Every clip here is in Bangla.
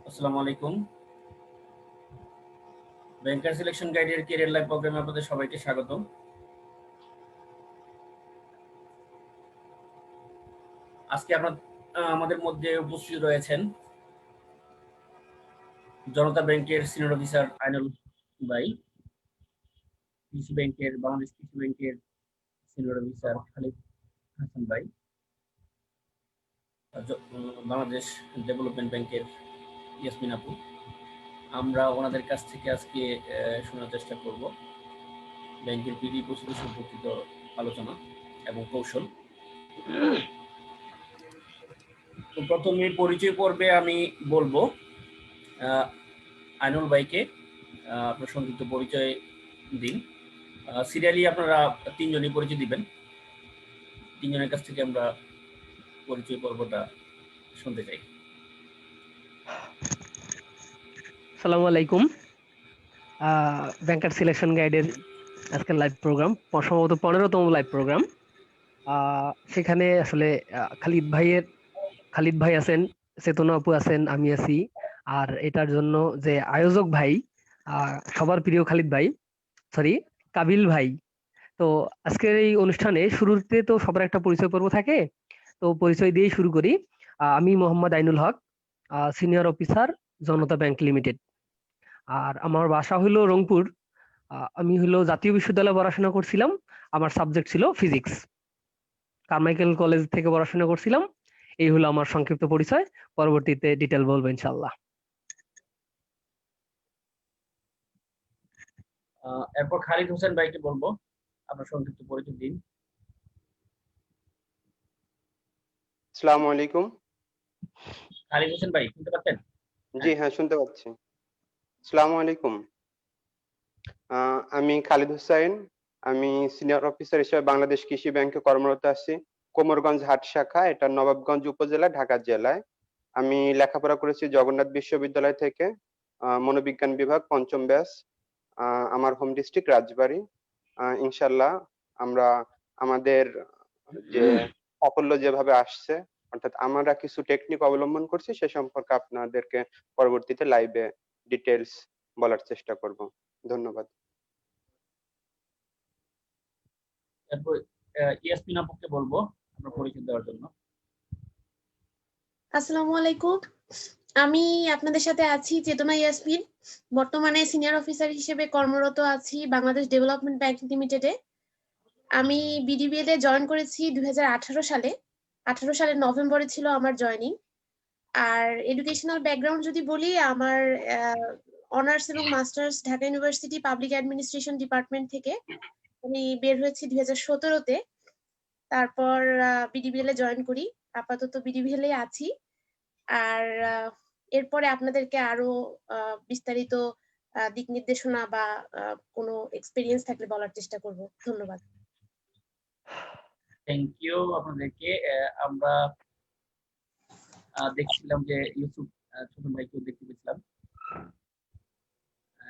আসসালামু আলাইকুম। ব্যাংকার সিলেকশন গাইডের ক্যারিয়ার লাইভ প্রোগ্রামে আপনাদের সবাইকে স্বাগতম। আজকে আমাদের মধ্যে উপস্থিত রয়েছেন জনতা ব্যাংকের সিনিয়র অফিসার আইনুল ভাই, বাংলাদেশ কৃষি ব্যাংকের সিনিয়র অফিসার খালিদ হাসান ভাই, বাংলাদেশ ডেভেলপমেন্ট ব্যাংকের ইয়াসমিন আপু। আমরা ওনাদের কাছ থেকে আজকে শোনার চেষ্টা করব ব্যাংকের পিডি প্রস্তুতি সম্পর্কিত আলোচনা এবং কৌশল। তো প্রথমে পরিচয় পর্বে আমি বলবো আইনুল ভাইকে আপনার সংক্ষিপ্ত পরিচয় দিন। সিরিয়ালি আপনারা তিনজনই পরিচয় দিবেন। তিনজনের কাছ থেকে আমরা পরিচয় পর্বটা শুনতে চাই। আসসালামু আলাইকুম। ব্যাংকার সিলেকশন গাইডের আজকের লাইভ প্রোগ্রাম সম্ভবত 15তম লাইভ প্রোগ্রাম। সেখানে আসলে খালিদ ভাই আছেন, চেতনা আপু আছেন, আমি আছি। আর এটার জন্য যে আয়োজক ভাই, সবার প্রিয় কাবিল ভাই। তো আজকের এই অনুষ্ঠানে শুরুতে তো সবার একটা পরিচয় পর্ব থাকে, তো পরিচয় দিয়েই শুরু করি। আমি মোহাম্মদ আইনুল হক, সিনিয়র অফিসার, জনতা ব্যাংক লিমিটেড। আর আমার বাসা হইলো রংপুর। আমি জাতীয় বিশ্ববিদ্যালয়ে পড়াশোনা করছিলাম। আমার সাবজেক্ট ছিল ফিজিক্স। কারমাইকেল কলেজ থেকে পড়াশোনা করছিলাম। এই হলো আমার সংক্ষিপ্ত পরিচয়। পরবর্তীতে ডিটেল বলবো ইনশাআল্লাহ। এরপর খালিদ হোসেন ভাইকে বলবো আপনার সংক্ষিপ্ত পরিচয় দিন। আসসালামু আলাইকুম। খালিদ হোসেন ভাই শুনতে পাচ্ছেন? জি হ্যাঁ, শুনতে পাচ্ছি। আসসালামু আলাইকুম। আমি খালিদ হোসাইন। আমি সিনিয়র অফিসার হিসেবে বাংলাদেশ কৃষি ব্যাংকে কর্মরত আছি। কোমরগঞ্জ হাট শাখা, এটা নবাবগঞ্জ উপজেলা, ঢাকা জেলায়। আমি লেখাপড়া করেছি জগন্নাথ বিশ্ববিদ্যালয় থেকে, মনোবিজ্ঞান বিভাগ, পঞ্চম ব্যাচ। আমার হোম ডিস্ট্রিক্ট রাজবাড়ী। ইনশাল্লাহ আমরা আমাদের যে সাফল্য যেভাবে আসছে, অর্থাৎ আমরা কিছু টেকনিক অবলম্বন করছি, সে সম্পর্কে আপনাদেরকে পরবর্তীতে লাইভে ডিটেলস বলার চেষ্টা করব। ধন্যবাদ। এরপর ইয়াসমিন আপুকে বলবো আপনার পরিচয় দেওয়ার জন্য। আসসালামু আলাইকুম। আমি আপনাদের সাথে আছি চেতনা ইয়াসমিন। বর্তমানে সিনিয়র অফিসার হিসেবে কর্মরত আছি বাংলাদেশ ডেভেলপমেন্ট ব্যাংক লিমিটেডে। আমি বিডিবিএল এ জয়েন করেছি 2018 সালে। 18 সালের নভেম্বরে ছিল আমার জয়েনিং। আর এডুকেশনাল ব্যাকগ্রাউন্ড যদি বলি, আমার অনার্স এবং masters Dhaka university public administration department থেকে। আমি বের হয়েছি 2017-তে। তারপর বিডিবিএল এ জয়েন করি। আপাতত বিডিবিএল এ আছি। আর এরপরে আপনাদেরকে আরো বিস্তারিত দিক নির্দেশনা বা কোনো এক্সপেরিয়েন্স থাকলে বলার চেষ্টা করব। ধন্যবাদ। থ্যাংক ইউ আপনাদেরকে। আমরা দেখছিলাম যে ইউসুফ ছোট ভাইকেও দেখতে পেয়েছিলাম,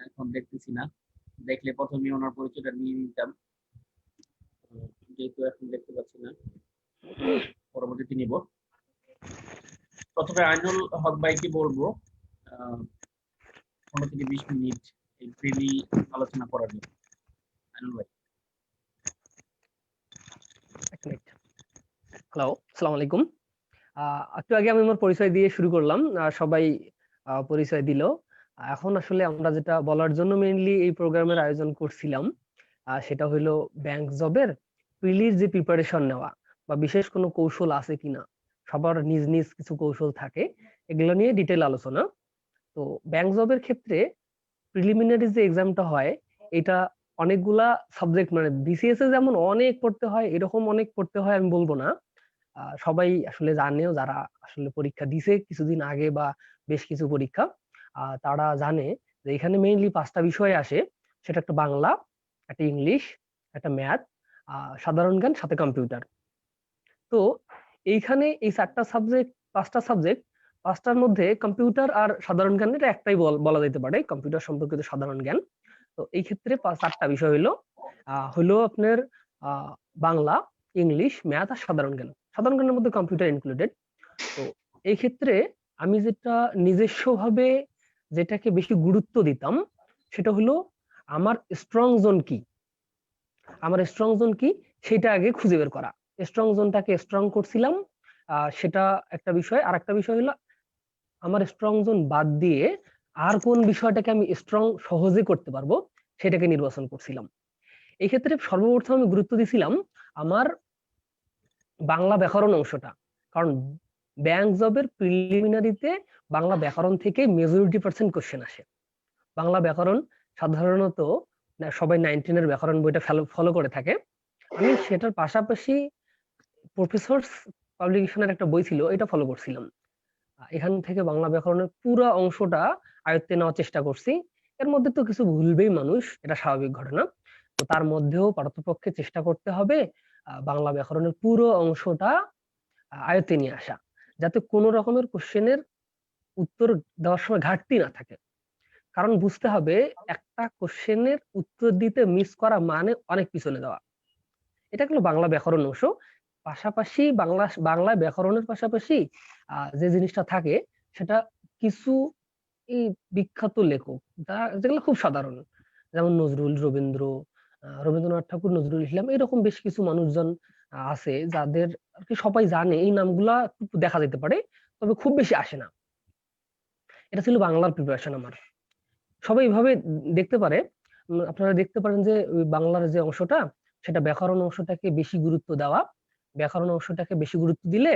এখন দেখতেছি না। দেখলে প্রথমে ওনার পরিচয়টা নিয়ে নিতাম, যেহেতু এখন দেখতে পাচ্ছি না, পরবর্তীতে নিব। প্রথমে আইনুল হক ভাইকে বলবো 15 থেকে 20 মিনিট এই ফ্রিলি আলোচনা করার জন্য। আইনুল ভাই। হ্যালো, আসসালামু আলাইকুম। একটু আগে আমি আমার পরিচয় দিয়ে শুরু করলাম, সবাই পরিচয় দিল। এখন আসলে আমরা যেটা বলার জন্য মেইনলি এই প্রোগ্রামের আয়োজন করছিলাম, সেটা হলো ব্যাংক জবের প্রিলির যে প্রিপারেশন নেওয়া বা বিশেষ কোনো কৌশল আছে কিনা। সবার নিজ নিজ কিছু কৌশল থাকে, এগুলো নিয়ে ডিটেল আলোচনা। তো ব্যাংক জবের ক্ষেত্রে প্রিলিমিনারি যে এক্সামটা হয়, এটা অনেকগুলা সাবজেক্ট, মানে বিসিএস এ যেমন অনেক পড়তে হয়, এরকম অনেক পড়তে হয় আমি বলবো না। সবাই আসলে জানেও, যারা আসলে পরীক্ষা দিছে কিছুদিন আগে বা বেশ কিছু পরীক্ষা, তারা জানে যে এখানে মেইনলি 5টা বিষয় আসে। সেটা একটা বাংলা, একটা ইংলিশ, একটা ম্যাথ, সাধারণ জ্ঞান, সাথে কম্পিউটার। তো এইখানে এই 4টা সাবজেক্ট, 5টা সাবজেক্ট, 5টার মধ্যে কম্পিউটার আর সাধারণ জ্ঞান এটা একটাই বলা যেতে পারে, কম্পিউটার সম্পর্কিত সাধারণ জ্ঞান। তো এই ক্ষেত্রে 4টা বিষয় হলো আপনার বাংলা, ইংলিশ, ম্যাথ আর সাধারণ জ্ঞান। সাধারণ জ্ঞানের মধ্যে কম্পিউটার ইনক্লুডেড। তো এই ক্ষেত্রে আমি যেটা নিজস্বভাবে যেটাকে বেশি গুরুত্ব দিতাম সেটা হলো আমার স্ট্রং জোন কি, আমার স্ট্রং জোন কি সেটা আগে খুঁজে বের করা। স্ট্রং জোনটাকে স্ট্রং করছিলাম, সেটা একটা বিষয়। আর একটা বিষয় হলো আমার স্ট্রং জোন বাদ দিয়ে আর কোন বিষয়টাকে আমি স্ট্রং সহজে করতে পারবো সেটাকে নির্বাচন করছিলাম। এই ক্ষেত্রে সর্বপ্রথম আমি গুরুত্ব দিছিলাম আমার বাংলা ব্যাকরণ অংশটা, কারণ ব্যাংক জবের প্রিলিমিনারিতে বাংলা ব্যাকরণ থেকে মেজরিটি% কোশ্চেন আসে। বাংলা ব্যাকরণ সাধারণত সবাই 19 ব্যাকরণ বইটা ফলো করে থাকে। আমি সেটার পাশাপাশি প্রফেসরস পাবলিকেশনের একটা বই ছিল, এটা ফলো করছিলাম। এখান থেকে বাংলা ব্যাকরণের পুরো অংশটা আয়ত্তে নেওয়ার চেষ্টা করছি। এর মধ্যে তো কিছু ভুলবেই মানুষ, এটা স্বাভাবিক ঘটনা। তো তার মধ্যেও পারতপক্ষে চেষ্টা করতে হবে বাংলা ব্যাকরণের পুরো অংশটা আয়ত্তে নিয়ে আসা, যাতে কোনো রকমের কোশ্চেনের উত্তর দেওয়ার সময় ঘাটতি না থাকে। কারণ বুঝতে হবে একটা কোশ্চেনের উত্তর দিতে মিস করা মানে অনেক পিছনে যাওয়া। এটা হলো বাংলা ব্যাকরণ অংশ। পাশাপাশি বাংলায় ব্যাকরণের পাশাপাশি যে জিনিসটা থাকে সেটা কিছু এই বিখ্যাত লেখক যেগুলো খুব সাধারণ, যেমন নজরুল, রবীন্দ্রনাথ ঠাকুর, নজরুল ইসলাম, এরকম বেশ কিছু মানুষজন আছে যাদের আর কি সবাই জানে, এই নামগুলা একটু দেখা যেতে পারে তবে খুব বেশি আসে না। এটা ছিল বাংলার প্রিপারেশন আমার। সবাই এইভাবে দেখতে পারে। আপনারা দেখতে পারেন যে ওই বাংলার যে অংশটা সেটা ব্যাকরণ অংশটাকে বেশি গুরুত্ব দেওয়া। ব্যাকরণ অংশটাকে বেশি গুরুত্ব দিলে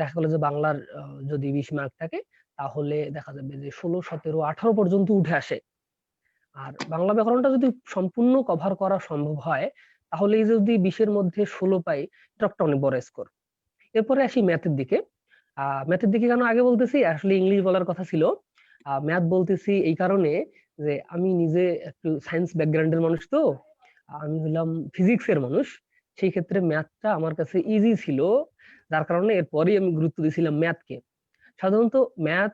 দেখা গেল যে বাংলার যদি 20 মার্ক থাকে তাহলে দেখা যাবে যে 16, 17, 18 পর্যন্ত উঠে আসে। আর বাংলা ব্যাকরণটা যদি সম্পূর্ণ কভার করা সম্ভব হয় তাহলে এই যদি 20-এর মধ্যে 16 পাই, এটা একটা অনেক বড় স্কোর। এরপরে আসি ম্যাথের দিকে। ম্যাথের দিকে কেন আগে বলতেছি, আসলে ইংলিশ বলার কথা ছিল। ম্যাথ বলতেছি এই কারণে যে আমি নিজে একটু সায়েন্স ব্যাকগ্রাউন্ডের মানুষ, তো আমি হলাম ফিজিক্সের মানুষ। সেই ক্ষেত্রে ম্যাথটা আমার কাছে ইজি ছিল, যার কারণে এরপরেই আমি গুরুত্ব দিয়েছিলাম ম্যাথকে। সাধারণত ম্যাথ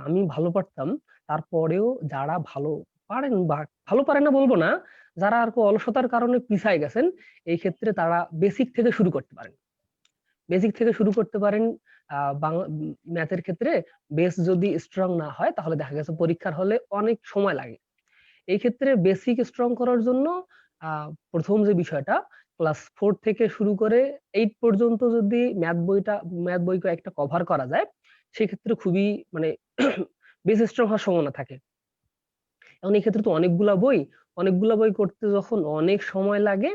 আমি ভালো পারতাম, তারপরেও যারা ভালো পারেন বা ভালো পারেন না বলবো না, যারা আর অলসতার কারণে পিছায় গেছেন, এই ক্ষেত্রে তারা বেসিক থেকে শুরু করতে পারেন। বেসিক থেকে শুরু করতে পারেন। বাংলা ম্যাথের ক্ষেত্রে বেস যদি স্ট্রং না হয় তাহলে দেখা গেছে পরীক্ষার হলে অনেক সময় লাগে। এই ক্ষেত্রে বেসিক স্ট্রং করার জন্য প্রথম যে বিষয়টা, ক্লাস 4 থেকে শুরু করে 8 পর্যন্ত যদি ম্যাথ বই কয়েকটা কভার করা যায়, সেক্ষেত্রে খুবই মানে বেস স্ট্রং হওয়ার সম্ভাবনা থাকে। এখন এই ক্ষেত্রে তো অনেকগুলা বই করতে যখন অনেক সময় লাগে,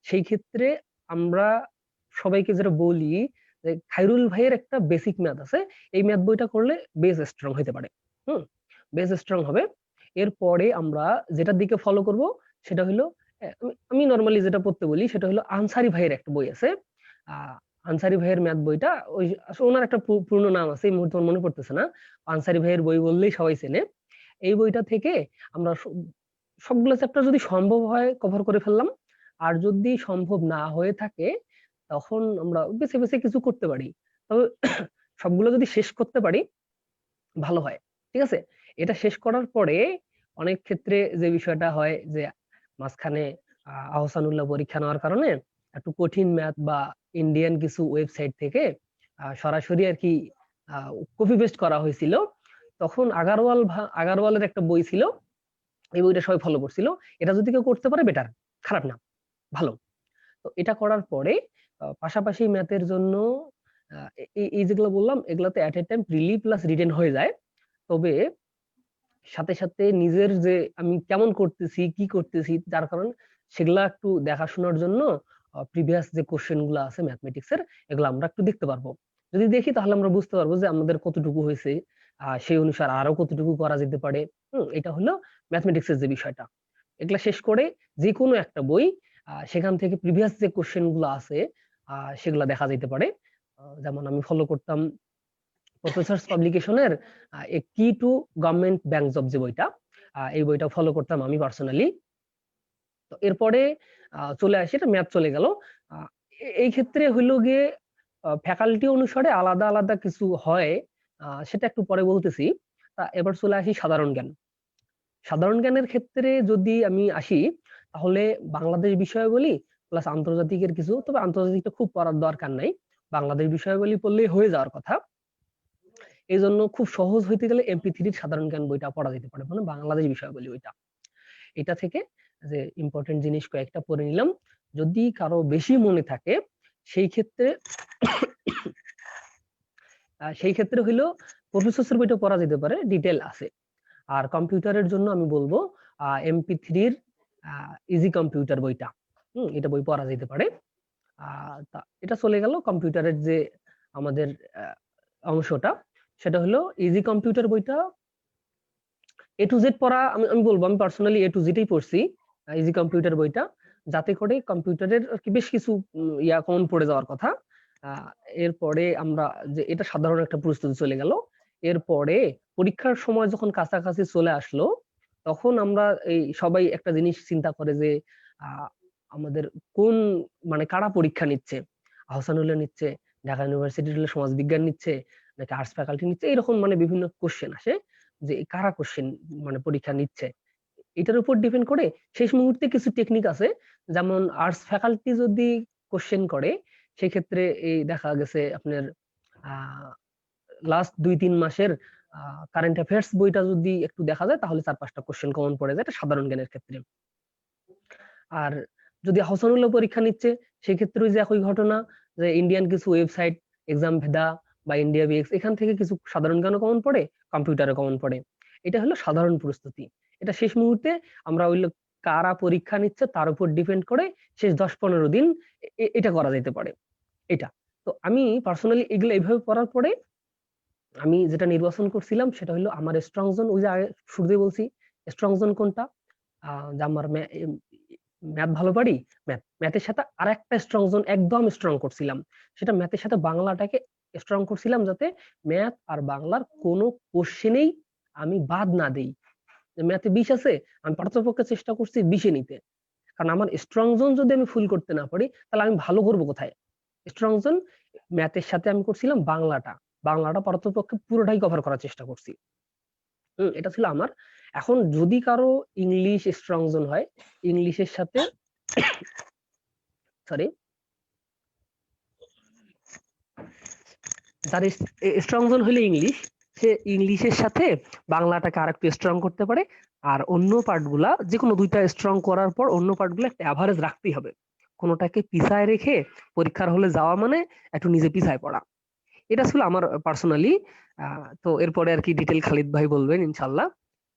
সেই ক্ষেত্রে আমরা সবাইকে যেটা বলি যে খায়রুল ভাইয়ের একটা বেসিক ম্যাথ আছে, এই ম্যাথ বইটা করলে বেস স্ট্রং হতে পারে। বেস স্ট্রং হবে। এরপরে আমরা যেটার দিকে ফলো করব সেটা হলো, আমি নরমালি যেটা পড়তে বলি সেটা হলো আনসারি ভাইয়ের একটা বই আছে। আনসারি ভাইয়ের ম্যাথ বইটা, ওই ওনার একটা পূর্ণ নাম আছে, এই মুহূর্তে মনে পড়তেছে না। আনসারি ভাইয়ের বই বললেই সবাই চেনে। এই বইটা থেকে আমরা সবগুলো চ্যাপ্টার যদি সম্ভব হয় কভার করে ফেললাম, আর যদি সম্ভব না হয়ে থাকে তখন আমরা বেছে বেছে কিছু করতে পারি। তবে সবগুলো যদি শেষ করতে পারি ভালো হয়। ঠিক আছে, এটা শেষ করার পরে অনেক ক্ষেত্রে যে বিষয়টা হয় যে মাঝখানে আহসানুল্লাহ পরীক্ষা নেওয়ার কারণে একটু কঠিন ম্যাথ বা ইন্ডিয়ান কিছু ওয়েবসাইট থেকে সরাসরি আর কি কপি পেস্ট করা হয়েছিল। তখন আগারওয়ালের একটা বই ছিল, এই বইটা সবাই ফলো করছিল। এটা যদি কেউ করতে পারে বেটার, খারাপ না, ভালো। তো এটা করার পরে পাশাপাশি ম্যাথের জন্য এই যেগুলো বললাম এগুলাতে at a time prelim plus written হয়ে যায়। তবে সাথে সাথে নিজের যে আমি কেমন করতেছি কি করতেছি, যার কারণে সেগুলা একটু দেখাশোনার জন্য প্রিভিয়াস যে কোশ্চেন গুলো আছে ম্যাথমেটিক্স এর, এগুলো আমরা একটু দেখতে পারবো। যদি দেখি তাহলে আমরা বুঝতে পারবো যে আমাদের কতটুকু হয়েছে, সেই অনুসারে আরো কতটুকু করা যেতে পারে। এটা হলো ম্যাথমেটিক্স এর যে বিষয়টা। এগুলা শেষ করে যে কোনো একটা বই, সেখান থেকে প্রিভিয়াস যে কোশ্চেন গুলো আছে সেগুলা দেখা যেতে পারে। যেমন আমি ফলো করতাম প্রফেসরস পাবলিকেশনের এ কি টু গভর্নমেন্ট ব্যাংক জব যে বইটা, এই বইটা ফলো করতাম আমি পার্সোনালি। তো এরপরে চলে আসি, এটা ম্যাথ চলে গেল। এই ক্ষেত্রে হইলো গিয়ে ফ্যাকাল্টি অনুসারে আলাদা আলাদা কিছু হয়, সেটা একটু পরে বলতেছি। এবার চলে আসি সাধারণ জ্ঞান। সাধারণ জ্ঞানের ক্ষেত্রে যদি আমি আসি তাহলে বাংলাদেশ বিষয়াবলী প্লাস আন্তর্জাতিকের কিছু, তবে আন্তর্জাতিকটা খুব পড়ার দরকার নাই, বাংলাদেশ বিষয়াবলী পড়লেই হয়ে যাওয়ার কথা। এই জন্য খুব সহজ হইতে গেলে MP3 সাধারণ জ্ঞান বইটা পড়া যেতে পারে, মানে বাংলাদেশ বিষয়াবলী ওইটা। এটা থেকে যে ইম্পর্টেন্ট জিনিস কয়েকটা পড়ে নিলাম। যদি কারো বেশি মনে থাকে সেই ক্ষেত্রে হইলো প্রফেসর বইটা পড়া যেতে পারে, ডিটেল আছে। আর কম্পিউটারের জন্য আমি বলবো MP3-র ইজি কম্পিউটার বইটা, এটা বই পড়া যেতে পারে। এটা চলে গেল কম্পিউটারের যে আমাদের অংশটা, সেটা হলো ইজি কম্পিউটার বইটা A to Z পড়া। আমি বলবো, আমি পার্সোনালি A to Z-ই পড়ছি ইজি কম্পিউটার বইটা, যাতে করে কম্পিউটারের আর কি বেশ কিছু কমন পড়ে যাওয়ার কথা। এরপরে আমরা যে এটা সাধারণ একটা প্রস্তুতি চলে গেল। এরপরে পরীক্ষার সময় যখন কাছাকাছি চলে আসলো, তখন আমরা এই সবাই একটা জিনিস চিন্তা করে যে আমাদের কোন মানে কারা পরীক্ষা নিচ্ছে, আহসানুল্লাহ নিচ্ছে, ঢাকা ইউনিভার্সিটির সমাজ বিজ্ঞান নিচ্ছে, নাকি আর্টস ফ্যাকাল্টি নিচ্ছে, এরকম মানে বিভিন্ন কোশ্চেন আসে যে কারা কোশ্চেন মানে পরীক্ষা নিচ্ছে। এটার উপর ডিপেন্ড করে শেষ মুহূর্তে কিছু টেকনিক আছে, যেমন আর্টস ফ্যাকাল্টি যদি কোশ্চেন করে সেক্ষেত্রে এই দেখা গেছে আপনার লাস্ট 2-3 মাসের কারেন্ট অ্যাফেয়ার্স বইটা যদি একটু দেখা যায় তাহলে 4-5টা কোশ্চেন কমন পড়ে যায়, এটা সাধারণ জ্ঞানের ক্ষেত্রে। আর যদি আহসানুল্লাহ পরীক্ষা নিচ্ছে সেক্ষেত্রে যে একই ঘটনা, যে ইন্ডিয়ান কিছু ওয়েবসাইট, এক্সাম ভেদা বা ইন্ডিয়া বিএক্স, এখান থেকে কিছু সাধারণ জ্ঞানও কমন পড়ে, কম্পিউটারে কমন পড়ে। এটা হলো সাধারণ প্রস্তুতি। এটা শেষ মুহূর্তে আমরা ওই কারা পরীক্ষা নিচ্ছে তার উপর ডিপেন্ড করে শেষ 10-15 দিন এটা করা যেতে পারে। এটা তো আমি পার্সোনালি এগুলো এইভাবে পড়ার পরে আমি যেটা নির্বাচন করছিলাম সেটা হলো আমার স্ট্রং জোন। ওই যে শুরুতে বলছি স্ট্রং জোন কোনটা, যে আমার ম্যাথ ভালো পারি, ম্যাথের সাথে আর একটা স্ট্রং জোন একদম স্ট্রং করছিলাম, সেটা ম্যাথের সাথে বাংলাটাকে স্ট্রং করছিলাম, যাতে ম্যাথ আর বাংলার কোনো কোশ্চেনেই আমি বাদ না দেই। ম্যাথে 20 আছে, আমি পারতপক্ষে চেষ্টা করছি 20-এ নিতে, কারণ আমার স্ট্রং জোন যদি আমি ফুল করতে না পারি তাহলে আমি ভালো করবো কোথায়। স্ট্রং জোন ম্যাথের সাথে আমি করছিলাম বাংলাটা পারতপক্ষে পুরোটাই কভার করার চেষ্টা করছি। এটা ছিল আমার। এখন যদি কারো ইংলিশ স্ট্রং জোন হয়, ইংলিশের সাথে সরি যার স্ট্রং জোন হলে ইংলিশ, সে ইংলিশের সাথে বাংলাটাকে আরেকটু স্ট্রং করতে পারে। আর অন্য পার্টগুলা যে কোনো দুইটা স্ট্রং করার পর অন্য পার্টগুলো একটা অ্যাভারেজ রাখতেই হবে। কোনোটাকে পিছায় রেখে পরীক্ষার হলে যাওয়া মানে একটু নিজে পিছায় পড়া। এটা ছিল আমার পার্সোনালি। তো এরপরে আর কি ডিটেল খালিদ ভাই বলবেন ইনশাল্লাহ।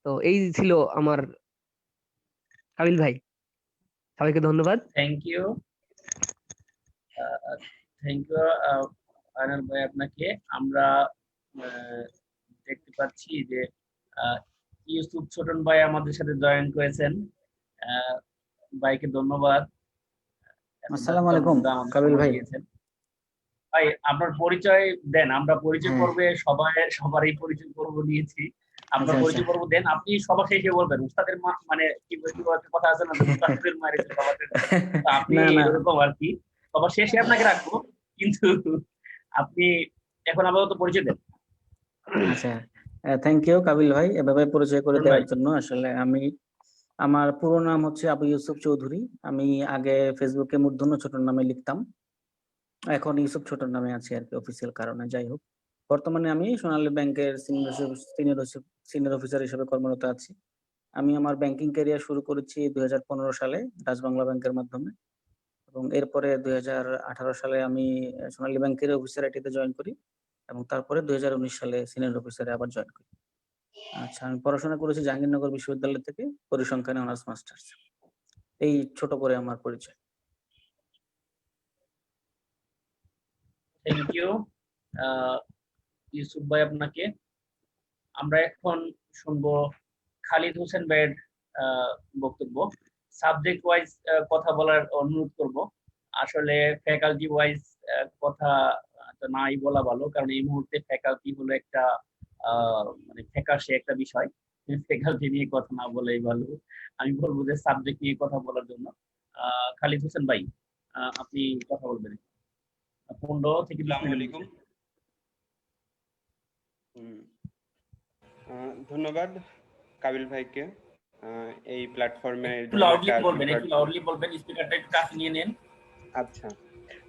তো এই ছিল আমার। কাবিল ভাই, সবাইকে ধন্যবাদ। থ্যাংক ইউ আনার ভাই আপনাকে। আমরা দেখতে পাচ্ছি যে ইউসুফ ছোটন ভাই আমাদের সাথে জয়েন করেছেন। ভাইকে ধন্যবাদ। আসসালামু আলাইকুম কাবিল ভাই। ভাই আপনার পরিচয় দেন, আমরা পরিচয় পর্বে সবারই পরিচয় পর্ব নিয়েছি, আপনার পরিচয় পর্ব দেন। আপনি সবার শেষে বলবেন উস্তাদের মানে কি কথা আছে না, উস্তাদের মায়ের আপনি এরকম আর কি সবার শেষে আপনাকে রাখবো, কিন্তু আপনি এখন আপাতত পরিচয় দেন। আচ্ছা, থ্যাংক ইউ কাবিল ভাই এভাবে পরিচয় করে দেওয়ার জন্য। আসলে আমার পুরো নাম হচ্ছে আবু ইউসুফ চৌধুরী। আমি আগে ফেসবুকে মূর্ধন্য ছোটন নামে লিখতাম, এখন ইউসুফ ছোটন নামে আছি আর কি অফিসিয়াল কারণে। যাই হোক, বর্তমানে আমি সোনালী ব্যাংকের সিনিয়র অফিসার হিসেবে কর্মরত আছি। আমি আমার ব্যাংকিং ক্যারিয়ার শুরু করেছি 2015 সালে ডাচ বাংলা ব্যাংকের মাধ্যমে, এবং এরপরে 2018 সালে আমি সোনালী ব্যাংকের অফিসার আইটিতে জয়েন করি, এবং তারপরে 2019 সালে সিনিয়র অফিসারে আবার জয়েন করি। আচ্ছা, আমি পড়াশোনা করেছি জাহাঙ্গীরনগর বিশ্ববিদ্যালয় থেকে পরিসংখ্যানে অনার্স মাস্টার্স। এই ছোট করে আমার পরিচয়। থ্যাংক ইউ ইউসুফ ভাই আপনাকে। আমরা এখন শুনবো খালিদ হোসেন ভাইয়ের বক্তব্য। সাবজেক্ট ওয়াইজ কথা বলার অনুরোধ করব। আসলে ফ্যাকাল্টি ওয়াইজ কথা নাই বলা ভালো, কারণ এই মুহূর্তে ফ্যাকাল্টি হলো একটা মানে ফ্যাকাশে একটা বিষয়, ফ্যাকাল্টি নিয়ে কথা না বলেই ভালো। আমি বলবো যে সাবজেক্ট নিয়ে কথা বলার জন্য খালিদ হোসেন ভাই আপনি কথা বলবেন। 15 থেকে 20 মিনিট। ধন্যবাদ কাবিল ভাইকে এই প্ল্যাটফর্মে। আচ্ছা,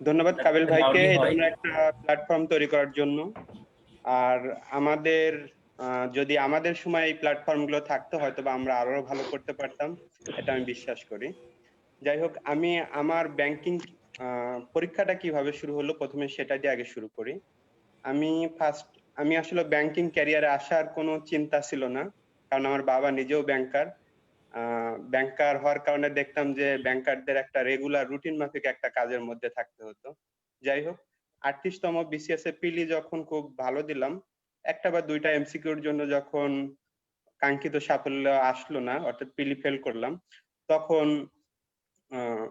ধন্যবাদ কাবিল ভাইকে এই ধরনের একটা প্ল্যাটফর্ম তৈরি করার জন্য। আর আমাদের যদি আমাদের সময় এই প্ল্যাটফর্মগুলো থাকতো হয়তো বা আমরা আরো ভালো করতে পারতাম, এটা আমি বিশ্বাস করি। যাই হোক, আমি আমার ব্যাংকিং পরীক্ষাটা কিভাবে শুরু হলো প্রথমে সেটা দিয়ে আগে শুরু করি। আমি আসলে ব্যাংকিং ক্যারিয়ারে আসার কোনো চিন্তা ছিল না, কারণ আমার বাবা নিজেও ব্যাংকার। ব্যাংকার হওয়ার কারণে দেখতাম যে ব্যাংকারদের একটা রেগুলার রুটিন মাফিক একটা কাজের মধ্যে থাকতে হতো। যাই হোক, 38তম বিসিএস এ পিলি যখন খুব ভালো দিলাম, একটা বা দুইটা এমসিকিউর জন্য যখন কাঙ্ক্ষিত সাফল্য আসলো না, অর্থাৎ পিলি ফেল করলাম, তখন আহ,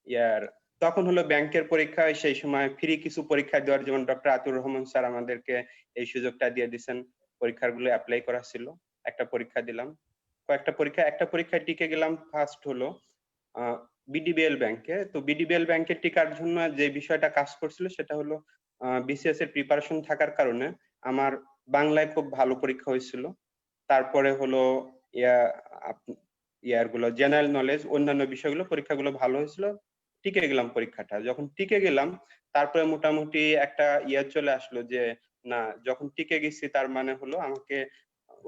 ইয়ার তখন হলো ব্যাংকের পরীক্ষায় সেই সময় ফ্রি কিছু পরীক্ষা দেওয়ার, যেমন ডক্টর আতুর রহমান স্যার আমাদেরকে এই সুযোগটা দিয়ে দিয়েছেন। পরীক্ষাগুলো অ্যাপ্লাই করা ছিল, একটা পরীক্ষা দিলাম। একটা পরীক্ষায় টিকে গেলাম। ফার্স্ট হলো বিডিবিএল ব্যাংকে। তো বিডিবিএল ব্যাংকে টিকার জন্য যে বিষয়টা কাজ করছিল সেটা হলো বিসিএস এর প্রিপারেশন থাকার কারণে আমার বাংলায় খুব ভালো পরীক্ষা হয়েছিল। তারপরে হলো ইয়ারগুলো জেনারেল নলেজ, অন্যান্য বিষয়গুলো পরীক্ষাগুলো ভালো হয়েছিল, টিকে গেলাম পরীক্ষাটা। যখন টিকে গেলাম তারপরে মোটামুটি একটা চলে আসলো যে না, যখন টিকে গেছি তার মানে হলো আমাকে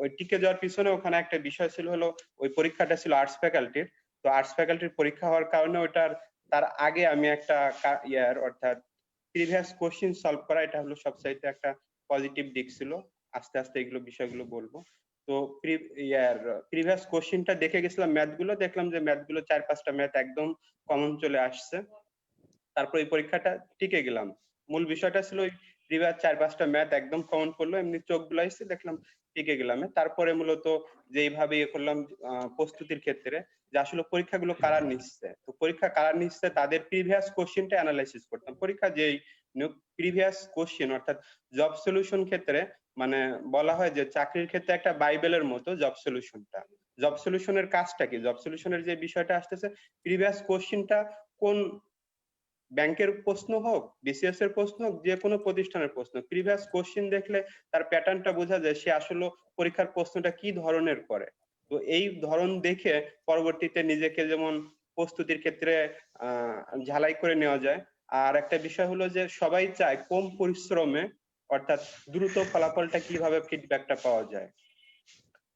ওই টিকে যাওয়ার পিছনে ওখানে একটা বিষয় ছিল হলো ওই পরীক্ষাটা ছিল আর্টস ফ্যাকাল্টির। তো আর্টস ফ্যাকাল্টির পরীক্ষা হওয়ার কারণে তার আগে আমি একটা অর্থাৎ প্রিভিয়াস কোশ্চিন সলভ করা, এটা হলো সবচাইতে একটা পজিটিভ দিক ছিল। আস্তে আস্তে এগুলো বিষয়গুলো বলবো। তো প্রিভিয়াস কোশ্চিনটা দেখে গেছিলাম, ম্যাথগুলো দেখলাম যে ম্যাথগুলো 4-5টা ম্যাথ একদম কমন চলে আসছে। তারপর এই পরীক্ষাটা টিকে গেলাম। মূল বিষয়টা ছিল ওই প্রিভিয়াস 4-5টা ম্যাথ একদম কমন পড়লো, এমনি চোখ বুলাইছে, দেখলাম টিকে গেলাম। তারপরে মূলত যেইভাবে করলাম প্রস্তুতির ক্ষেত্রে, যে আসলে পরীক্ষাগুলো কারা নিচ্ছে, তো পরীক্ষা কারা নিচ্ছে তাদের প্রিভিয়াস কোশ্চিনটা অ্যানালাইসিস করতাম। পরীক্ষা যেই প্রিভিয়াস কোশ্চিন, অর্থাৎ জব সলিউশন ক্ষেত্রে মানে বলা হয় যে চাকরির ক্ষেত্রে একটা বাইবেলের মতো জব সলিউশনটা। জব সলিউশনের কাজটা কি, জব সলিউশনের যে বিষয়টা আসতেছে, প্রিভিয়াস কোশ্চিনটা কোন ব্যাংকের প্রশ্ন হোক, বিসিএস এর প্রশ্ন হোক, যে কোনো প্রতিষ্ঠানের প্রশ্ন, প্রিভিয়াস কোশ্চিন দেখলে তার প্যাটার্নটা বোঝা যায় সে আসলে পরীক্ষার প্রশ্নটা কি ধরনের করে। তো এই ধরন দেখে পরবর্তীতে নিজেকে যেমন প্রস্তুতির ক্ষেত্রে ঝালাই করে নেওয়া যায়। আর একটা বিষয় হলো যে সবাই চায় কম পরিশ্রমে অর্থাৎ দ্রুত ফলাফলটা কিভাবে ফিডব্যাকটা পাওয়া যায়।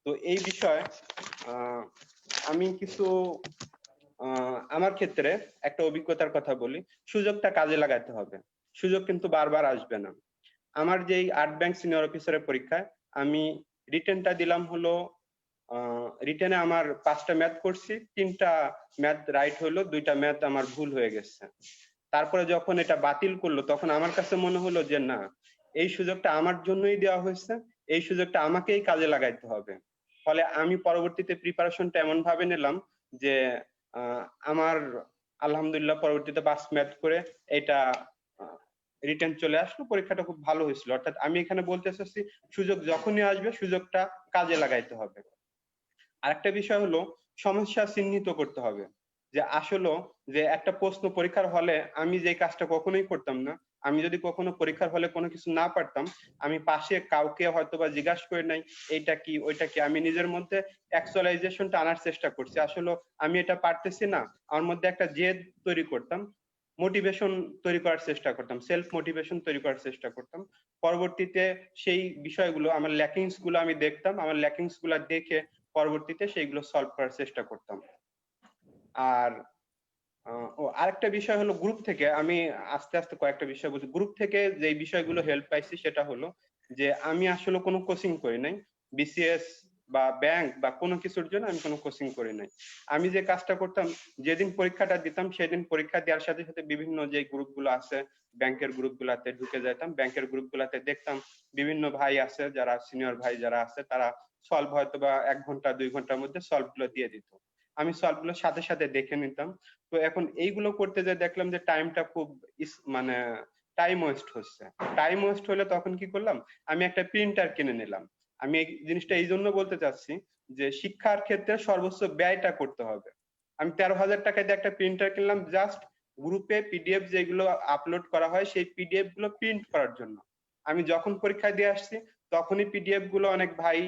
তো এই বিষয় আমি কিছু আমার ক্ষেত্রে একটা অভিজ্ঞতার কথা বলি। সুযোগটা কাজে লাগাতে হবে, সুযোগ কিন্তু বারবার আসবে না। আমার যেই 8 ব্যাংক সিনিয়র অফিসারের পরীক্ষায় আমি রিটেনটা দিলাম হলো, রিটেনে আমার 5টা ম্যাথ করছি, 3টা ম্যাথ রাইট হলো, 2টা ম্যাথ আমার ভুল হয়ে গেছে। তারপরে যখন এটা বাতিল করলো তখন আমার কাছে মনে হলো যে না, এই সুযোগটা আমার জন্যই দেওয়া হয়েছে, এই সুযোগটা আমাকেই কাজে লাগাইতে হবে। ফলে আমি পরবর্তীতে প্রিপারেশনটা এমন ভাবে নিলাম যে আমার আলহামদুলিল্লাহ পরবর্তীতে 5 ম্যাথ করে এটা রিটেন চলে আসলো, পরীক্ষাটা খুব ভালো হয়েছিল। অর্থাৎ আমি এখানে বলতে চাচ্ছি সুযোগ যখনই আসবে সুযোগটা কাজে লাগাইতে হবে। আরেকটা বিষয় হলো সমস্যা চিহ্নিত করতে হবে, যে আসলে যে একটা প্রশ্ন পরীক্ষার হলে আমি যে কাজটা কখনোই করতাম না, আমি যদি কখনো পরীক্ষার হলে কোনো কিছু না পারতাম, আমি পাশে কাউকে হয়তোবা জিজ্ঞাসা করে নাই এইটা কি ওইটা কি, আমি নিজের মধ্যে অ্যাকচুয়ালাইজেশনটা আনার চেষ্টা করছি। আসলে আমি এটা পারতেছি না, আমার মধ্যে একটা জেদ তৈরি করতাম, মোটিভেশন তৈরি করার চেষ্টা করতাম, সেলফ মোটিভেশন তৈরি করার চেষ্টা করতাম। পরবর্তীতে সেই বিষয়গুলো আমার ল্যাকিংস গুলো আমি দেখতাম, আমার ল্যাকিংস গুলো দেখে পরবর্তীতে সেইগুলো সলভ করার চেষ্টা করতাম। আর আরেকটা বিষয় হলো গ্রুপ থেকে আমি আস্তে আস্তে কয়েকটা বিষয় বুঝি। গ্রুপ থেকে যে বিষয়গুলো হেল্প পাইছি সেটা হলো যে আমি আসলে কোনো কোচিং করি নাই, বিসিএস বা ব্যাংক বা কোনো কিছুর জন্য আমি কোনো কোচিং করি নাই। আমি যে কাজটা করতাম, যেদিন পরীক্ষাটা দিতাম সেদিন পরীক্ষা দেওয়ার সাথে সাথে বিভিন্ন যে গ্রুপগুলো আছে ব্যাংকের গ্রুপগুলোতে ঢুকে যেতাম। ব্যাংকের গ্রুপগুলোতে দেখতাম বিভিন্ন ভাই আছে, যারা সিনিয়র ভাই যারা আছে তারা সলভ হয়তো বা 1 ঘন্টা 2 ঘন্টার মধ্যে সলভ গুলো দিয়ে দিত, আমি সলভ গুলো সাথে সাথে দেখে নিতাম। তো এখন এইগুলো করতে যে দেখলাম যে টাইমটা খুব মানে টাইম ওয়েস্ট হচ্ছে। টাইম ওয়েস্ট হলে তখন কি করলাম, আমি একটা প্রিন্টার কিনে নিলাম। আমি এই জিনিসটা এই জন্য বলতে চাচ্ছি যে শিক্ষার ক্ষেত্রে সর্বোচ্চ ব্যয়টা করতে হবে। আমি 13,000 টাকা দিয়ে একটা প্রিন্টার কিনলাম জাস্ট গ্রুপে পিডিএফ যেগুলো আপলোড করা হয় সেই পিডিএফ গুলো প্রিন্ট করার জন্য। আমি যখন পরীক্ষা দিয়ে আসছি তখনই পিডিএফ গুলো অনেক ভাই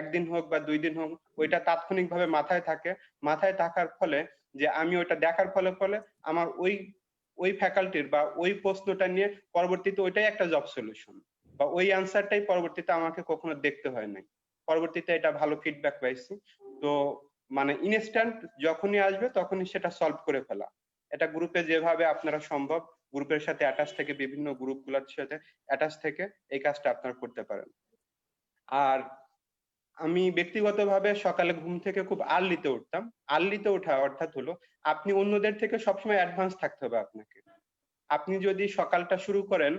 একদিন হোক বা 2 দিন হোক ওইটা তাৎক্ষণিকভাবে মাথায় থাকে। মাথায় থাকার ফলে যে আমি ওইটা দেখার ফলে ফলে আমার ওই ফ্যাকাল্টির বা ওই প্রশ্নটা নিয়ে পরবর্তীতে ওইটাই একটা জব সলিউশন। বা ওই অ্যান্সারটাই পরবর্তীতে আমাকে কখনো দেখতে হয় নাই। পরবর্তীতে এটা ভালো ফিডব্যাক পাইছি। তো মানে ইনস্ট্যান্ট যখনই আসবে তখনই সেটা সলভ করে ফেলা। এটা গ্রুপে যেভাবে আপনারা সম্ভব গ্রুপের সাথে অ্যাটাচ থেকে বিভিন্ন গ্রুপগুলোর সাথে অ্যাটাচ থেকে এই কাজটা আপনারা করতে পারেন। আর আমি ব্যক্তিগতভাবে সকালে ঘুম থেকে খুব আর্লিতে উঠতাম। আর্লিতে ওঠা অর্থাৎ হলো আপনি অন্যদের থেকে সবসময় অ্যাডভান্স থাকতে হবে আপনাকে। আপনি যদি সকালটা শুরু করেন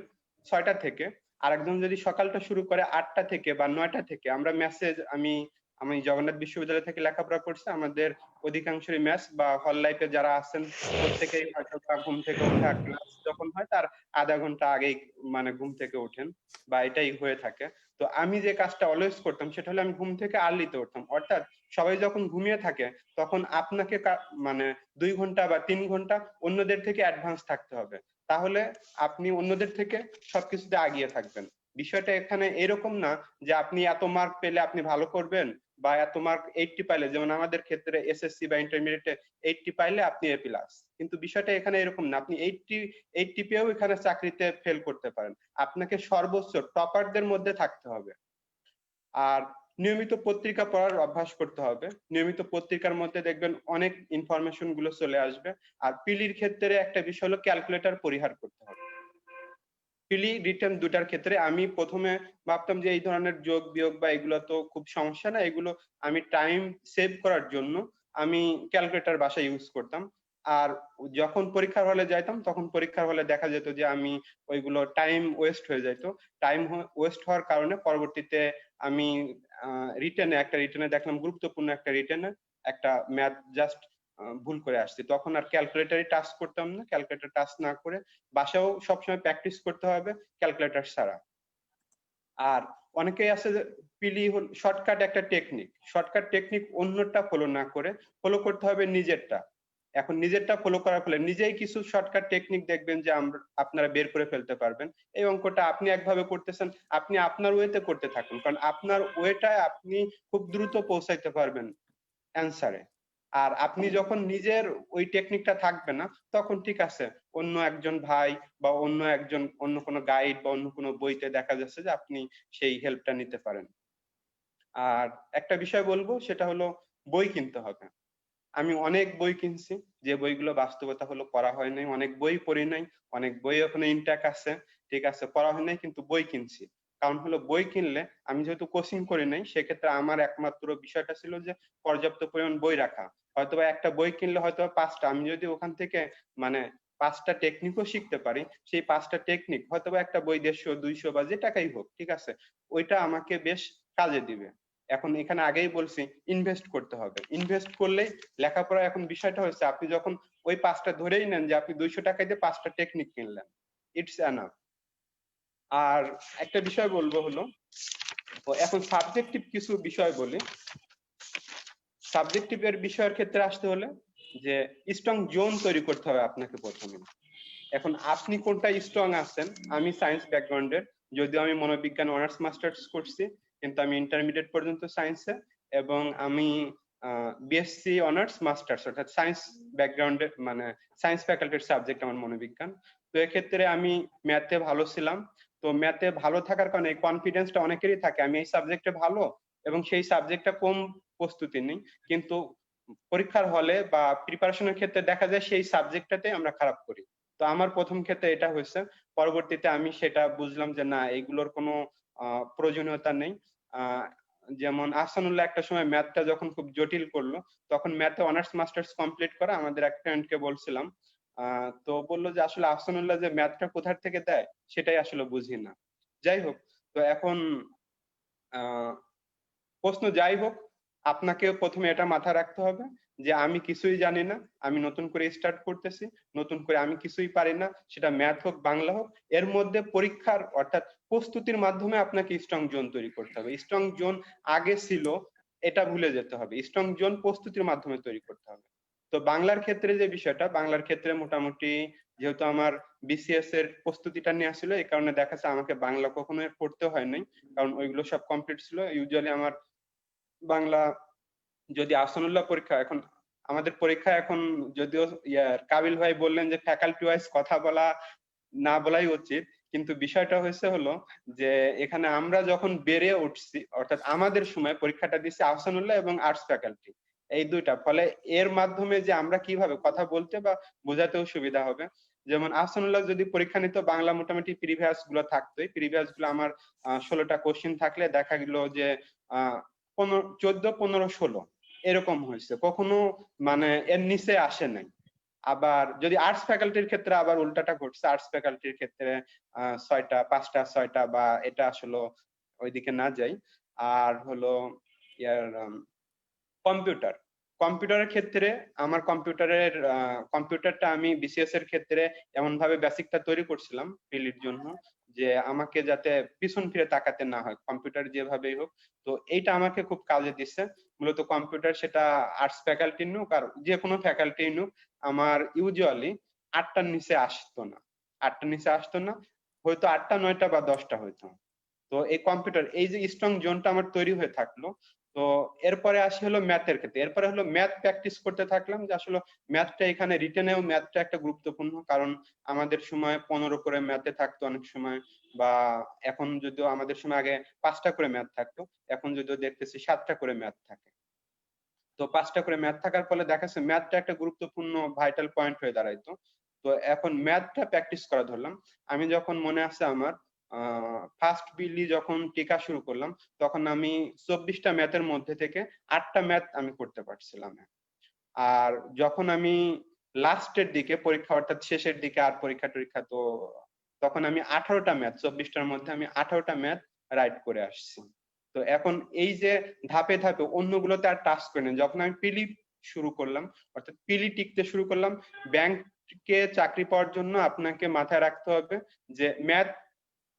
৬টা থেকে, আরেকজন যদি সকালটা শুরু করে ৮টা থেকে বা ৯টা থেকে, আমরা মেসেজ আমি জগন্নাথ বিশ্ববিদ্যালয় থেকে লেখাপড়া করছি। আমাদের অধিকাংশেরই মেস বা হল লাইফে যারা আছেন প্রত্যেকেই হয়তো ঘুম থেকে ওঠা ক্লাস যখন হয় তার আধা ঘন্টা আগেই মানে ঘুম থেকে ওঠেন বা এটাই হয়ে থাকে। তো আমি যে কাজটা অলওয়েজ করতাম সেটা হলো আমি ঘুম থেকে আর্লিতে উঠতাম। অর্থাৎ সবাই যখন ঘুমিয়ে থাকে তখন আপনাকে মানে ২ ঘন্টা বা ৩ ঘন্টা অন্যদের থেকে অ্যাডভান্স থাকতে হবে। তাহলে আপনি অন্যদের থেকে সবকিছুতে আগিয়ে থাকবেন। বিষয়টা এখানে এরকম না যে আপনি এত মার্ক পেলে আপনি ভালো করবেন বা এত মার্ক 80 পাইলে, যেমন আমাদের ক্ষেত্রে এসএসসি বা ইন্টারমিডিয়েটে 80 পাইলে আপনি এ প্লাস। কিন্তু বিষয়টা এখানে এরকম না, আপনি 80 পেয়েও এখানে চাকরিতে ফেল করতে পারেন। আপনাকে সর্বোচ্চ টপারদের মধ্যে থাকতে হবে। আর নিয়মিত পত্রিকা পড়ার অভ্যাস করতে হবে। নিয়মিত পত্রিকার মধ্যে দেখবেন অনেক ইনফরমেশন গুলো চলে আসবে। আর পিলির ক্ষেত্রে একটা বিষয় হলো ক্যালকুলেটর পরিহার করতে হবে। পিলি রিটেন দুটার ক্ষেত্রে আমি প্রথমে ভাবতাম যে এই ধরনের যোগ বিয়োগ বা এগুলো তো খুব সমস্যা না, এগুলো আমি টাইম সেভ করার জন্য আমি ক্যালকুলেটর বাসায় ইউজ করতাম। আর যখন পরীক্ষার হলে যাইতাম তখন পরীক্ষার হলে দেখা যেত যে আমি ওইগুলো টাইম ওয়েস্ট হয়ে যাইতো। টাইম ওয়েস্ট হওয়ার কারণে পরবর্তীতে আমি রিটেনে দেখলাম গুরুত্বপূর্ণ একটা রিটেনে একটা ম্যাথ জাস্ট ভুল করে আসছি। তখন আর ক্যালকুলেটরই টাচ করতাম না। ক্যালকুলেটর টাচ না করে বাসায়ও সবসময় প্র্যাকটিস করতে হবে ক্যালকুলেটর ছাড়া। আর অনেকেই আছে যে পিলি হল শর্টকাট একটা টেকনিক। শর্টকাট টেকনিক অন্যটা ফলো না করে ফলো করতে হবে নিজেরটা। এখন নিজেরটা ফলো করার ফলে নিজেই কিছু শর্টকাট টেকনিক দেখবেন যে আপনারা বের করে ফেলতে পারবেন। এই অঙ্কটা আপনি একভাবে করতেছেন, আপনি আপনার ওয়েতে করতে থাকুন, কারণ আপনার ওয়েটায় আপনি খুব দ্রুত পৌঁছাইতে পারবেন অ্যান্সারে। আর আপনি যখন নিজের ওই টেকনিকটা থাকবে না তখন ঠিক আছে অন্য একজন ভাই বা অন্য কোনো গাইড বা অন্য কোনো বইতে দেখা যাচ্ছে যে আপনি সেই হেল্পটা নিতে পারেন। আর একটা বিষয় বলবো সেটা হলো বই কিনতে হবে। আমি অনেক বই কিনছি, যে বইগুলো বাস্তবতা হলো পড়া হয় নাই। অনেক বই পড়ি নাই, অনেক বই ওখানে ইনট্যাক্ট আছে, ঠিক আছে, পড়া হয় নাই, কিন্তু বই কিনছি। কারণ হলো বই কিনলে আমি যেহেতু কোচিং করি নাই সেক্ষেত্রে আমার একমাত্র বিষয়টা ছিল যে পর্যাপ্ত পরিমাণ বই রাখা। হয়তোবা একটা বই কিনলে হয়তো 5টা, আমি যদি ওখান থেকে মানে 5টা টেকনিকও শিখতে পারি, সেই 5টা টেকনিক হয়তোবা একটা বই 150 200 বা যে টাকাই হোক, ঠিক আছে, ওইটা আমাকে বেশ কাজে দিবে। এখন এখানে আগেই বলছি ইনভেস্ট করতে হবে। ইনভেস্ট করলেই লেখাপড়া, এখন বিষয়টা হচ্ছে আপনি যখন ওই 5টা ধরেই নেন যে আপনি 200 টাকায় দিয়ে 5টা টেকনিক কিনলেন, ইটস এনাফ। আর একটা বিষয় বলবো হলো, এখন সাবজেক্টিভ কিছু বিষয় বলি। সাবজেক্টিভের বিষয়ের ক্ষেত্রে আসতে হলে যে স্ট্রং জোন তৈরি করতে হবে আপনাকে প্রথমে। এখন আপনি কোনটা স্ট্রং আছেন, আমি সায়েন্স ব্যাকগ্রাউন্ডের, যদিও আমি মনোবিজ্ঞান অনার্স মাস্টার্স করছি, কিন্তু আমি ইন্টারমিডিয়েট পর্যন্ত সায়েন্সে, এবং আমি বিএসসি অনার্স মাস্টার্স অর্থাৎ সায়েন্স ব্যাকগ্রাউন্ডের, মানে সায়েন্স ফ্যাকাল্টির সাবজেক্ট আমার মনোবিজ্ঞান। তো এক্ষেত্রে আমি ম্যাথে ভালো ছিলাম। তো ম্যাথে ভালো থাকার কারণে কনফিডেন্সটা অনেকেরই থাকে আমি এই সাবজেক্টে ভালো, এবং সেই সাবজেক্টটা কম প্রস্তুতি নেই, কিন্তু পরীক্ষার হলে বা প্রিপারেশনের ক্ষেত্রে দেখা যায় সেই সাবজেক্টটাতে আমরা খারাপ করি। তো আমার প্রথম ক্ষেত্রে এটা হয়েছে। পরবর্তীতে আমি সেটা বুঝলাম যে না, এগুলোর কোনো প্রয়োজনীয়তা নেই। যেমন আহসানুল্লাহ একটা সময় ম্যাথটা যখন খুব জটিল করলো, তখন ম্যাথে অনার্স মাস্টার্স কমপ্লিট করা আমাদের এক ফ্রেন্ডকে বলছিলাম, তো বললো যে আসলে আহসানুল্লাহ যে ম্যাথটা কোথা থেকে দেয় সেটাই আসলে বুঝি না। যাই হোক, তো এখন প্রশ্ন যাই হোক, আপনাকে প্রথমে এটা মাথায় রাখতে হবে যে আমি কিছুই জানি না, আমি নতুন করে স্টার্ট করতেছি, নতুন করে আমি কিছুই পারি না, সেটা ম্যাথ হোক বাংলা হোক। এর মধ্যে পরীক্ষার অর্থাৎ প্রস্তুতির মাধ্যমে আপনাকে স্ট্রং জোন তৈরি করতে হবে। স্ট্রং জোন আগে ছিল এটা ভুলে যেতে হবে, স্ট্রং জোন প্রস্তুতির মাধ্যমে তৈরি করতে হবে। তো বাংলার ক্ষেত্রে যে বিষয়টা, বাংলার ক্ষেত্রে মোটামুটি যেহেতু আমার বিসিএস এর প্রস্তুতিটা নিয়ে আসছিল, এই কারণে দেখা যাচ্ছে আমাকে বাংলা কখনো পড়তে হয় নাই, কারণ ওইগুলো সব কমপ্লিট ছিল। ইউজুয়ালি আমার বাংলা, যদি আহসানুল্লাহ পরীক্ষা, এখন আমাদের পরীক্ষা এখন যদিও কাবিল ভাই বললেন যে ফ্যাকাল্টি ওয়াইজ কথা বলা না বলাই উচিত, কিন্তু বিষয়টা হয়েছে হলো যে এখানে আমরা যখন বেড়ে উঠছি, অর্থাৎ আমাদের সময় পরীক্ষাটা দিচ্ছে আহসানুল্লাহ এবং আর্টস ফ্যাকাল্টি, এই দুইটা। ফলে এর মাধ্যমে যে আমরা কিভাবে কথা বলতে বা বোঝাতেও সুবিধা হবে। যেমন আহসানুল্লাহ যদি পরীক্ষা নিত, বাংলা মোটামুটি প্রিভিয়াস গুলো থাকতোই, প্রিভিয়াস গুলো আমার 16টা কোশ্চেন থাকলে দেখা গেল যে 14, 15, 16 এরকম হয়েছে, কখনো মানে এর নিচে আসে নাই। আবার যদি আর্টস ফ্যাকাল্টির ক্ষেত্রে আবার উল্টাটা ঘটছে, আর্টস ফ্যাকাল্টির ক্ষেত্রে 6টা, 5টা, 6টা, বা এটা আসলে ওইদিকে না যাই। আর হলো ইয়ার কম্পিউটার, কম্পিউটারের ক্ষেত্রে আমার কম্পিউটারটা আমি বিসিএস এর ক্ষেত্রে এমন ভাবে বেসিকটা তৈরি করছিলাম পিলির জন্য যে আমাকে যাতে পিছন ফিরে তাকাতে না হয়, কম্পিউটার যেভাবেই হোক। তো এইটা আমাকে খুব কাজে দিচ্ছে। মূলত কম্পিউটার, সেটা আর্টস ফ্যাকাল্টি নুক আর যে কোনো ফ্যাকাল্টি নুক, আমার ইউজুয়ালি 8টার নিচে আসতো না, 8টার নিচে আসতো না, হয়তো 8টা, 9টা বা 10টা হইতো। তো এই কম্পিউটার, এই যে স্ট্রং জোনটা আমার তৈরি হয়ে থাকলো। তো এরপরে আসি হলো ম্যাথের ক্ষেত্রে, এরপরে হলো ম্যাথ প্র্যাকটিস করতে থাকলাম, যে আসলে ম্যাথটা এখানে রিটেনেও ম্যাথটা একটা গুরুত্বপূর্ণ, কারণ আমাদের সময় 15 করে ম্যাথে থাকতো অনেক সময়, বা এখন যদিও আমাদের সময় আগে 5টা করে ম্যাথ থাকতো, এখন যদিও দেখতেছি 7টা করে ম্যাথ থাকে। তো 5টা করে ম্যাথ থাকার ফলে দেখা যাচ্ছে ম্যাথটা একটা গুরুত্বপূর্ণ ভাইটাল পয়েন্ট হয়ে দাঁড়াইতো। তো এখন ম্যাথটা প্র্যাকটিস করা ধরলাম। আমি যখন মনে আছে আমার ফার্স্ট বিলি যখন টিকা শুরু করলাম, তখন আমি 24টা ম্যাথের মধ্যে থেকে 8টা ম্যাথ আমি করতে পারছিলাম। আর যখন আমি লাস্টের দিকে পরীক্ষা, অর্থাৎ শেষের দিকে আর পরীক্ষা টরীক্ষা, তো তখন আমি 18টা ম্যাথ, 24টার মধ্যে আমি 18টা ম্যাথ রাইট করে আসছি। তো এখন এই যে ধাপে ধাপে অন্যগুলোতে আর টাচ করে না, যখন আমি পিলি শুরু করলাম, অর্থাৎ পিলি টিকতে শুরু করলাম, ব্যাংকে চাকরি পাওয়ার জন্য আপনাকে মাথায় রাখতে হবে যে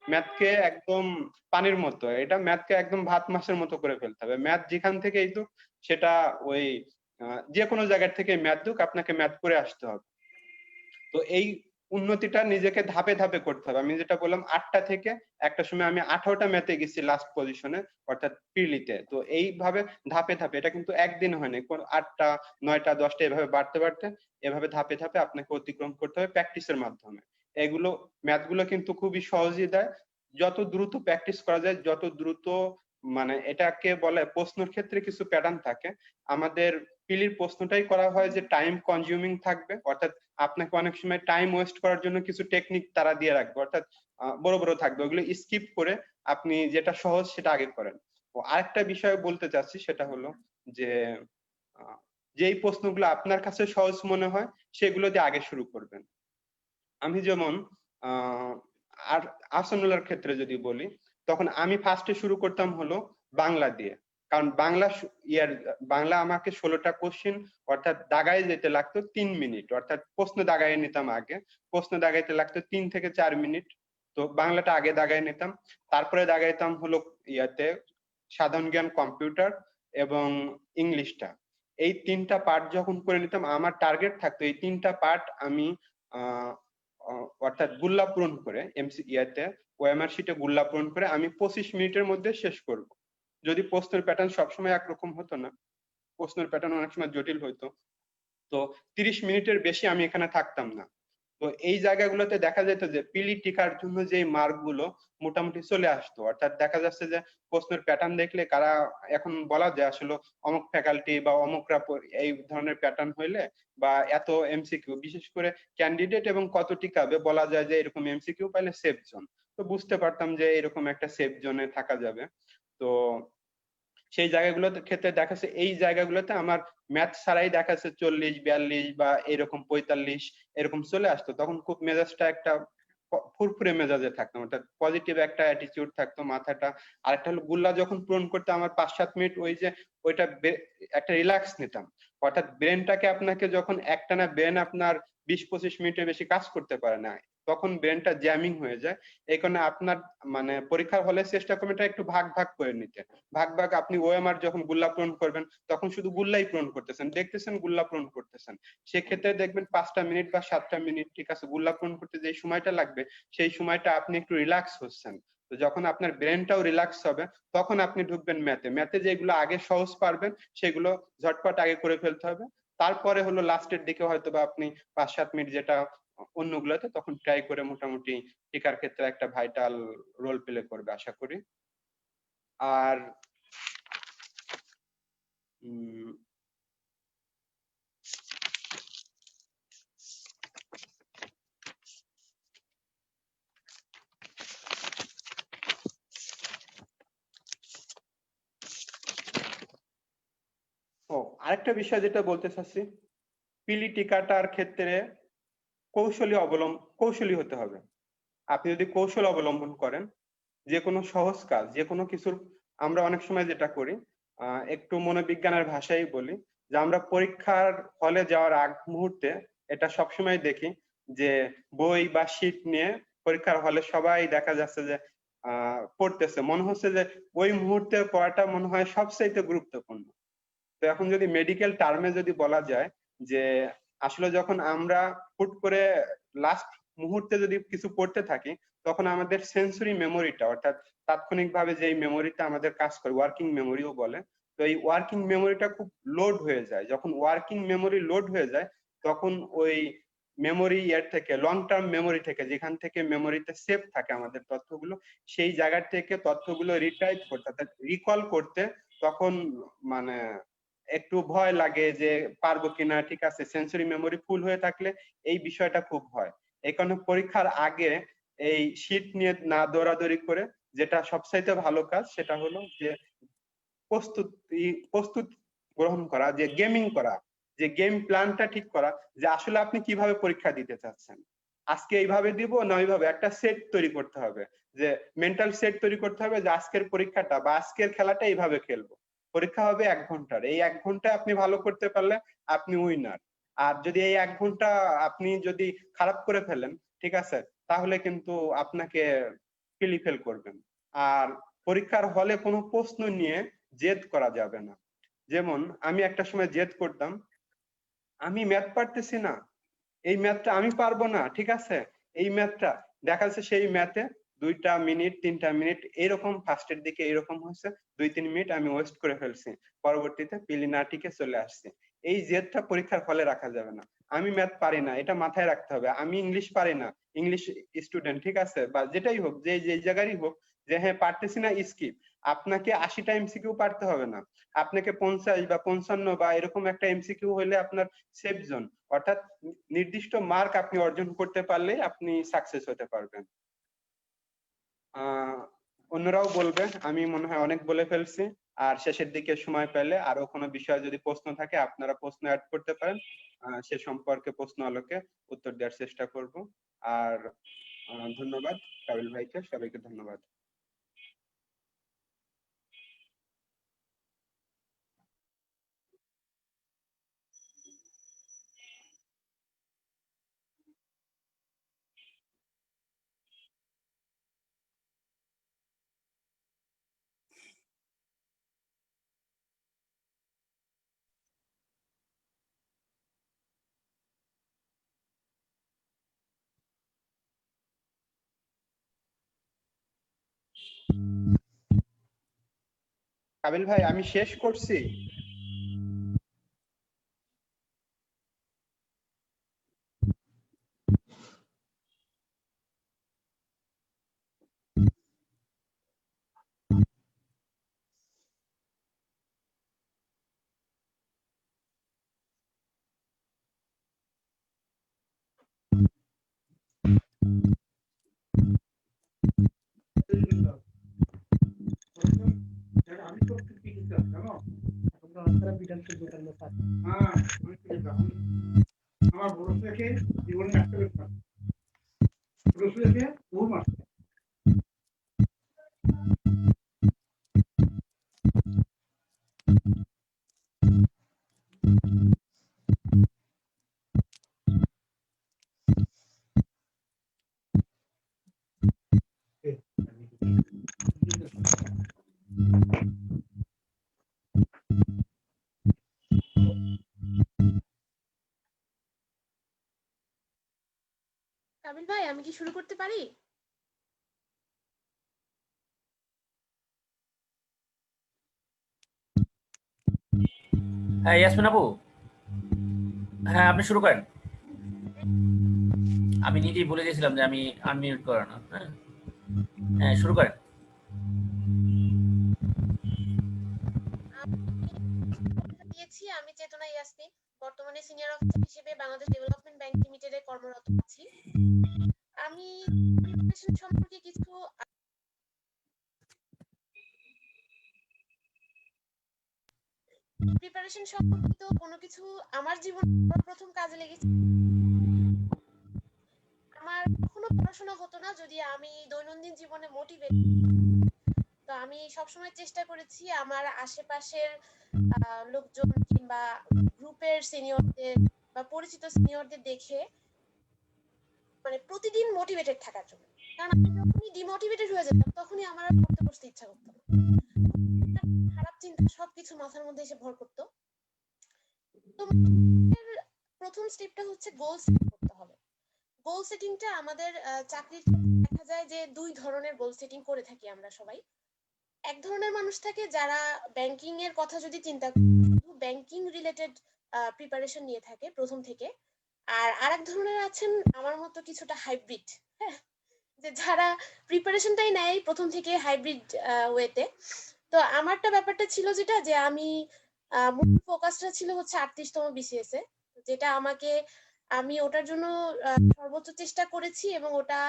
ম্যাথকে একদম পানির মতো, এটা ম্যাথকে একদম ভাত মাছের মতো করে ফেলতে হবে। ম্যাথ যেখান থেকে দুক, সেটা ওই যে কোনো জায়গা থেকে ম্যাথ দুক, আপনাকে ম্যাথ করে আসতে হবে। তো এই উন্নতিটা নিজেকে ধাপে ধাপে করতে হবে। আমি যেটা বললাম 8টা থেকে একটা সময় আমি 18টা ম্যাথে গেছি লাস্ট পজিশনে, অর্থাৎ পিলিতে। তো এইভাবে ধাপে ধাপে, এটা কিন্তু একদিন হয়নি, 8টা, 9টা, 10টা এভাবে বাড়তে বাড়তে এভাবে ধাপে ধাপে আপনাকে অতিক্রম করতে হবে প্র্যাকটিসের মাধ্যমে। এগুলো ম্যাথগুলো কিন্তু খুবই সহজই দেয়, যত দ্রুত প্র্যাকটিস করা যায়, যত দ্রুত, মানে এটাকে বলে প্রশ্নের ক্ষেত্রে কিছু প্যাটার্ন থাকে। আমাদের পিলির প্রশ্নটাই করা হয় যে টাইম কনজিউমিং থাকবে, অর্থাৎ আপনাকে অনেক সময় টাইম ওয়েস্ট করার জন্য কিছু টেকনিক তারা দিয়ে রাখবে, অর্থাৎ বড় বড় থাকবে, ওগুলো স্কিপ করে আপনি যেটা সহজ সেটা আগে করেন। ও আরেকটা বিষয় বলতে চাচ্ছি, সেটা হলো যে যেই প্রশ্নগুলো আপনার কাছে সহজ মনে হয় সেগুলো দিয়ে আগে শুরু করবেন। আমি যেমন আর আহসানুল্লাহর ক্ষেত্রে যদি বলি, তখন আমি ফার্স্টে শুরু করতাম হলো বাংলা দিয়ে, কারণ বাংলা আমাকে 16টা কোশ্চেন, অর্থাৎ দাগায় যেতে লাগতো 3 মিনিট, অর্থাৎ প্রশ্ন দাগায় নিতাম আগে, প্রশ্ন দাগাইতে লাগতো 3 থেকে 4 মিনিট। তো বাংলাটা আগে দাগায় নিতাম, তারপরে দাগাইতাম হলো সাধারণ জ্ঞান, কম্পিউটার এবং ইংলিশটা। এই 3টা পার্ট যখন করে নিতাম, আমার টার্গেট থাকতো এই 3টা পার্ট আমি অর্থাৎ গুল্লা পূরণ করে ওএমআর শিটে গুল্লা পূরণ করে আমি 25 মিনিটের মধ্যে শেষ করব। যদি প্রশ্নের প্যাটার্ন সবসময় একরকম হতো না, প্রশ্নের প্যাটার্ন অনেক সময় জটিল হইতো, তো 30 মিনিটের বেশি আমি এখানে থাকতাম না। তো এই জায়গাগুলোতে দেখা যেত যে পিলি টিকার জন্য যে মার্ক গুলো মোটামুটি চলে আসতো, অর্থাৎ দেখা যাচ্ছে যে প্রশ্নের প্যাটার্ন দেখলে কারা এখন বলা যায় আসলে অমুক ফ্যাকাল্টি বা অমুকরা এই ধরনের প্যাটার্ন হইলে বা এত এমসিকিউ, বিশেষ করে ক্যান্ডিডেট এবং কত টিকাবে, বলা যায় যে এরকম এমসিকিউ পাইলে সেফ জোন। তো বুঝতে পারতাম যে এরকম একটা সেফ জোনে থাকা যাবে। তো সেই জায়গাগুলোতে ক্ষেত্রে দেখা যাচ্ছে এই জায়গাগুলোতে আমার ম্যাথ ছাড়াই দেখা যাচ্ছে 40, 42 বা এরকম 45 এরকম চলে আসতো, তখন খুব মেজাজটা একটা ফুরফুরে মেজাজে থাকতাম, অর্থাৎ পজিটিভ একটা অ্যাটিটিউড থাকতো মাথাটা। আর একটা হলো গুল্লা যখন পূরণ করতে আমার 5-7 মিনিট ওই যে ওইটা একটা রিল্যাক্স নিতাম, অর্থাৎ ব্রেনটাকে আপনাকে যখন একটানা ব্রেন আপনার 20-25 মিনিটের বেশি কাজ করতে পারে না, তখন ব্রেনটা জ্যামিং হয়ে যায়। এই কারণে আপনার মানে পরীক্ষার হলে চেষ্টা করবেন এটা একটু ভাগ ভাগ করে নিতে। ভাগ ভাগ, আপনি ওএমআর যখন গুল্লা পূরণ করবেন তখন শুধু গুল্লাই পূরণ করতেছেন, দেখতেছেন গুল্লা পূরণ করতেছেন, সেক্ষেত্রে দেখবেন 5টা মিনিট বা 7টা মিনিট, ঠিক আছে, গুল্লা পূরণ করতে যে সময়টা লাগবে সেই সময়টা আপনি একটু রিল্যাক্স হচ্ছেন। তো যখন আপনার ব্রেনটাও রিল্যাক্স হবে তখন আপনি ঢুকবেন ম্যাথে যেগুলো আগে সহজ পারবেন সেগুলো ঝটপট আগে করে ফেলতে হবে। তারপরে হলো লাস্টের দিকে হয়তো বা আপনি 5-7 মিনিট যেটা অন্যগুলোতে, তখন ট্রাই করে মোটামুটি টিকার ক্ষেত্রে একটা ভাইটাল রোল প্লে করবে আশা করি। আর উম, আরেকটা বিষয় যেটা বলতে চাচ্ছি, পিলি টিকাটার ক্ষেত্রে কৌশলী হতে হবে। আপনি যদি কৌশল অবলম্বন করেন, যে কোনো সহজ কাজ, যে কোনো কিছুর, আমরা অনেক সময় যেটা করি, একটু মনোবিজ্ঞানের ভাষায় বলি, যে আমরা পরীক্ষার হলে যাওয়ার আগ মুহূর্তে এটা সবসময় দেখি যে বই বা শীট নিয়ে পরীক্ষার হলে সবাই দেখা যাচ্ছে যে পড়তেছে, মনে হচ্ছে যে ওই মুহূর্তে পড়াটা মনে হয় সবচাইতে গুরুত্বপূর্ণ। তো এখন যদি মেডিকেল টার্মে যদি বলা যায় যে আসলে যখন আমরা হুট করে লাস্ট মুহূর্তে যদি কিছু পড়তে থাকি, তখন আমাদের সেন্সরি মেমোরিটা, অর্থাৎ তাৎক্ষণিকভাবে যে মেমোরিটা আমাদের কাজ করে, ওয়ার্কিং মেমোরিও বলে, তো এই ওয়ার্কিং মেমোরিটা খুব লোড হয়ে যায়। যখন ওয়ার্কিং মেমোরি লোড হয়ে যায়, তখন ওই মেমোরি এর থেকে, লং টার্ম মেমোরি থেকে, যেখান থেকে মেমোরিতে সেভ থাকে আমাদের তথ্যগুলো, সেই জায়গা থেকে তথ্যগুলো রিট্রাইভ করতে, অর্থাৎ রিকল করতে, তখন মানে একটু ভয় লাগে যে পারবো কিনা। ঠিক আছে, সেন্সরি মেমোরি ফুল হয়ে থাকলে এই বিষয়টা খুব হয়। এই কারণে পরীক্ষার আগে এই শীট নিয়ে না দৌড়াদৌড়ি করে যেটা সবচাইতে ভালো কাজ, সেটা হলো যে প্রস্তুত গ্রহণ করা, যে গেমিং করা, যে গেম প্ল্যানটা ঠিক করা, যে আসলে আপনি কিভাবে পরীক্ষা দিতে চাচ্ছেন, আজকে এইভাবে দিব না ওইভাবে, একটা সেট তৈরি করতে হবে, যে মেন্টাল সেট তৈরি করতে হবে যে আজকের পরীক্ষাটা বা আজকের খেলাটা এইভাবে খেলবো। পরীক্ষা হবে 1 ঘন্টার, এই 1 ঘন্টা আপনি ভালো করতে পারলে আপনি উইনার। আর যদি এই 1 ঘন্টা আপনি যদি খারাপ করে ফেলেন, ঠিক আছে, তাহলে কিন্তু আপনাকে ফেল করবেন। আর পরীক্ষার হলে কোনো প্রশ্ন নিয়ে জেদ করা যাবে না। যেমন আমি একটা সময় জেদ করতাম, আমি ম্যাথ পারতেছি না, এই ম্যাথটা আমি পারবো না, ঠিক আছে, এই ম্যাথটা দেখা যাচ্ছে সেই ম্যাথে 2 মিনিট 3 মিনিট এরকম ফার্স্টের দিকে এরকম হচ্ছে, 2-3 মিনিট আমি ওয়েস্ট করে ফেলছি, পরবর্তীতে পিলিনাটিকে চলে আসছি। এই জেদটা পরীক্ষার ফলে রাখা যাবে না। আমি ম্যাথ পারি না, এটা মাথায় রাখতে হবে। আমি ইংলিশ পারি না, ইংলিশ স্টুডেন্ট, ঠিক আছে, বা যেটাই হোক, যে যে জায়গারই হোক, যে হ্যাঁ পারতেছি না, স্কিপ। আপনাকে 80টা এমসিকিউ পারতে হবে না, আপনাকে 50 বা 55 বা এরকম একটা এমসিকিউ হলে আপনার সেফ জোন, অর্থাৎ নির্দিষ্ট মার্ক আপনি অর্জন করতে পারলে আপনি সাকসেস হতে পারবেন। অন্যরাও বলবে, আমি মনে হয় অনেক বলে ফেলছি। আর শেষের দিকে সময় পেলে আরো কোনো বিষয়ে যদি প্রশ্ন থাকে আপনারা প্রশ্ন অ্যাড করতে পারেন, সে সম্পর্কে প্রশ্ন আলোকে উত্তর দেওয়ার চেষ্টা করব। আর ধন্যবাদ কাবিল ভাইকে, সবাইকে ধন্যবাদ। কাবিল ভাই, আমি শেষ করছি। আমার ভরসাকে জীবনে একটা ভরসাকে বহু মাস কাবিল ভাই, আমি কি শুরু করতে পারি? হ্যাঁ ইয়াসমিন আপু, হ্যাঁ আপনি শুরু করেন। আমি নিজেই বলে দিয়েছিলাম যে আমি আনমিউট করানো। হ্যাঁ, হ্যাঁ, শুরু করেন। দিয়েছি, আমি চেতনা ইয়াসমিন, বর্তমানে সিনিয়র অফিসার হিসেবে বাংলাদেশ ডেভেলপমেন্ট ব্যাংক লিমিটেডে কর্মরত আছি। আমি প্রিপারেশন সম্পর্কে কিছু প্রিপারেশন সম্পর্কিত কোনো কিছু আমার জীবনে প্রথম কাজে লেগেছে। আমার কখনো পড়াশোনা হতো না যদি আমি দৈনন্দিন জীবনে মোটিভেট। তো আমি সবসময় চেষ্টা করেছি আমার আশেপাশের লোকজন কিংবা গ্রুপের সিনিয়রদের বা পরিচিত সিনিয়রদের দেখে মানে প্রতিদিন মোটিভেটেড থাকার জন্য। কারণ আমি যখনই ডিমোটিভেটেড হয়ে যেতাম তখনই আমার আর পড়তে বসতে ইচ্ছা করতো না। খারাপ চিন্তা সবকিছু মাথার মধ্যে এসে ভর করতো। তো প্রথম স্টেপটা হচ্ছে গোল সেট করতে হবে। গোল সেটিংটা আমাদের চাকরির দেখা যায় যে দুই ধরনের গোল সেটিং করে থাকি আমরা সবাই। এক ধরনের মানুষ থাকে যারা ব্যাংকিং এর কথা যদি চিন্তা করে শুধু ব্যাংকিং রিলেটেড প্রিপারেশন নিয়ে থাকে প্রথম থেকে। আর আরেক ধরনের আছেন আমার মতো কিছুটা হাইব্রিড, হ্যাঁ, যে যারা প্রিপারেশনটাই নেয় প্রথম থেকে হাইব্রিড ওয়েতে। তো আমারটা ব্যাপারটা ছিল যেটা যে আমি মূল ফোকাসটা ছিল হচ্ছে 38তম বিসিএস এ, যেটা আমাকে আমি ওটার জন্য সর্বোচ্চ চেষ্টা করেছি এবং ওটা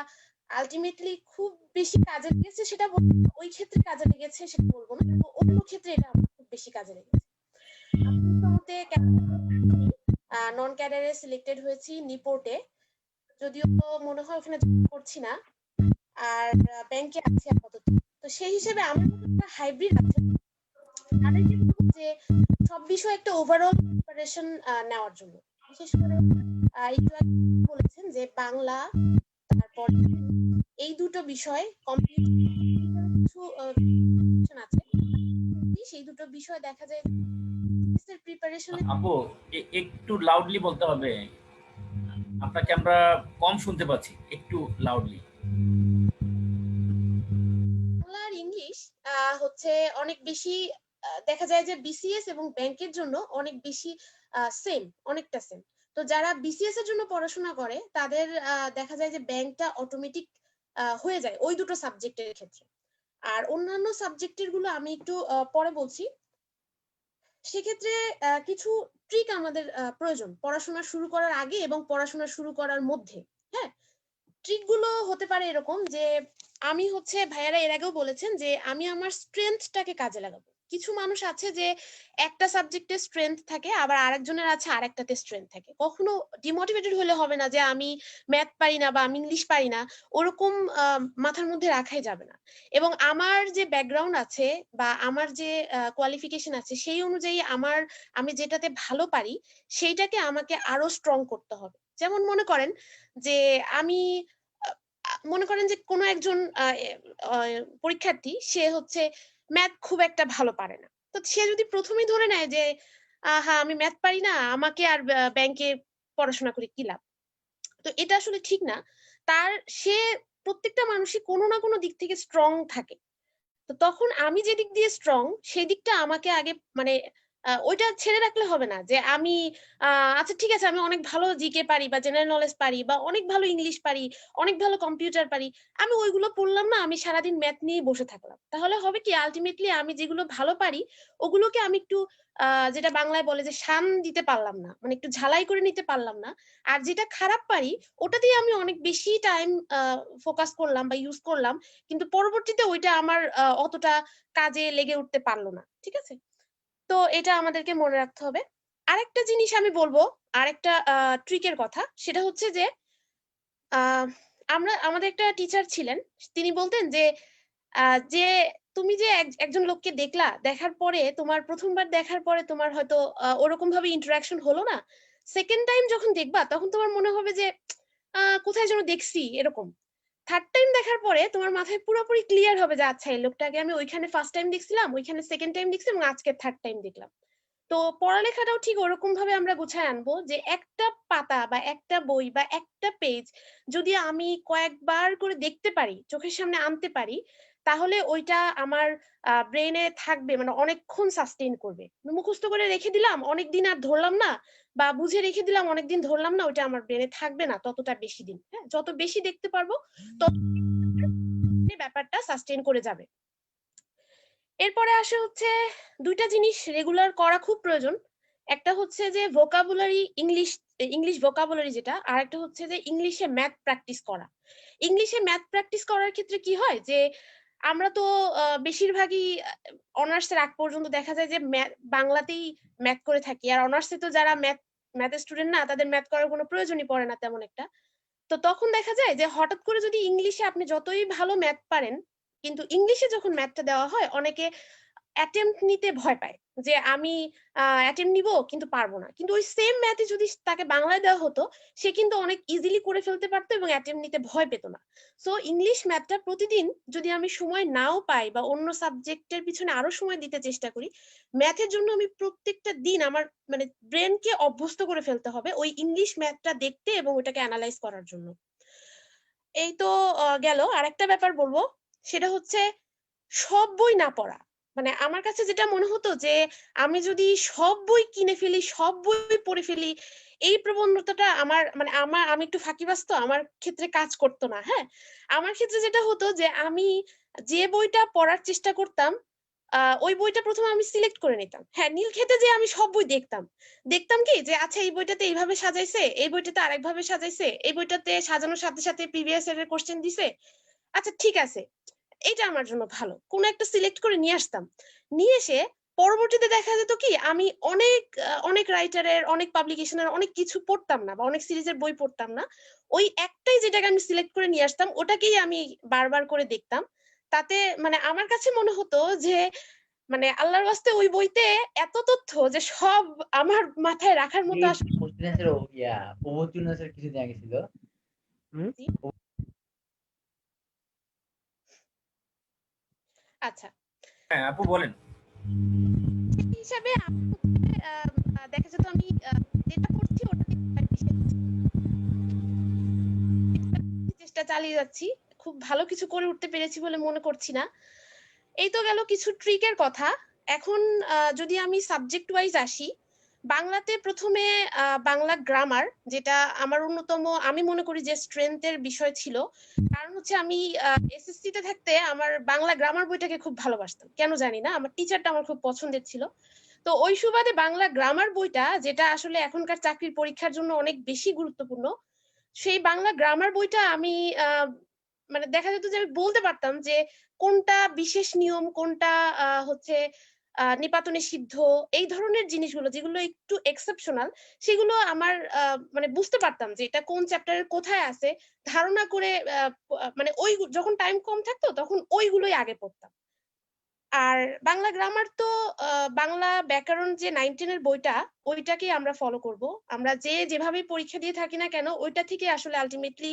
আলটিমেটলি খুব বেশি কাজে লেগেছে সেটা ওই ক্ষেত্রে কাজে লেগেছে সেটা বলবো না, কিন্তু অন্য ক্ষেত্রে এটা আমার খুব বেশি কাজে লেগেছে। নন ক্যাডারে সিলেক্টেড হয়েছি নিপোর্টে, যদিও মনে হয় ওখানে করছি না, আর ব্যাংকে আছি আপাতত। তো সেই হিসেবে আমার একটা হাইব্রিড আছে, তাদেরকে বলবো যে সব বিষয়ে একটা ওভারঅল প্রিপারেশন নেওয়ার জন্য। বিশেষ করে একটু আগে বলেছেন যে বাংলা, তারপর এই দুটো বিষয় কম্পিউটার কিছু আছে, সেই দুটো বিষয় দেখা যায় প্রিপারেশনে। আপু একটু লাউডলি বলতে হবে, আপনাকে আমরা কম শুনতে পাচ্ছি, একটু লাউডলি। বাংলা আর ইংলিশ হচ্ছে অনেক বেশি দেখা যায় যে বিসিএস এবং ব্যাংকের জন্য অনেক বেশি সেম, অনেকটা সেম। তো যারা বিসিএস এর জন্য পড়াশোনা করে তাদের দেখা যায় যে ব্যাংকটা অটোমেটিক হয়ে যায় ওই দুটো সাবজেক্টের ক্ষেত্রে। আর অন্যান্য সাবজেক্টের গুলো আমি একটু পরে বলছি। সেক্ষেত্রে কিছু ট্রিক আমাদের প্রয়োজন পড়াশোনা শুরু করার আগে এবং পড়াশোনা শুরু করার মধ্যে। হ্যাঁ, ট্রিক গুলো হতে পারে এরকম যে আমি হচ্ছে ভাইয়ারা এর আগেও বলেছেন যে আমি আমার স্ট্রেংথটাকে কাজে লাগাবো। কিছু মানুষ আছে যে একটা সাবজেক্টে স্ট্রেংথ থাকে, আবার আরেকজনের আছে আরেকটাতে স্ট্রেংথ থাকে। কখনো ডিমোটিভেটেড হলে হবে না যে আমি ম্যাথ পারি না বা আমি ইংলিশ পারি না, ওরকম মাথার মধ্যে রাখাই যাবে না। এবং আমার যে ব্যাকগ্রাউন্ড আছে বা আমার যে কোয়ালিফিকেশন আছে সেই অনুযায়ী আমি যেটাতে ভালো পারি সেইটাকে আমাকে আরো স্ট্রং করতে হবে। যেমন মনে করেন যে আমি মনে করেন যে কোনো একজন পরীক্ষার্থী সে হচ্ছে ম্যাথ খুব একটা ভালো পারে না, তো সে যদি প্রথমেই ধরে নেয় যে হ্যাঁ আমি ম্যাথ পারি না, আমাকে আর ব্যাংকে পড়াশোনা করে কি লাভ, তো এটা আসলে ঠিক না। তার সে প্রত্যেকটা মানুষই কোনো না কোনো দিক থেকে স্ট্রং থাকে। তো তখন আমি যে দিক দিয়ে স্ট্রং সেই দিকটা আমাকে আগে মানে ওইটা ছেড়ে রাখলে হবে না যে আমি আচ্ছা ঠিক আছে আমি অনেক ভালো জিকে পারি বা জেনারেল নলেজ পারি বা অনেক ভালো ইংলিশ পারি, অনেক ভালো কম্পিউটার পারি, আমি ওইগুলো পড়লাম না, আমি সারাদিন ম্যাথ নিয়ে বসে থাকলাম। তাহলে হবে কি আলটিমেটলি আমি যেগুলো ভালো পারি ওগুলোকে আমি একটু যেটা বাংলায় বলে যে শান দিতে পারলাম না, মানে একটু ঝালাই করে নিতে পারলাম না। আর যেটা খারাপ পারি ওটা দিয়ে আমি অনেক বেশি টাইম ফোকাস করলাম বা ইউজ করলাম, কিন্তু পরবর্তীতে ওইটা আমার অতটা কাজে লেগে উঠতে পারলো না। ঠিক আছে, তো এটা আমাদেরকে মনে রাখতে হবে। আরেকটা জিনিস আমি বলবো, আরেকটা ট্রিকের কথা, সেটা হচ্ছে যে আমাদের একটা টিচার ছিলেন, তিনি বলতেন যে যে তুমি যে একজন লোককে দেখলা, দেখার পরে তোমার প্রথমবার দেখার পরে তোমার হয়তো ওরকম ভাবে ইন্টারাকশন হলো না, সেকেন্ড টাইম যখন দেখবা তখন তোমার মনে হবে যে কোথায় যেন দেখছি এরকম। থার্ড টাইম দেখার পরে তোমার মাথায় পুরোপুরি ক্লিয়ার হবে যে আচ্ছা এই লোকটাকে আমি ওইখানে ফার্স্ট টাইম দেখছিলাম, ওইখানে সেকেন্ড টাইম দেখছি এবং আজকে থার্ড টাইম দেখলাম। তো পড়ালেখাটাও ঠিক ওরকম ভাবে আমরা গুছায় আনবো যে একটা পাতা বা একটা বই বা একটা পেজ যদি আমি কয়েকবার করে দেখতে পারি, চোখের সামনে আনতে পারি, তাহলে ওইটা আমার ব্রেনে থাকবে, মানে অনেকক্ষণ সাস্টেইন করবে। মুখস্থ করে রেখে দিলাম, অনেকদিন আর ধরলাম না, বা বুঝে রেখে দিলাম, অনেকদিন ধরলাম না, ওইটা আমার ব্রেনে থাকবে না ততটা বেশি দিন। হ্যাঁ, যত বেশি দেখতে পারবো তত ব্যাপারটা সাস্টেইন করে যাবে। এরপরে আসে হচ্ছে দুইটা জিনিস রেগুলার করা খুব প্রয়োজন। একটা হচ্ছে যে ভোকাবুলারি, ইংলিশ ভোকাবুলারি যেটা, আর একটা হচ্ছে যে ইংলিশে ম্যাথ প্র্যাকটিস করা। ইংলিশে ম্যাথ প্র্যাকটিস করার ক্ষেত্রে কি হয় যে আমরা তো বেশিরভাগই অনার্সের আগ পর্যন্ত দেখা যায় যে বাংলাতেই ম্যাথ করে থাকি, আর অনার্সে তো যারা ম্যাথের স্টুডেন্ট না, তাদের ম্যাথ করার কোনো প্রয়োজনই পড়ে না তেমন একটা। তো তখন দেখা যায় যে হঠাৎ করে যদি ইংলিশে আপনি যতই ভালো ম্যাথ পারেন, কিন্তু ইংলিশে যখন ম্যাথটা দেওয়া হয় অনেকে অ্যাটেম্প্ট নিতে ভয় পায়, যে আমি অ্যাটেম্প্ট নিব কিন্তু পারবো না। কিন্তু ওই সেম ম্যাথে যদি তাকে বাংলায় দেওয়া হতো, সে কিন্তু অনেক ইজিলি করে ফেলতে পারতো এবং অ্যাটেম্প্ট নিতে ভয় পেত না। সো ইংলিশ ম্যাথটা প্রতিদিন যদি আমি সময় নাও পাই বা অন্য সাবজেক্টের পিছনে আরো সময় দিতে চেষ্টা করি, ম্যাথের জন্য আমি প্রত্যেকটা দিন আমার মানে ব্রেনকে অভ্যস্ত করে ফেলতে হবে ওই ইংলিশ ম্যাথটা দেখতে এবং ওটাকে অ্যানালাইজ করার জন্য। এই তো গেল। আরেকটা ব্যাপার বলবো, সেটা হচ্ছে সব বই না পড়া। মানে আমার কাছে যেটা মনে হতো যে আমি যদি সব বই কিনে ফেলি, সব বই পড়ে ফেলি, এই প্রবণতাটা আমি একটু ফাঁকিবাজ, তো আমার ক্ষেত্রে কাজ করতো না। হ্যাঁ, আমার ক্ষেত্রে যেটা হতো যে আমি যে বইটা পড়ার চেষ্টা করতাম, ওই বইটা প্রথমে আমি সিলেক্ট করে নিতাম। হ্যাঁ, নীলক্ষেতে যে আমি সব বই দেখতাম, কি যে আচ্ছা এই বইটাতে এইভাবে সাজাইছে, এই বইটাতে আরেকভাবে সাজাইছে, এই বইটাতে সাজানোর সাথে সাথে প্রিভিয়াস ইয়ারের কোশ্চেন দিছে, আচ্ছা ঠিক আছে, এটা আমার জন্য ভালো, কোন একটা সিলেক্ট করে নিয়ে আসতাম। নিয়ে এসে পরবর্তীতে দেখা যেত কি আমি অনেক রাইটারের, অনেক পাবলিকেশনের অনেক কিছু পড়তাম না, বা অনেক সিরিজের বই পড়তাম না। ওই একটাই যেটাকে আমি সিলেক্ট করে নিয়ে আসতাম, ওটাকেই আমি বারবার করে দেখতাম। তাতে মানে আমার কাছে মনে হতো যে মানে আল্লাহর ওয়াস্তে ওই বইতে এত তথ্য যে সব আমার মাথায় রাখার মতো আসলে। কিছু দেয়া গেছিল। আচ্ছা, হ্যাঁ আপু বলেন। সেই হিসাবে দেখা যেত আমি যেটা পড়ছি ওটা চেষ্টা চালিয়ে যাচ্ছি, খুব ভালো কিছু করে উঠতে পেরেছি বলে মনে করছি না। এই তো গেল কিছু ট্রিকের কথা। এখন যদি আমি সাবজেক্ট ওয়াইজ আসি, বাংলাতে প্রথমে বাংলা গ্রামার, যেটা আমার অন্যতম আমি মনে করি যে স্ট্রেংথের বিষয় ছিল। কারণ হচ্ছে আমি এসএসসি তে থাকতে আমার বাংলা গ্রামার বইটাকে খুব ভালোবাসতাম, কেন জানি না, আমার টিচারটা আমার খুব পছন্দের ছিল। তো ওই সুবাদে বাংলা গ্রামার বইটা, যেটা আসলে এখনকার চাকরির পরীক্ষার জন্য অনেক বেশি গুরুত্বপূর্ণ, সেই বাংলা গ্রামার বইটা আমি মানে দেখা যেত যে আমি বলতে পারতাম যে কোনটা বিশেষ নিয়ম, কোনটা হচ্ছে নিপাতনে সিদ্ধ, এই ধরনের জিনিসগুলো যেগুলো একটু এক্সেপশনাল, সেগুলো আমার মানে বুঝতে পারতাম যে এটা কোন চ্যাপ্টারের কোথায় আছে, ধারণা করে মানে ওই যখন টাইম কম থাকতো তখন ওইগুলোই আগে পড়তাম। আর বাংলা গ্রামার তো বাংলা ব্যাকরণ যে 9-10 এর বইটা, ওইটাকেই আমরা ফলো করব। আমরা যেভাবে পরীক্ষা দিয়ে থাকি না কেন, ওইটা থেকে আসলে আলটিমেটলি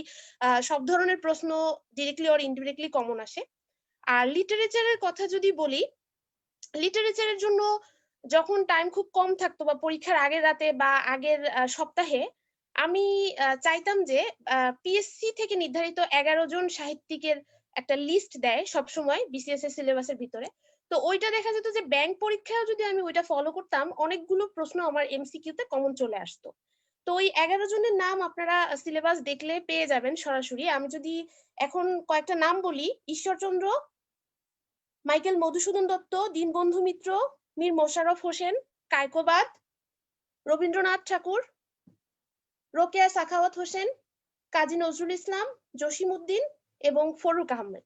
সব ধরনের প্রশ্ন ডিরেক্টলি অর ইনডিরেক্টলি কমন আসে। আর লিটারেচারের কথা যদি বলি, লিটারেচারের জন্য যখন টাইম খুব কম থাকতো বা পরীক্ষার আগের রাতে বা আগের সপ্তাহে, আমি চাইতাম যে পিএসসি থেকে নির্ধারিত 11 জন সাহিত্যিকের একটা লিস্ট দেয় সবসময় বিসিএস এর সিলেবাসের ভিতরে। তো ওইটা দেখা যেত যে ব্যাংক পরীক্ষায় যদি আমি ওইটা ফলো করতাম, অনেকগুলো প্রশ্ন আমার এমসিকিউ তে কমন চলে আসতো। তো ওই 11 জনের নাম আপনারা সিলেবাস দেখলে পেয়ে যাবেন সরাসরি। আমি যদি এখন কয়েকটা নাম বলি: ঈশ্বরচন্দ্র, মাইকেল মধুসূদন দত্ত, দীনবন্ধু মিত্র, মীর মোশাররফ হোসেন, কায়কোবাদ, রবীন্দ্রনাথ ঠাকুর, রোকেয়া সাখাওয়াত হোসেন, কাজী নজরুল ইসলাম, জসিম উদ্দিন এবং ফরুক আহমেদ।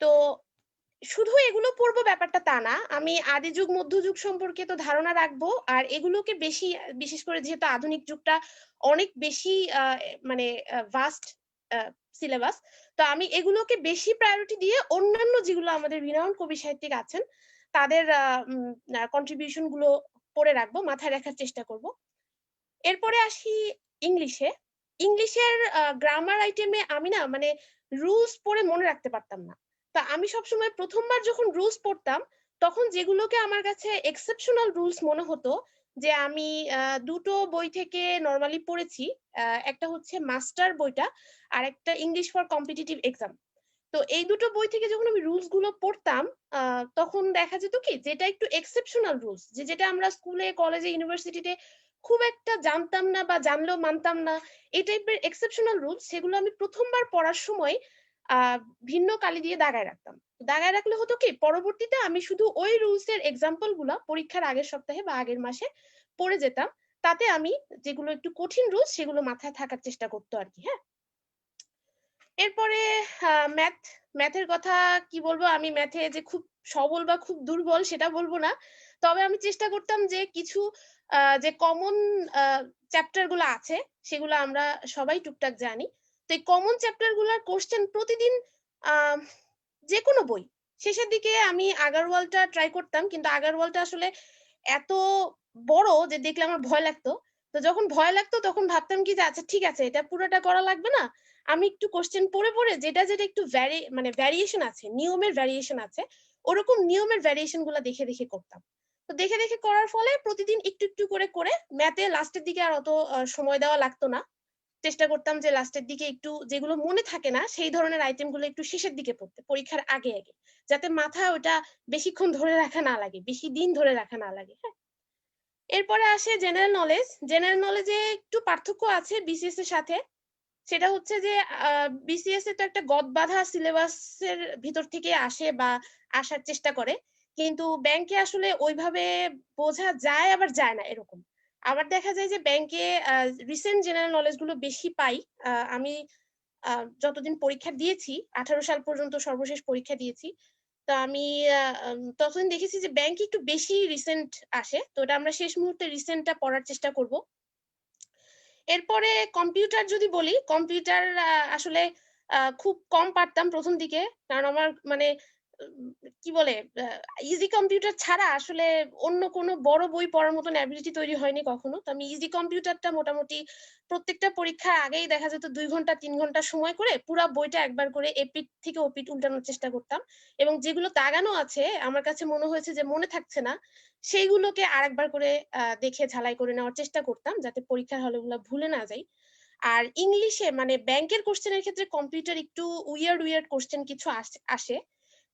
তো শুধু এগুলো পড়বো ব্যাপারটা তা না, আমি আদি যুগ মধ্যযুগ সম্পর্কে তো ধারণা রাখবো, আর এগুলোকে বেশি, বিশেষ করে যেহেতু আধুনিক যুগটা অনেক বেশি মানে ভাস্ট সিলেবাস, তো আমি এগুলোকে বেশি প্রায়োরিটি দিয়ে অন্যান্য যেগুলো আমাদের রিনাউন্ড কবি সাহিত্যিক আছেন তাদের কন্ট্রিবিউশন গুলো পড়ে রাখবো, মাথায় রাখার চেষ্টা করব। এরপরে আসি ইংলিশে। ইংলিশের গ্রামার আইটেমে আমি না মানে রুলস পড়ে মনে রাখতে পারতাম না। তা আমি সবসময় প্রথমবার যখন রুলস পড়তাম, তখন যেগুলোকে আমার কাছে এক্সেপশনাল রুলস মনে হতো, যে আমি দুটো বই থেকে নরমালি পড়েছি, একটা হচ্ছে মাস্টার বইটা, আর একটা ইংলিশ ফর কম্পিটিটিভ এক্সাম। তো এই দুটো বই থেকে যখন আমি রুলস গুলো পড়তাম তখন দেখা যেত কি যেটা একটু এক্সেপশনাল রুলস, যেটা আমরা স্কুলে কলেজে ইউনিভার্সিটিতে খুব একটা জানতাম না বা জানলেও মানতাম না, এই টাইপের এক্সেপশনাল রুলস, সেগুলো আমি প্রথমবার পড়ার সময় ভিন্ন কালি দিয়ে দাগায় রাখতাম। দাগায় রাখলে হতো কি পরবর্তীতে আমি শুধু ওই রুলস এর এক্সাম্পল গুলা পরীক্ষার আগের সপ্তাহে বা আগের মাসে পড়ে যেতাম, তাতে আমি যেগুলো একটু কঠিন রুলস সেগুলো মাথায় থাকার চেষ্টা করতো আর কি। হ্যাঁ, এরপরে ম্যাথের কথা কি বলবো, আমি ম্যাথে যে খুব সবল বা খুব দুর্বল সেটা বলবো না, তবে আমি চেষ্টা করতাম যে কিছু যে কমন চ্যাপ্টার গুলো আছে সেগুলো আমরা সবাই টুকটাক জানি। তো এই কমন চ্যাপ্টার গুলার কোশ্চেন প্রতিদিন যে কোনো বই শেষের দিকে আমি আগারওয়ালটা ট্রাই করতাম, কিন্তু আগারওয়ালটা আসলে এত বড় যে দেখলে আমার ভয় লাগতো। তো যখন ভয় লাগতো তখন ভাবতাম কি যে আচ্ছা ঠিক আছে, এটা পুরোটা করা লাগবে না, আমি একটু কোশ্চেন পড়ে পড়ে যেটা যেটা একটু ভ্যারিয়েশন আছে, নিয়মের ভ্যারিয়েশন আছে, ওরকম নিয়মের ভ্যারিয়েশন গুলা দেখে দেখে করতাম। তো দেখে দেখে করার ফলে প্রতিদিন একটু একটু করে করে ম্যাথে লাস্টের দিকে আর অত সময় দেওয়া লাগতো না। চেষ্টা করতাম যে লাস্টের দিকে একটু যেগুলো মনে থাকে না সেই ধরনের আইটেম গুলো একটু শেষের দিকে পড়তে, পরীক্ষার আগে আগে, যাতে মাথায় ওটা বেশিক্ষণ ধরে রাখা না লাগে, বেশি দিন ধরে রাখা না লাগে। হ্যাঁ, এরপরে আসে জেনারেল নলেজ। জেনারেল নলেজে একটু পার্থক্য আছে বিসিএস এর সাথে। সেটা হচ্ছে যে বিসিএস এ তো একটা গদবাঁধা সিলেবাসের ভিতর থেকে আসে বা আসার চেষ্টা করে, কিন্তু ব্যাংকে আসলে ওইভাবে বোঝা যায় আবার যায় না এরকম। আবার দেখা যায় যে ব্যাংকে রিসেন্ট জেনারেল নলেজ গুলো বেশি পাই। আমি যতদিন পরীক্ষা দিয়েছি 18 সাল পর্যন্ত সর্বশেষ পরীক্ষা দিয়েছি, তো আমি ততদিন দেখেছি যে ব্যাংক একটু বেশি রিসেন্ট আসে, তো ওটা আমরা শেষ মুহূর্তে রিসেন্টটা পড়ার চেষ্টা করব। এরপরে কম্পিউটার যদি বলি, কম্পিউটার আসলে খুব কম পারতাম প্রথম দিকে, কারণ আমার মানে কি বলে ইজি কম্পিউটার ছাড়া আসলে অন্য কোনো বড় বই পড়ার মতন অ্যাবিলিটি তৈরি হয়নি কখনো। তো আমি ইজি কম্পিউটারটা মোটামুটি প্রত্যেকটা পরীক্ষার আগেই দেখা যেত 2 ঘন্টা 3 ঘন্টা সময় করে পুরো বইটা একবার করে এপিট থেকে ওপিট উল্টানোর চেষ্টা করতাম, এবং যেগুলো দাগানো আছে আমার কাছে মনে হয়েছে যে মনে থাকছে না সেইগুলোকে আরেকবার করে দেখে ঝালাই করে নেওয়ার চেষ্টা করতাম, যাতে পরীক্ষার হলে ওগুলো ভুলে না যাই। আর ইংলিশে মানে ব্যাংকের কোশ্চেনের ক্ষেত্রে কম্পিউটার একটু উইয়ার্ড কোশ্চেন কিছু আসে,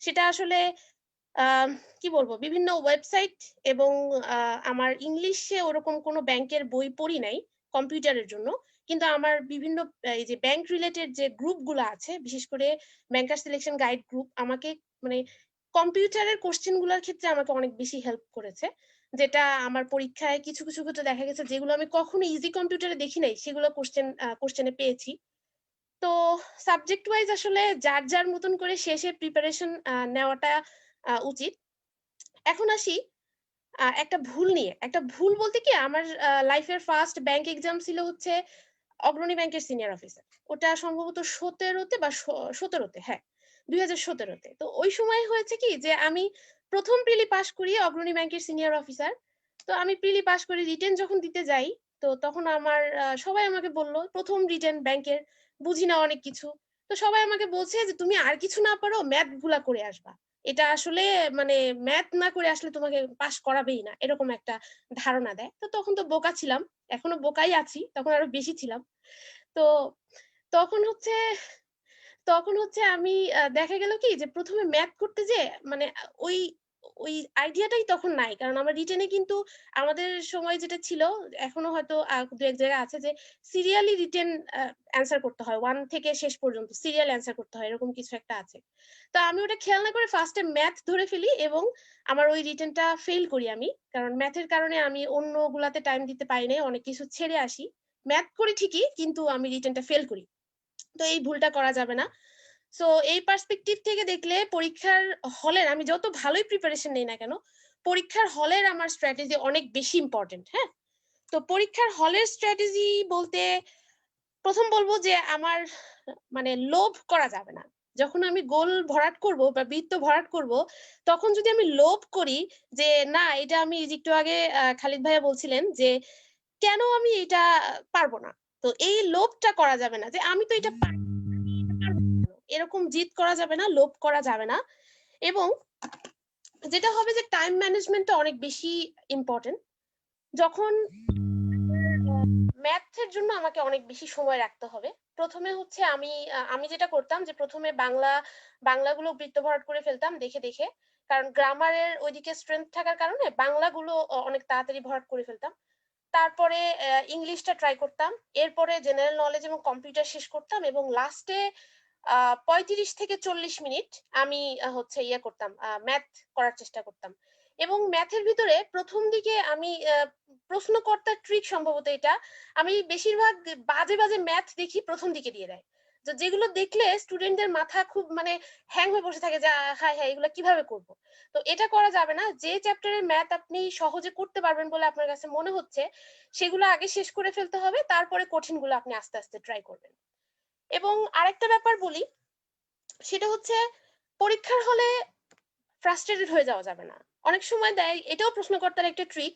সেটা আসলে কি বলবো, বিভিন্ন ওয়েবসাইট এবং আমার ইংলিশে ওরকম কোনো ব্যাংকের বই পড়ি নাই কম্পিউটারের জন্য, কিন্তু আমার বিভিন্ন এই যে ব্যাংক রিলেটেড যে গ্রুপগুলো আছে, বিশেষ করে ব্যাংকার সিলেকশন গাইড গ্রুপ, আমাকে মানে কম্পিউটারের কোশ্চেন গুলোর ক্ষেত্রে আমাকে অনেক বেশি হেল্প করেছে, যেটা আমার পরীক্ষায় কিছু কিছু ক্ষেত্রে দেখা গেছে যেগুলো আমি কখনো ইজি কম্পিউটারে দেখি নাই সেগুলো কোশ্চেনে পেয়েছি। তো সাবজেক্ট ওয়াইজ আসলে যার যার মতন করে শেষে প্রিপারেশন নেওয়াটা উচিত। এখন আসি একটা ভুল নিয়ে। একটা ভুল বলতে কি, আমার লাইফের ফার্স্ট ব্যাংক এক্সাম ছিল হচ্ছে অগ্রণী ব্যাংকের সিনিয়র অফিসার। ওটা সম্ভবত 17তে বা 17তে, হ্যাঁ 2017তে। তো ওই সময় হয়েছে কি যে আমি প্রথম প্রিলি পাস করি অগ্রণী ব্যাংকের সিনিয়র অফিসার। তো আমি প্রিলি পাস করে রিটেন যখন দিতে যাই, তো তখন আমার সবাই আমাকে বলল প্রথম রিটেন ব্যাংকের, বুঝি না অনেক কিছু। তো সবাই আমাকে বলছে যে তুমি আর কিছু না পারো, ম্যাথ গুলা করে আসবা, এটা আসলে মানে ম্যাথ না করে আসলে তোমাকে পাস করাবেই না, এরকম একটা ধারণা দেয়। তো তখন তো বোকা ছিলাম, এখনো বোকাই আছি, তখন আরো বেশি ছিলাম। তো তখন হচ্ছে তখন হচ্ছে আমি দেখা গেল কি যে প্রথমে ম্যাথ করতে যে মানে ওই ওই আইডিয়াটাই তখন নাই, কারণ আমার রিটেনে কিন্তু আমাদের সময় যেটা ছিল, এখনো হয়তো দু এক জায়গায় আছে যে সিরিয়ালি রিটেন অ্যান্সার করতে হয়, 1 থেকে শেষ পর্যন্ত সিরিয়াল অ্যান্সার করতে হয়, এরকম কিছু একটা আছে। তো আমি ওটা খেয়াল না করে ফার্স্টে ম্যাথ ধরে ফেলি এবং আমার ওই রিটেনটা ফেল করি আমি, কারণ ম্যাথের কারণে আমি অন্য গুলাতে টাইম দিতে পারি না, অনেক কিছু ছেড়ে আসি। ম্যাথ করি ঠিকই, কিন্তু আমি রিটেনটা ফেল করি। তো এই ভুলটা করা যাবে না। সো এই পার্সপেক্টিভ থেকে দেখলে পরীক্ষার হলের আমি যত ভালোই প্রিপারেশন নেই না কেন, পরীক্ষার হলের আমার স্ট্র্যাটেজি অনেক বেশি ইম্পর্টেন্ট। হ্যাঁ, তো পরীক্ষার হলের স্ট্র্যাটেজি বলতে প্রথম বলবো যে আমার মানে লোভ করা যাবে না। যখন আমি গোল ভরাট করব বা বৃত্ত ভরাট করব, তখন যদি আমি লোভ করি যে না এটা আমি একটু আগে খালিদ ভাইয়া বলছিলেন যে কেন আমি এটা পারবো না, তো এই লোভটা করা যাবে না যে আমি তো এটা পারবো, এরকম জিদ করা যাবে না, লোভ করা যাবে না। এবং যেটা হবে যে টাইম ম্যানেজমেন্টটা অনেক বেশি ইম্পর্টেন্ট। যখন ম্যাথের জন্য আমাকে অনেক বেশি সময় রাখতে হবে। প্রথমে হচ্ছে আমি যেটা করতাম যে প্রথমে বাংলাগুলো বৃত্ত ভরাট করে ফেলতাম দেখে দেখে, কারণ গ্রামারের ওইদিকে স্ট্রেংথ থাকার কারণে বাংলাগুলো অনেক তাড়াতাড়ি ভরাট করে ফেলতাম। তারপরে ইংলিশটা ট্রাই করতাম, এরপরে জেনারেল নলেজ এবং কম্পিউটার শেষ করতাম, এবং লাস্টে 35 থেকে 40 মিনিট আমি হচ্ছে ইয়ে করতাম, ম্যাথ করার চেষ্টা করতাম। এবং ম্যাথের ভিতরে প্রথম দিকে আমি প্রশ্নকর্তার ট্রিক সম্ভবত এটা, আমি বেশিরভাগ বাজে বাজে ম্যাথ দেখি প্রথম দিকে দিয়ে দেয়, তো যেগুলো দেখলে স্টুডেন্টদের মাথা খুব মানে হ্যাং হয়ে বসে থাকে যে হ্যাঁ হ্যাঁ এগুলো কিভাবে করব। তো এটা করা যাবে না। যে চ্যাপ্টারের ম্যাথ আপনি সহজে করতে পারবেন বলে আপনার কাছে মনে হচ্ছে সেগুলো আগে শেষ করে ফেলতে হবে, তারপরে কঠিনগুলো আপনি আস্তে আস্তে ট্রাই করবেন। এবং আরেকটা ব্যাপার বলি, সেটা হচ্ছে পরীক্ষার হলে ফ্রাস্ট্রেটেড হয়ে যাওয়া যাবে না। অনেক সময় দেয়, এটাও প্রশ্নকর্তার একটা ট্রিক,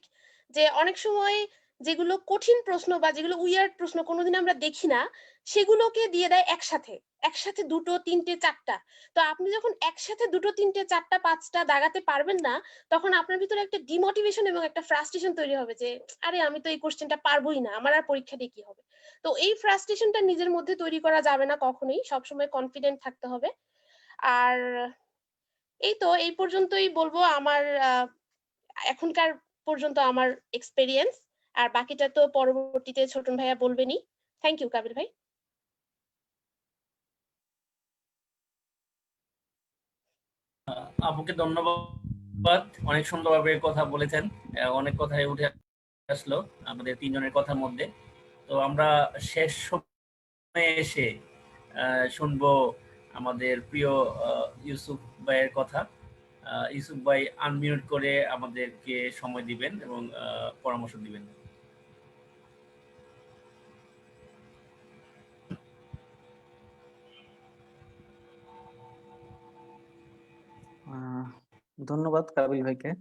যে অনেক সময় যেগুলো কঠিন প্রশ্ন বা যেগুলো উইয়ার্ড প্রশ্ন কোনোদিন আমরা দেখি না, সেগুলোকে দিয়ে দেয় একসাথে, একসাথে 2টো 3টে 4টা। তো আপনি যখন একসাথে 2টো 3টে 4টা 5টা দাগাতে পারবেন না, তখন আপনার ভিতরে একটা ডিমোটিভেশন এবং একটা ফ্রাস্ট্রেশন তৈরি হবে যে আরে আমি তো এই কোশ্চেনটা পারবোই না, আমার আর পরীক্ষা দিয়ে কি হবে। তো এই ফ্রাস্ট্রেশনটা নিজের মধ্যে তৈরি করা যাবে না কখনোই, সবসময় কনফিডেন্ট থাকতে হবে। আর এই তো এই পর্যন্তই বলবো আমার এখনকার পর্যন্ত আমার এক্সপেরিয়েন্স। আর বাকিটা তো পরবর্তীতে ছোটন ভাইয়া বলবেনই। থ্যাংক ইউ কাবির ভাই। আপুকে ধন্যবাদ, অনেক সুন্দরভাবে কথা বলেছেন। অনেক কথাই উঠে আসলো আমাদের তিনজনের কথার মধ্যে। তো আমরা শেষ সময়ে এসে শুনবো আমাদের প্রিয় ইউসুফ ভাইয়ের কথা। ইউসুফ ভাই আনমিউট করে আমাদেরকে সময় দিবেন এবং পরামর্শ দিবেন। ধন্যবাদ কাবিল ভাইকে।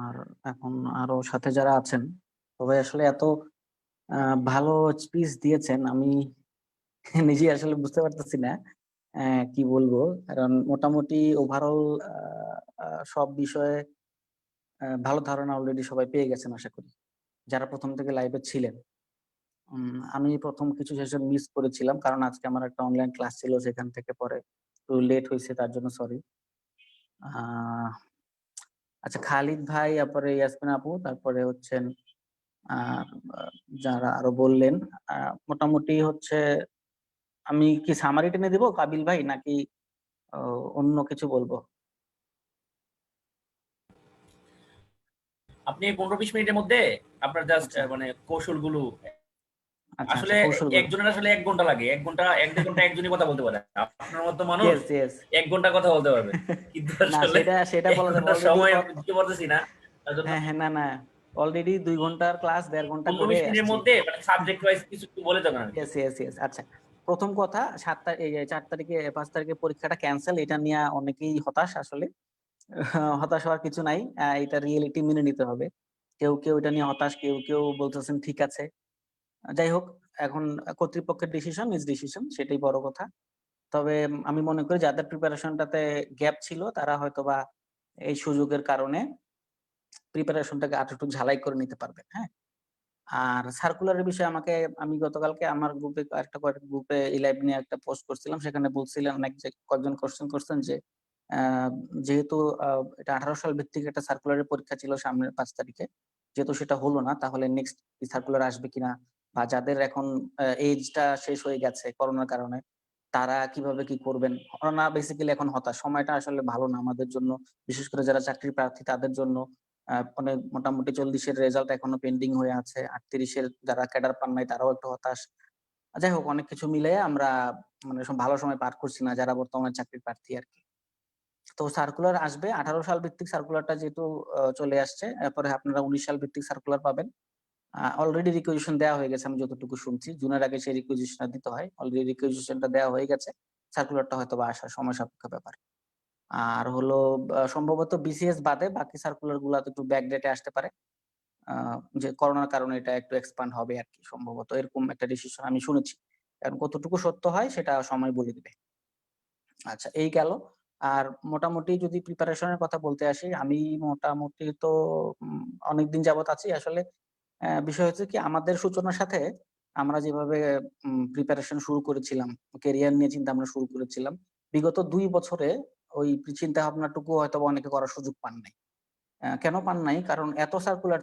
আর এখন আরো সাথে যারা আছেন সবাই আসলে এত ভালো স্পিচ দিয়েছেন, আমি নিজে আসলে বুঝতে পারতেছি না কি বলবো, কারণ মোটামুটি ওভারঅল সব বিষয়ে ভালো ধারণা অলরেডি সবাই পেয়ে গেছেন আশা করি, যারা প্রথম থেকে লাইভে ছিলেন। আমি প্রথম কিছু সেশন মিস করেছিলাম কারণ আজকে আমার একটা অনলাইন ক্লাস ছিল, সেখান থেকে পরে একটু লেট হয়েছে, তার জন্য সরি। আচ্ছা, খালিদ ভাই, তারপরে ইয়াসমিন আপু, তারপরে হচ্ছেন আহ যারা আরো বললেন, মোটামুটি হচ্ছে আমি কি সামারি টেনে দিব কাবিল ভাই, নাকি অন্য কিছু বলবো? আপনি 15-20 মিনিটের মধ্যে আপনার জাস্ট আচ্ছা মানে কৌশলগুলো, আচ্ছা আসলে কৌশলগুলো। একজনের আসলে 1 ঘন্টা লাগে, 1-1.5 ঘন্টা একজনই কথা বলতে পারে। আপনার মতো মানুষ ইয়েস ইয়েস 1 ঘন্টা কথা বলতে পারবে, কিন্তু না, আসলে সেটা সেটা 1 বলা যাবে ঘন্টা অলরেডি। সময় দিতে পারতেছি না। তার জন্য হ্যাঁ হ্যাঁ, না না, অলরেডি 2 ঘন্টার ক্লাস 1.5 ঘন্টা করে 15-20 মিনিটের আসছি। মধ্যে মানে সাবজেক্ট ওয়াইজ কিছু বলে দেবেন আর কি। Yes yes yes. আচ্ছা, প্রথম কথা, 4 তারিখে 5 তারিখে পরীক্ষাটা ক্যান্সেল, এটা নিয়ে অনেকেই হতাশ আসলে। হতাশ হওয়ার কিছু নাই, এটা রিয়েলিটি মেনে নিতে হবে। কেউ কেউ এটা নিয়ে হতাশ, কেউ কেউ বলতেছেন ঠিক আছে। যাই হোক, এখন কর্তৃপক্ষের ডিসিশন ইজ ডিসিশন, সেটাই বড় কথা। তবে আমি মনে করি যাদের প্রিপারেশনটাতে গ্যাপ ছিল তারা হয়তোবা এই সুযোগের কারণে প্রিপারেশনটাকে আরেকটু ঝালাই করে নিতে পারবেন। হ্যাঁ, আর সার্কুলারের বিষয়ে আমি গতকালকে আমার গ্রুপে কয়েকটা গ্রুপে এই লাইভ নিয়ে একটা পোস্ট করছিলাম, সেখানে বলছিলেন কয়েকজন কোশ্চেন করছেন যে যেহেতু এটা 18 সাল ভিত্তিক একটা সার্কুলারের পরীক্ষা ছিল সামনের 5 তারিখে, যেহেতু সেটা হলো না, তাহলে নেক্সট সার্কুলার আসবে কিনা, বা যাদের এখন এজটা শেষ হয়ে গেছে করোনার কারণে, তারা কিভাবে কি করবেন। করোনা বেসিক্যালি এখন হতাশ, সময়টা আসলে ভালো না আমাদের জন্য, বিশেষ করে যারা চাকরি প্রার্থী তাদের জন্য। অনেক মোটামুটি 40-এর রেজাল্ট এখনো পেন্ডিং হয়ে আছে, 38-এর যারা ক্যাডার পান নাই তারাও একটু হতাশ। যাই হোক, অনেক কিছু মিলিয়ে আমরা মানে ভালো সময় পার করছি না যারা বর্তমানে চাকরি প্রার্থী আর কি। তো সার্কুলার আসবে, 18 সাল ভিত্তিক সার্কুলারটা যেহেতু চলে আসছে, এরপরে আপনারা 19 সাল ভিত্তিক সার্কুলার পাবেন। অলরেডি রিকুইজিশন দেওয়া হয়ে গেছে, আমি যতটুকু শুনছি জুনের আগে সেই রিকুইজিশনটা দিতে হয়, অলরেডি রিকুইজিশনটা দেওয়া হয়ে গেছে। সার্কুলারটা হয়তো বা আসার সময় সাপেক্ষ ব্যাপার। আর হলো সম্ভবত বিসিএস বাদে বাকি সার্কুলার গুলা একটু ব্যাকডেটে আসতে পারে, যে করোনার কারণে এটা একটু এক্সপান্ড হবে আর কি, সম্ভবত এরকম একটা ডিসিশন আমি শুনেছি। কারণ কতটুকু সত্য হয় সেটা সময় বলে দিবে। আচ্ছা, এই গেল। আর মোটামুটি যদি প্রিপারেশনের কথা বলতে আসি, আমি মোটামুটি তো অনেকদিন যাবত আছি আসলে। বিষয় হচ্ছে কি আমাদের সূচনার সাথে আমরা যেভাবে প্রিপারেশন শুরু করেছিলাম, ক্যারিয়ার নিয়ে চিন্তা আমরা শুরু করেছিলাম, বিগত 2 বছরে ওই চিন্তা ভাবনাটুকু হয়তো অনেকে করার সুযোগ পান নাই। কেন পান নাই? কারণ এত সার্কুলার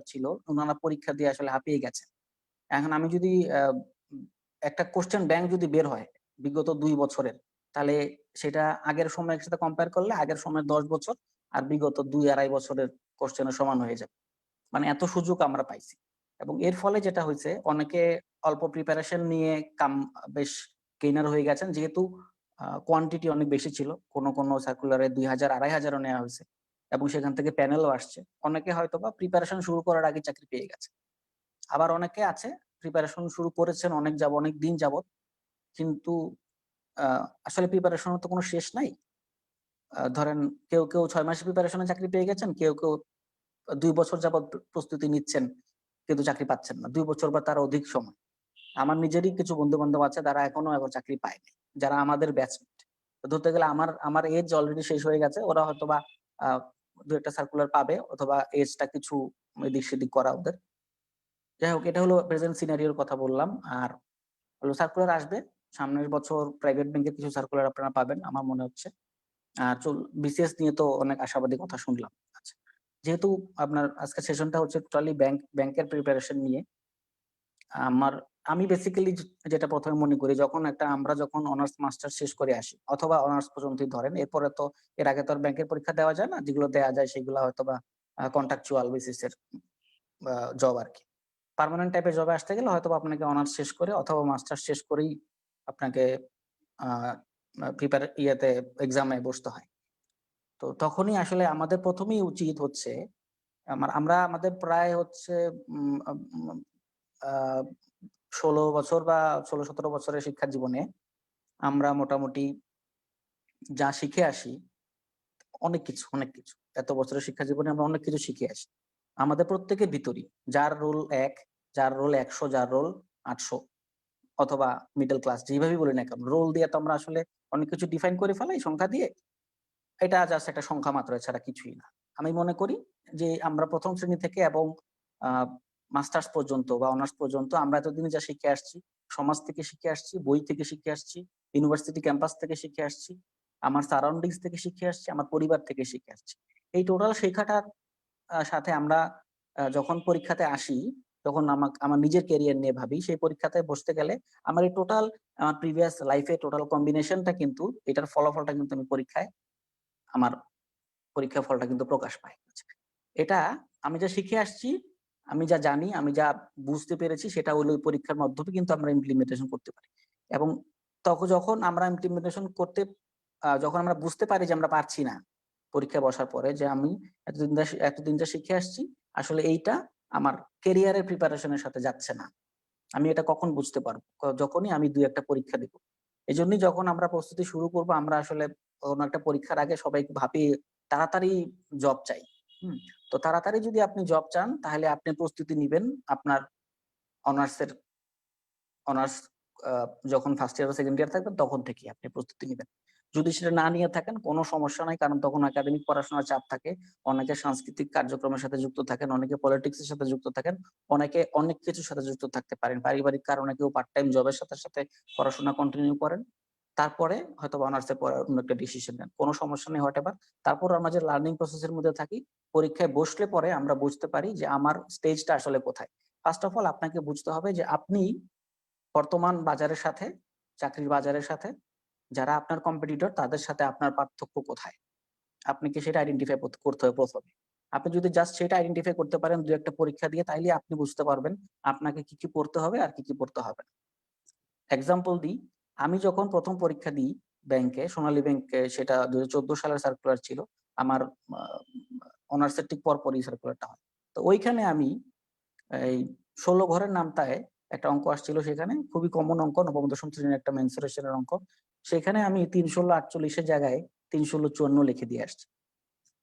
ছিল, উনারা পরীক্ষা দিয়ে আসলে হাঁপিয়ে গেছেন। এখন আমি যদি একটা কোয়েশ্চেন ব্যাংক যদি বের হয় বিগত 2 বছরের, তাহলে সেটা আগের সময়ের সাথে কম্পেয়ার করলে আগের সময়ের 10 বছর আর বিগত 2-2.5 বছরের কোয়েশ্চেনের সমান হয়ে যাবে। মানে এত সুযোগ আমরা পাইছি। এবং এর ফলে যেটা হইছে অনেকে অল্প প্রিপারেশন নিয়ে বেশ গেইনার হয়ে গেছেন। যেহেতু কোয়ান্টিটি অনেক বেশি ছিল। কোন সার্কুলারে 2000-2500 ও নেয়া হইছে। এবং সেখান থেকে প্যানেলও আসছে। অনেকে হয়তোবা প্রিপারেশন শুরু করার আগে চাকরি পেয়ে গেছে। আবার অনেকে আছে প্রিপারেশন শুরু করেছেন অনেক দিন যাবত। কিন্তু আ আসলে প্রিপারেশনের তো কোনো শেষ নাই। ধরেন কেউ 6 মাসের প্রিপারেশনে চাকরি পেয়ে গেছেন, কেউ ২ বছর যাবৎ প্রস্তুতি নিচ্ছেন, কিন্তু চাকরি পাচ্ছেন না। ২ বছর বা তার অধিক সময়। আমার নিজেরই কিছু বন্ধু-বান্ধব আছে যারা এখনো চাকরি পায়নি। যারা আমাদের ব্যাচমেট। ধরতে গেলে আমার এজ অলরেডি শেষ হয়ে গেছে। ওরা হয়তোবা আ ২-১ টা সার্কুলার পাবে অথবা এজটা কিছু এদিক সেদিক করা ওদের। যাই হোক, এটা হলো প্রেজেন্ট সিনারিওর কথা বললাম। আর হলো সার্কুলার আসবে। সামনের বছর প্রাইভেট ব্যাংকের কিছু সার্কুলার আপনারা পাবেন আমার মনে হচ্ছে। আর বিসিএস নিয়ে তো অনেক আশাবাদী কথা শুনলাম। আচ্ছা। যেহেতু আপনার আজকের সেশনটা হচ্ছে টোটালি ব্যাংকের প্রিপারেশন নিয়ে। আমার আমি বেসিক্যালি যেটা ১ম এ মনে করি আমরা যখন অনার্স মাস্টার্স শেষ করে আসি অথবা অনার্স পর্যন্তই ধরেন। এরপরে তো এর আগে তো আর ব্যাংকের পরীক্ষা দেওয়া যায় না। যেগুলো দেয়া যায় সেগুলো হয়তোবা কন্ট্রাকচুয়াল বেসিস এর জব আরকি। পার্মানেন্ট টাইপের জবে আসতে গেলে হয়তোবা আপনাকে অনার্স শেষ করে অথবা মাস্টার্স শেষ করেই আপনাকে আ আ প্রিপারে ইয়েতে এক্সামে বসতে হয়। তো তখনই আসলে আমাদের ১ম এই উচিত হচ্ছে আমরা আমাদের প্রায় হচ্ছে উম আম আ ১৬ বছর বা ১৬-১৭ বছরের শিক্ষা জীবনে আমরা মোটামুটি যা শিখে আসি অনেক কিছু। এত বছরের শিক্ষা জীবনে আমরা অনেক কিছু শিখে আসি। আমাদের প্রত্যেকের ভিতরই যার রোল ১, যার রোল ১০০, যার রোল ৮০০ অথবা মিডল ক্লাস যেভাবেই বলি না কেন, রোল দিয়ে তো আমরা আসলে অনেক কিছু ডিফাইন করে ফেলাই সংখ্যা দিয়ে। এটা জাস্ট একটা সংখ্যা মাত্র, এছাড়া কিছুই না। আমি মনে করি যে আমরা ১ম শ্রেণী থেকে এবং আ মাস্টার্স পর্যন্ত বা অনার্স পর্যন্ত আমরা এতদিনে যা শিখে আসছি, সমাজ থেকে শিখে আসছি, বই থেকে শিখে আসছি, ইউনিভার্সিটি ক্যাম্পাস থেকে শিখে আসছি, আমার সারাউন্ডিংস থেকে শিখে আসছি, আমার পরিবার থেকে শিখে আসছি। এই টোটাল শেখাটার সাথে আমরা যখন পরীক্ষাতে আসি, তখন আমার নিজের ক্যারিয়ার নিয়ে ভাবি। সেই পরীক্ষাতে বসতে গেলে আমার এই টোটাল আমার প্রিভিয়াস লাইফ এ টোটাল কম্বিনেশনটা কিন্তু এটার ফলাফলটা কিন্তু আমি আমার পরীক্ষার ফলটা কিন্তু প্রকাশ পায়। আচ্ছা। এটা আমি যা শিখে আসছি, আমি যা জানি, আমি যা বুঝতে পেরেছি সেটা হলো ওই পরীক্ষার মাধ্যমে কিন্তু আমরা ইমপ্লিমেন্টেশন করতে পারি। এবং যখন আমরা ইমপ্লিমেন্টেশন করতে যখন আমরা বুঝতে পারি যে আমরা পারছি না, পরীক্ষায় বসার পরে যে আমি এতদিন যা শিখে আসছি আসলে এইটা আমার ক্যারিয়ারের প্রিপারেশন এর সাথে যাচ্ছে না। আমি এটা কখন বুঝতে পারবো? যখনই আমি ২-১ টা পরীক্ষা দিব। এজন্যই যখন আমরা প্রস্তুতি শুরু করব আমরা আসলে কোন একটা পরীক্ষার আগে সবাই ভাবিয়ে তাড়াতাড়ি জব চাই। হুম? তো তাড়াতাড়ি যদি আপনি জব চান তাহলে আপনি প্রস্তুতি নিবেন আপনার অনার্সের অনার্স আ যখন ফার্স্ট ইয়ার বা সেকেন্ড ইয়ার থাকবেন তখন থেকেই আপনি প্রস্তুতি নিবেন। যদি সেটা না নিয়ে থাকেন কোনো সমস্যা নাই। কারণ তখন একাডেমিক পড়াশোনার চাপ থাকে। অনেকে সাংস্কৃতিক কার্যক্রমের সাথে যুক্ত থাকেন, অনেকে পলিটিক্স এর সাথে যুক্ত থাকেন, অনেকে অনেক কিছুর সাথে যুক্ত থাকতে পারেন। পারিবারিক কারণে কেউ পার্ট টাইম জবের সাথে পড়াশোনা কন্টিনিউ করেন। তারপরে হয়তোবা অনার্সে পড়ার অন্য একটা ডিসিশন নেন। কোনো সমস্যা নেই হোয়াটএভার। তারপর আমরা যে লার্নিং প্রসেস এর মধ্যে থাকি, পরীক্ষায় বসলে পরে আমরা বুঝতে পারি যে আমার স্টেজটা আসলে কোথায়। ফার্স্ট অফ অল আপনাকে বুঝতে হবে যে আপনি বর্তমান বাজারের সাথে, চাকরির বাজারের সাথে যারা আপনার কম্পিটিটর তাদের সাথে আপনার পার্থক্য কোথায়? আপনাকে সেটা আইডেন্টিফাই করতে হবে ১ম এ। আপনি যদি জাস্ট সেটা আইডেন্টিফাই করতে পারেন ২-১ টা পরীক্ষা দিয়ে তাইলেই আপনি বুঝতে পারবেন আপনাকে কি পড়তে হবে আর কি পড়তে হবে না। এক্সাম্পল দিই, আমি যখন ১ম পরীক্ষা দিই ব্যাংকে, সোনালী ব্যাংকে সেটা ২০১৪ সালের সার্কুলার ছিল। আমার আ অনার্সের ঠিক পরপরই সার্কুলারটা হয়। তো ওইখানে আমি এই ১৬ ঘরের নামতায় একটা অঙ্ক আসছিল সেখানে। খুবই কমন অঙ্ক, নবম-দশম শ্রেণীর একটা মেন্সুরেশন এর অঙ্ক। সেখানে আমি ৩-১৬-৪৮ এর জায়গায় ৩-১৬-৫৪ লিখে দিয়ে আসছি।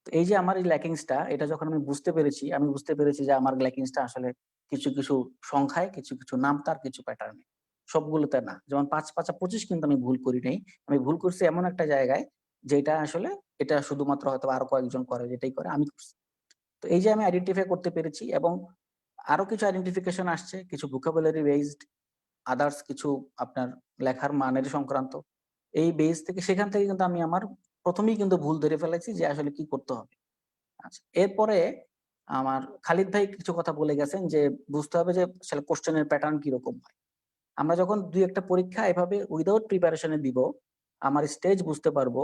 তো এই যে আমার এই ল্যাকিংস টা এটা যখন আমি বুঝতে পেরেছি যে আমার ল্যাকিংস টা আসলে কিছু সংখ্যায়, কিছু নামতার, কিছু প্যাটার্ন এ। সবগুলোতে না। যেমন ৫-৫ = ২৫ কিন্তু আমি ভুল করি নাই। আমি ভুল করছি এমন একটা জায়গায় যেটা আসলে এটা শুধুমাত্র হয়তোবা আরো কয়েকজন করে যেটাই করে আমি করছি। তো এই যে আমি আইডেন্টিফাই করতে পেরেছি এবং আরো কিছু আইডেন্টিফিকেশন আসছে, কিছু ভোকাবুলারি বেসড, আদার্স কিছু আপনার লেখার মানের সংক্রান্ত। এই বেস থেকে সেখান থেকে কিন্তু আমি আমার প্রথমেই কিন্তু ভুল ধরে ফেলেছি যে আসলে কি করতে হবে। আচ্ছা, এরপরে আমার খালিদ ভাই কিছু কথা বলে গেছেন যে বুঝতে হবে যে আসলে কোশ্চেনের প্যাটার্ন কিরকম হয়। আমরা যখন দুই একটা পরীক্ষা এভাবে উইদাউট প্রিপারেশনে দিব, আমার স্টেজ বুঝতে পারবো,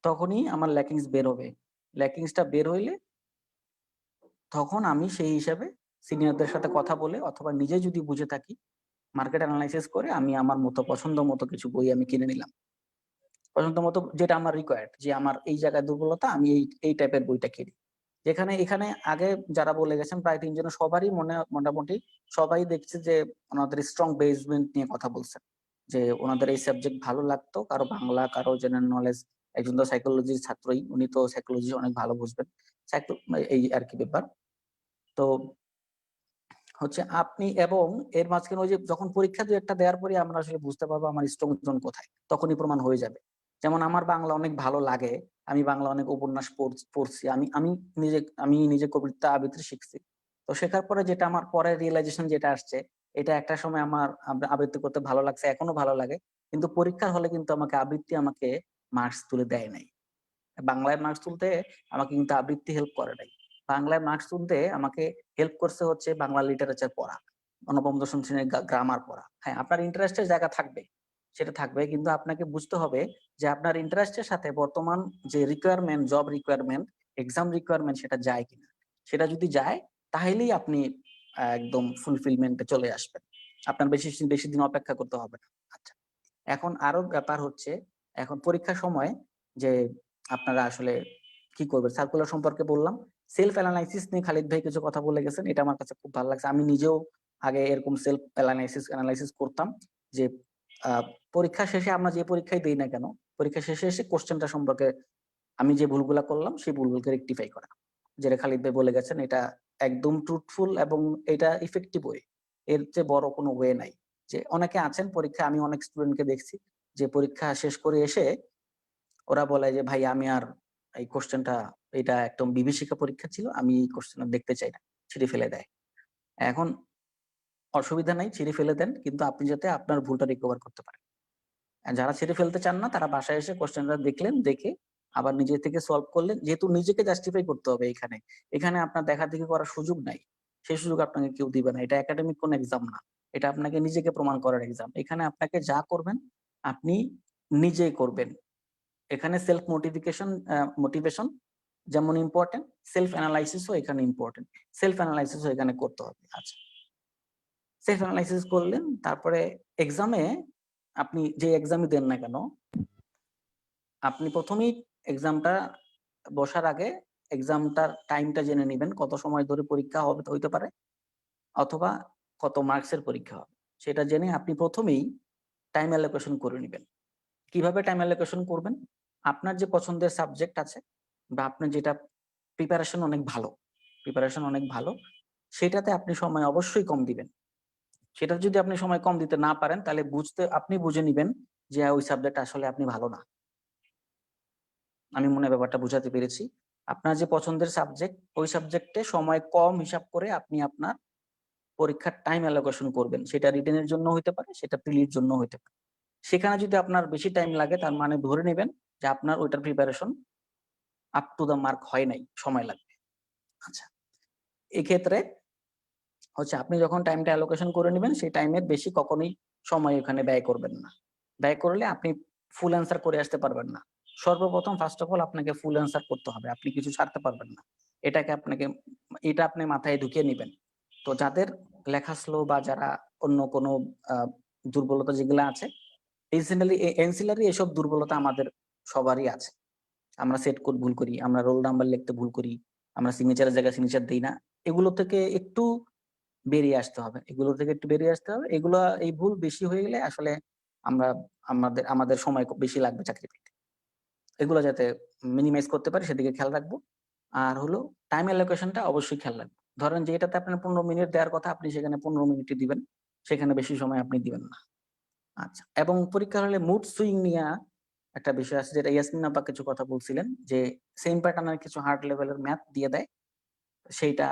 তখনই আমার ল্যাকিংস বের হবে। ল্যাকিংসটা বের হইলে তখন আমি সেই হিসাবে সিনিয়রদের সাথে কথা বলে অথবা নিজে যদি বুঝে থাকি, মার্কেট অ্যানালাইসিস করে আমি আমার মতো পছন্দ মতো কিছু বই আমি কিনে নিলাম। পছন্দ মতো যেটা আমার রিকোয়ার্ড, যে আমার এই জায়গায় দুর্বলতা, আমি এই টাইপের বইটা কিনি। যেখানে এখানে আগে যারা বলে গেছেন প্রায় ৩ জনের সবারই মোটামুটি সবাই দেখছে যে ওনাদের স্ট্রং বেসমেন্ট নিয়ে কথা বলছেন। যে ওনাদের এই সাবজেক্ট ভালো লাগতো, কারো বাংলা, কারো জেনারেল নলেজ। একজন তো সাইকোলজির ছাত্রই, উনি তো সাইকোলজি অনেক ভালো বুঝবেন। এই আর কি ব্যাপার। তো হচ্ছে আপনি এবং এর মাঝখানে ওই যে যখন পরীক্ষা ২-১টা দেওয়ার পরে আমরা আসলে বুঝতে পারবো আমার স্ট্রং জোন কোথায়, তখনই প্রমাণ হয়ে যাবে। যেমন আমার বাংলা অনেক ভালো লাগে, আমি বাংলা অনেক উপন্যাস পড়ছি, আমি নিজে কবিতা আবৃত্তি শিখছি। তো শেখার পরে যেটা আমার পরে রিয়েলাইজেশন যেটা আসছে, এটা একটা সময় আমার আবৃত্তি করতে ভালো লাগছে, এখনো ভালো লাগে। কিন্তু পরীক্ষার হলে কিন্তু আমাকে মার্কস তুলে দেয় নাই। বাংলায় মার্কস তুলতে আমাকে কিন্তু আবৃত্তি হেল্প করে নাই। বাংলায় মার্কস তুলতে আমাকে হেল্প করছে হচ্ছে বাংলা লিটারেচার পড়া, নবম দশম শ্রেণীর গ্রামার পড়া। হ্যাঁ, আপনার ইন্টারেস্টের জায়গা থাকবে, সেটা থাকবে, কিন্তু আপনাকে বুঝতে হবে যে আপনার ইন্টারেস্টের সাথে বর্তমান যে requirement, job requirement, exam requirement সেটা যায় কিনা। সেটা যদি যায় তাহলেই আপনি একদম ফুলফিলমেন্টে চলে আসবেন। আপনার বেশি দিন অপেক্ষা করতে হবে না। আচ্ছা, এখন আরো ব্যাপার হচ্ছে, এখন পরীক্ষার সময় যে আপনারা আসলে কি করবেন, সার্কুলার সম্পর্কে বললাম। সেলফ অ্যানালাইসিস নিয়ে খালিদ ভাই কিছু কথা বলে গেছেন, এটা আমার কাছে খুব ভালো লাগছে। আমি নিজেও আগে এরকম সেলফ অ্যানালাইসিস করতাম যে পরীক্ষা শেষে আমরা যে পরীক্ষায় দিই না কেন, পরীক্ষা শেষে এসে কোশ্চেনটা সম্পর্কে আমি যে ভুলগুলা করলাম সেই ভুলগুলোকে রেকটিফাই করা। যেটা খালিদ ভাই বলে গেছেন, এটা একদম ট্রুথফুল এবং এটা ইফেক্টিভ ওয়ে। এর চেয়ে বড় কোনো ওয়ে নাই। যে অনেকে আছেন পরীক্ষা, আমি অনেক স্টুডেন্টকে দেখছি যে পরীক্ষা শেষ করে এসে ওরা বলে যে ভাই আমি আর এই কোশ্চেনটা, এটা একদম বিভীষিকা পরীক্ষা ছিল, আমি এই কোশ্চেন দেখতে চাই না, ছিঁড়ে ফেলে দেয়। এখন অসুবিধা নাই, ছিঁড়ে ফেলে দেন, কিন্তু আপনি যাতে আপনার ভুলটা রিকভার করতে পারেন। আর যারা ছেড়ে ফেলতে চান না তারা বাসায় এসে কোশ্চেনটা দেখলেন, দেখে আবার নিজে থেকে সলভ করলেন। যেহেতু নিজেকে জাস্টিফাই করতে হবে এখানে আপনার দেখাদেখি করার সুযোগ নাই, সেই সুযোগ আপনাকে কেউ দিবে না। এটা একাডেমিক কোনো এক্সাম না, এটা আপনাকে নিজেকে প্রমাণ করার এক্সাম। এখানে আপনাকে যা করবেন আপনি নিজেই করবেন। এখানে সেলফ মোটিভেশন যেমন ইম্পর্টেন্ট, সেলফ অ্যানালাইসিসও এখানে ইম্পর্টেন্ট। সেলফ অ্যানালাইসিসও এখানে করতে হবে। আচ্ছা, সেলফ অ্যানালাইসিস করলেন, তারপরে এক্সামে আপনি যে এক্সামই দেন না কেন, আপনি প্রথমেই এক্সামটা বসার আগে এক্সামটার টাইমটা জেনে নিবেন, কত সময় ধরে পরীক্ষা হইতে পারে অথবা কত মার্কসের পরীক্ষা হবে। সেটা জেনে আপনি প্রথমেই টাইম অ্যালোকেশন করে নিবেন। কিভাবে টাইম অ্যালোকেশন করবেন? আপনার যে পছন্দের সাবজেক্ট আছে বা আপনার যেটা প্রিপারেশন অনেক ভালো, সেটাতে আপনি সময় অবশ্যই কম দিবেন। সেটা যদি আপনি সময় কম দিতে না পারেন তাহলে আপনি বুঝে নিবেন যে ওই সাবজেক্ট আসলে আপনি ভালো না। আমি মনে হয় ব্যাপারটা বুঝাতে পেরেছি। আপনার যে পছন্দের সাবজেক্ট, ওই সাবজেক্টে সময় কম হিসাব করে আপনি আপনার পরীক্ষার টাইম অ্যালোকেশন করবেন। সেটা রিটেনের জন্য হইতে পারে, সেটা প্রিলির জন্য হইতে পারে। সেখানে যদি আপনার বেশি টাইম লাগে, তার মানে ধরে নেবেন যে আপনার ওইটার preparation up to the mark হয় নাই, সময় লাগবে। আচ্ছা, এক্ষেত্রে হচ্ছে আপনি যখন টাইমটা অ্যালোকেশন করে নেবেন, সেই টাইমের বেশি কখনোই সময় ওখানে ব্যয় করবেন না। ব্যয় করলে আপনি ফুল অ্যান্সার করে আসতে পারবেন না। সর্বপ্রথম ফার্স্ট অফ অল আপনাকে ফুল অ্যান্সার করতে হবে, আপনি কিছু ছাড়তে পারবেন না। এটা আপনি মাথায় ঢুকিয়ে নিবেন। তো যাদের লেখা স্লো বা যারা অন্য কোনো দুর্বলতা যেগুলো আছে, এনসিলারি এসব দুর্বলতা আমাদের সবারই আছে। আমরা সেট কোড ভুল করি, আমরা রোল নাম্বার লিখতে ভুল করি, আমরা সিগনেচারের জায়গায় সিগনেচার দেই না। এগুলো থেকে একটু বেরিয়ে আসতে হবে। এগুলা, এই ভুল বেশি হয়ে গেলে আসলে আমরা আমাদের সময় খুব বেশি লাগবে চাকরি পেতে। এগুলো যাতে মিনিমাইজ করতে পারি সেদিকে খেয়াল রাখবো। আর হলো টাইম অ্যালোকেশনটা অবশ্যই খেয়াল রাখবো। ধরেন যে এটাতে আপনার 15 মিনিট দেওয়ার কথা, আপনি সেখানে 15 মিনিটই দিবেন, সেখানে বেশি সময় আপনি দিবেন না। আচ্ছা, এবং পরীক্ষার হলে মুড সুইং নিয়ে একটা বিষয় আছে, যেটা ইয়াসমিন আপা কিছু কথা বলছিলেন যে সেম প্যাটার্নের কিছু হার্ড লেভেলের ম্যাথ দিয়ে দেয়, সেইটা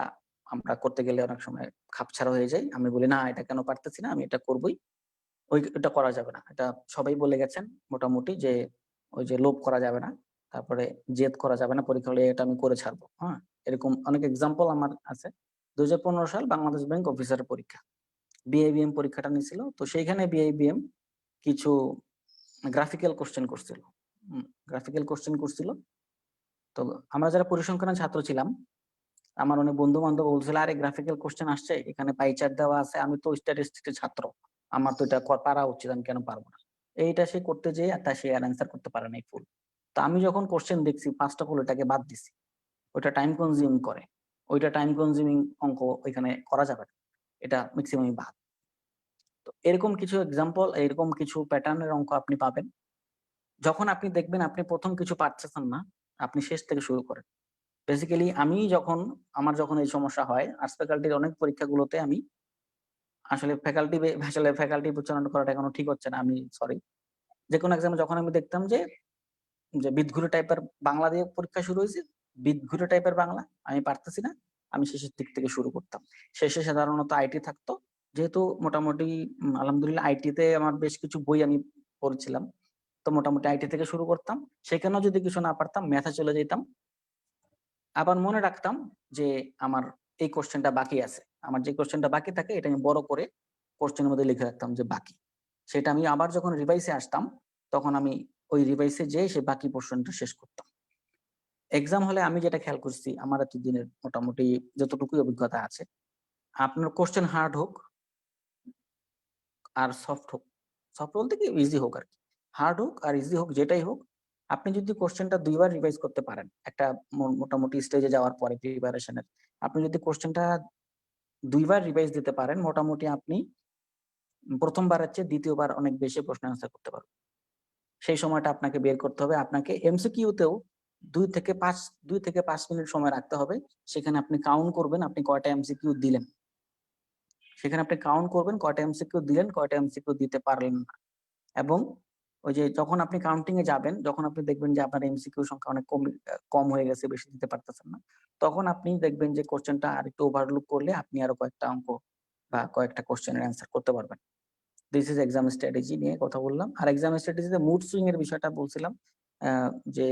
আমরা করতে গেলে অনেক সময় খাপছাড়া হয়ে যাই। আমি বলি, না এটা কেন পারতেছি না, আমি এটা করবই। ওটা করা যাবে না। এটা সবাই বলে গেছেন মোটামুটি যে ওই যে লোভ করা যাবে না। তারপরে জেদ করা যাবে না। পরীক্ষা হলে এটা আমি করে ছাড়বো। হ্যাঁ? এরকম অনেক এক্সাম্পল আমার আছে। 2015 সাল বাংলাদেশ ব্যাংক অফিসারের পরীক্ষা। বিআইবিএম পরীক্ষাটা নিছিল। তো সেইখানে বিআইবিএম কিছু গ্রাফিক্যাল কোয়েশ্চেন করছিল। গ্রাফিক্যাল কোয়েশ্চেন করছিল। তো আমরা যারা পরিসংখ্যানের ছাত্র ছিলাম, আমার অনেক বন্ধু-বান্ধব বলছিল, "আরে গ্রাফিক্যাল কোয়েশ্চেন আসছে, এখানে পাই চার্ট দেওয়া আছে। আমি তো স্ট্যাটিস্টিক্স এর ছাত্র। আমার তো এটা পারা উচিত, আমি কেন পারব না?" এইটা সে করতে যেয়ে সে আর অ্যান্সার করতে পারে নাই ফুল। তো আমি যখন কোয়েশ্চেন দেখছি, ফার্স্ট অফ অল ওটাকে বাদ দিছি। ওইটা টাইম কনজিউম করে। ওইটা টাইম কনজিউমিং অঙ্ক ওইখানে করা যাবে না। এটা ম্যাক্সিমামই বাদ। তো এরকম কিছু এক্সাম্পল, এরকম কিছু প্যাটার্নের অঙ্ক আপনি পাবেন। যখন আপনি দেখবেন আপনি ১ম কিছু পারতেছেন না, আপনি শেষ থেকে শুরু করেন। বেসিক্যালি আমার যখন এই সমস্যা হয়, আর্টস ফ্যাকাল্টির অনেক পরীক্ষাগুলোতে আমি আসলে ফ্যাকাল্টি উচ্চারণ করাটা এখনো ঠিক হচ্ছে না। আমি সরি। যেকোনো এক্সামে যখন আমি দেখতাম যে বিদঘুরে টাইপের বাংলা দিয়ে পরীক্ষা শুরু হইছে, বিদঘুরে টাইপের বাংলা, আমি পারতেছি না, আমি শেষের দিক থেকে শুরু করতাম। শেষে সাধারণত আইটি থাকতো। যেহেতু মোটামুটি আলহামদুলিল্লাহ আইটিতে আমার বেশ কিছু বই আমি পড়ছিলাম। তো মোটামুটি আইটি থেকে শুরু করতাম। সেখানেও যদি কিছু না পারতাম, ম্যাথে চলে যেতাম। আবার মনে রাখতাম যে আমার এই কোয়েশ্চেনটা বাকি আছে। আমার যে কোয়েশ্চেনটা বাকি থাকে এটা আমি বড় করে কোয়েশ্চেনের মধ্যে লিখে রাখতাম যে বাকি। সেটা আমি আবার যখন রিভাইসে আসতাম, তখন আমি ওই রিভাইসে যেয়ে সে বাকি পোরশনটা শেষ করতাম। এক্সাম হলে আমি যেটা খেয়াল করছি, আমার এতদিনের মোটামুটি যতটুকুই অভিজ্ঞতা আছে, আপনার কোয়েশ্চেন হার্ড হোক আর সফট হোক, সফট বলতে কি ইজি হোক আরকি। হার্ড হোক আর ইজি হোক, যেটাই হোক, আপনি যদি কোয়েশ্চেনটা ২ বার রিভাইজ করতে পারেন, একটা মোটামুটি স্টেজে যাওয়ার পরে প্রিপারেশন এর, আপনি যদি কোয়েশ্চেনটা ২ বার রিভাইজ দিতে পারেন, মোটামুটি আপনি ১ম বারের চেয়ে ২য় বার অনেক বেশি প্রশ্নের অ্যান্সার করতে পারবেন। সেই সময়টা আপনাকে বের করতে হবে। আপনাকে এমসিকিউ তেও ২ থেকে ৫ মিনিট সময় রাখতে হবে। সেখানে আপনি কাউন্ট করবেন আপনি কয়টা এমসিকিউ দিলেন। সেখানে আপনি কাউন্ট করবেন কয়টা এমসিকিউ দিলেন, কয়টা এমসিকিউ দিতে পারলেন না। এবং ওই যে যখন আপনি কাউন্টিং এ যাবেন, যখন আপনি দেখবেন যে আপনার এমসিকিউ সংখ্যা অনেক কম হয়ে গেছে, বেশি দিতে পারতেছেন না, তখন আপনি দেখবেন যে কোয়েশ্চেনটা আরেকটু ওভারলুক করলে আপনি আরো কয়েকটা অঙ্ক বা কয়েকটা কোয়েশ্চেনের অ্যান্সার করতে পারবেন। দিস ইজ এক্সাম স্ট্র্যাটেজি নিয়ে কথা বললাম। আর এক্সাম স্ট্র্যাটেজিতে মুড সুইং এর বিষয়টা বলছিলাম। আ যে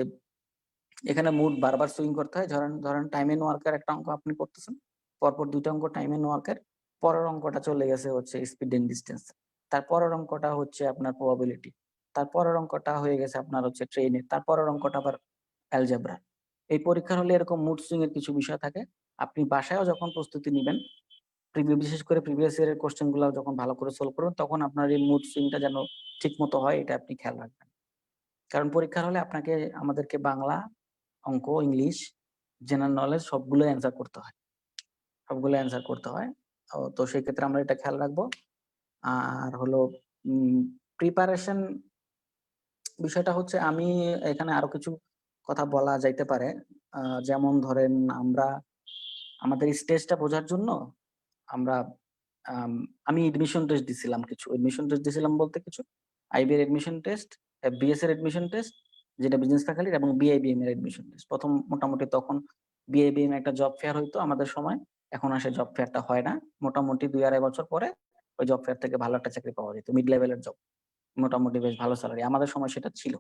এখানে মুড বারবার সুইং করতে হয়। ধরেন টাইম এন্ড ওয়ার্ক এর একটা অঙ্ক আপনি করতেছেন। পরপর ২ টা অঙ্ক টাইম এন্ড ওয়ার্ক এর। পরের অঙ্কটা চলে গেছে হচ্ছে স্পিড এন্ড ডিসট্যান্স। তারপরের অঙ্কটা হচ্ছে আপনার প্রবাবিলিটি। তারপরের অঙ্কটা হয়ে গেছে আপনার হচ্ছে ট্রেনের। তারপরের অঙ্কটা আবার অ্যালজেব্রা। এই পরীক্ষার হলে এরকম মুড সুইং এর কিছু বিষয় থাকে। আপনি বাসায়ও যখন প্রস্তুতি নিবেন, বিশেষ করে প্রিভিয়াস ইয়ার এর কোয়েশ্চেন গুলা যখন ভালো করে সলভ করবেন, তখন আপনার এই মুড সুইং টা যেন ঠিকমতো হয় এটা আপনি খেয়াল রাখবেন। কারণ পরীক্ষার হলে আমাদেরকে বাংলা, অঙ্ক, ইংলিশ, জেনারেল নলেজ সবগুলোই অ্যান্সার করতে হয়। সবগুলো অ্যান্সার করতে হয়। তো সেক্ষেত্রে আমরা এটা খেয়াল রাখবো। আর হলো প্রিপারেশন বিষয়টা হচ্ছে, আমি এখানে আরো কিছু কথা বলা যাইতে পারে। যেমন ধরেন আমাদের স্টেজটা বোঝার জন্য আমরা আমি এডমিশন টেস্ট দিছিলাম কিছু। এডমিশন টেস্ট দিছিলাম বলতে কিছু আইবি এর এডমিশন টেস্ট, এফবিএস এর এডমিশন টেস্ট, যেটা বিজনেস ফ্যাকাল্টির, এবং বিআইবিএম এর এডমিশন টেস্ট। প্রথম মোটামুটি তখন বিআইবিএম একটা জব ফেয়ার হইতো আমাদের সময়। এখন আর সেই জব ফেয়ারটা হয় না। মোটামুটি ২-২.৫ বছর পরে ওই জব ফেয়ার থেকে ভালো একটা চাকরি পাওয়া যেত। মিড লেভেলের জব। মোটামুটি বেশ ভালো স্যালারি। আমাদের সময় সেটা ছিল।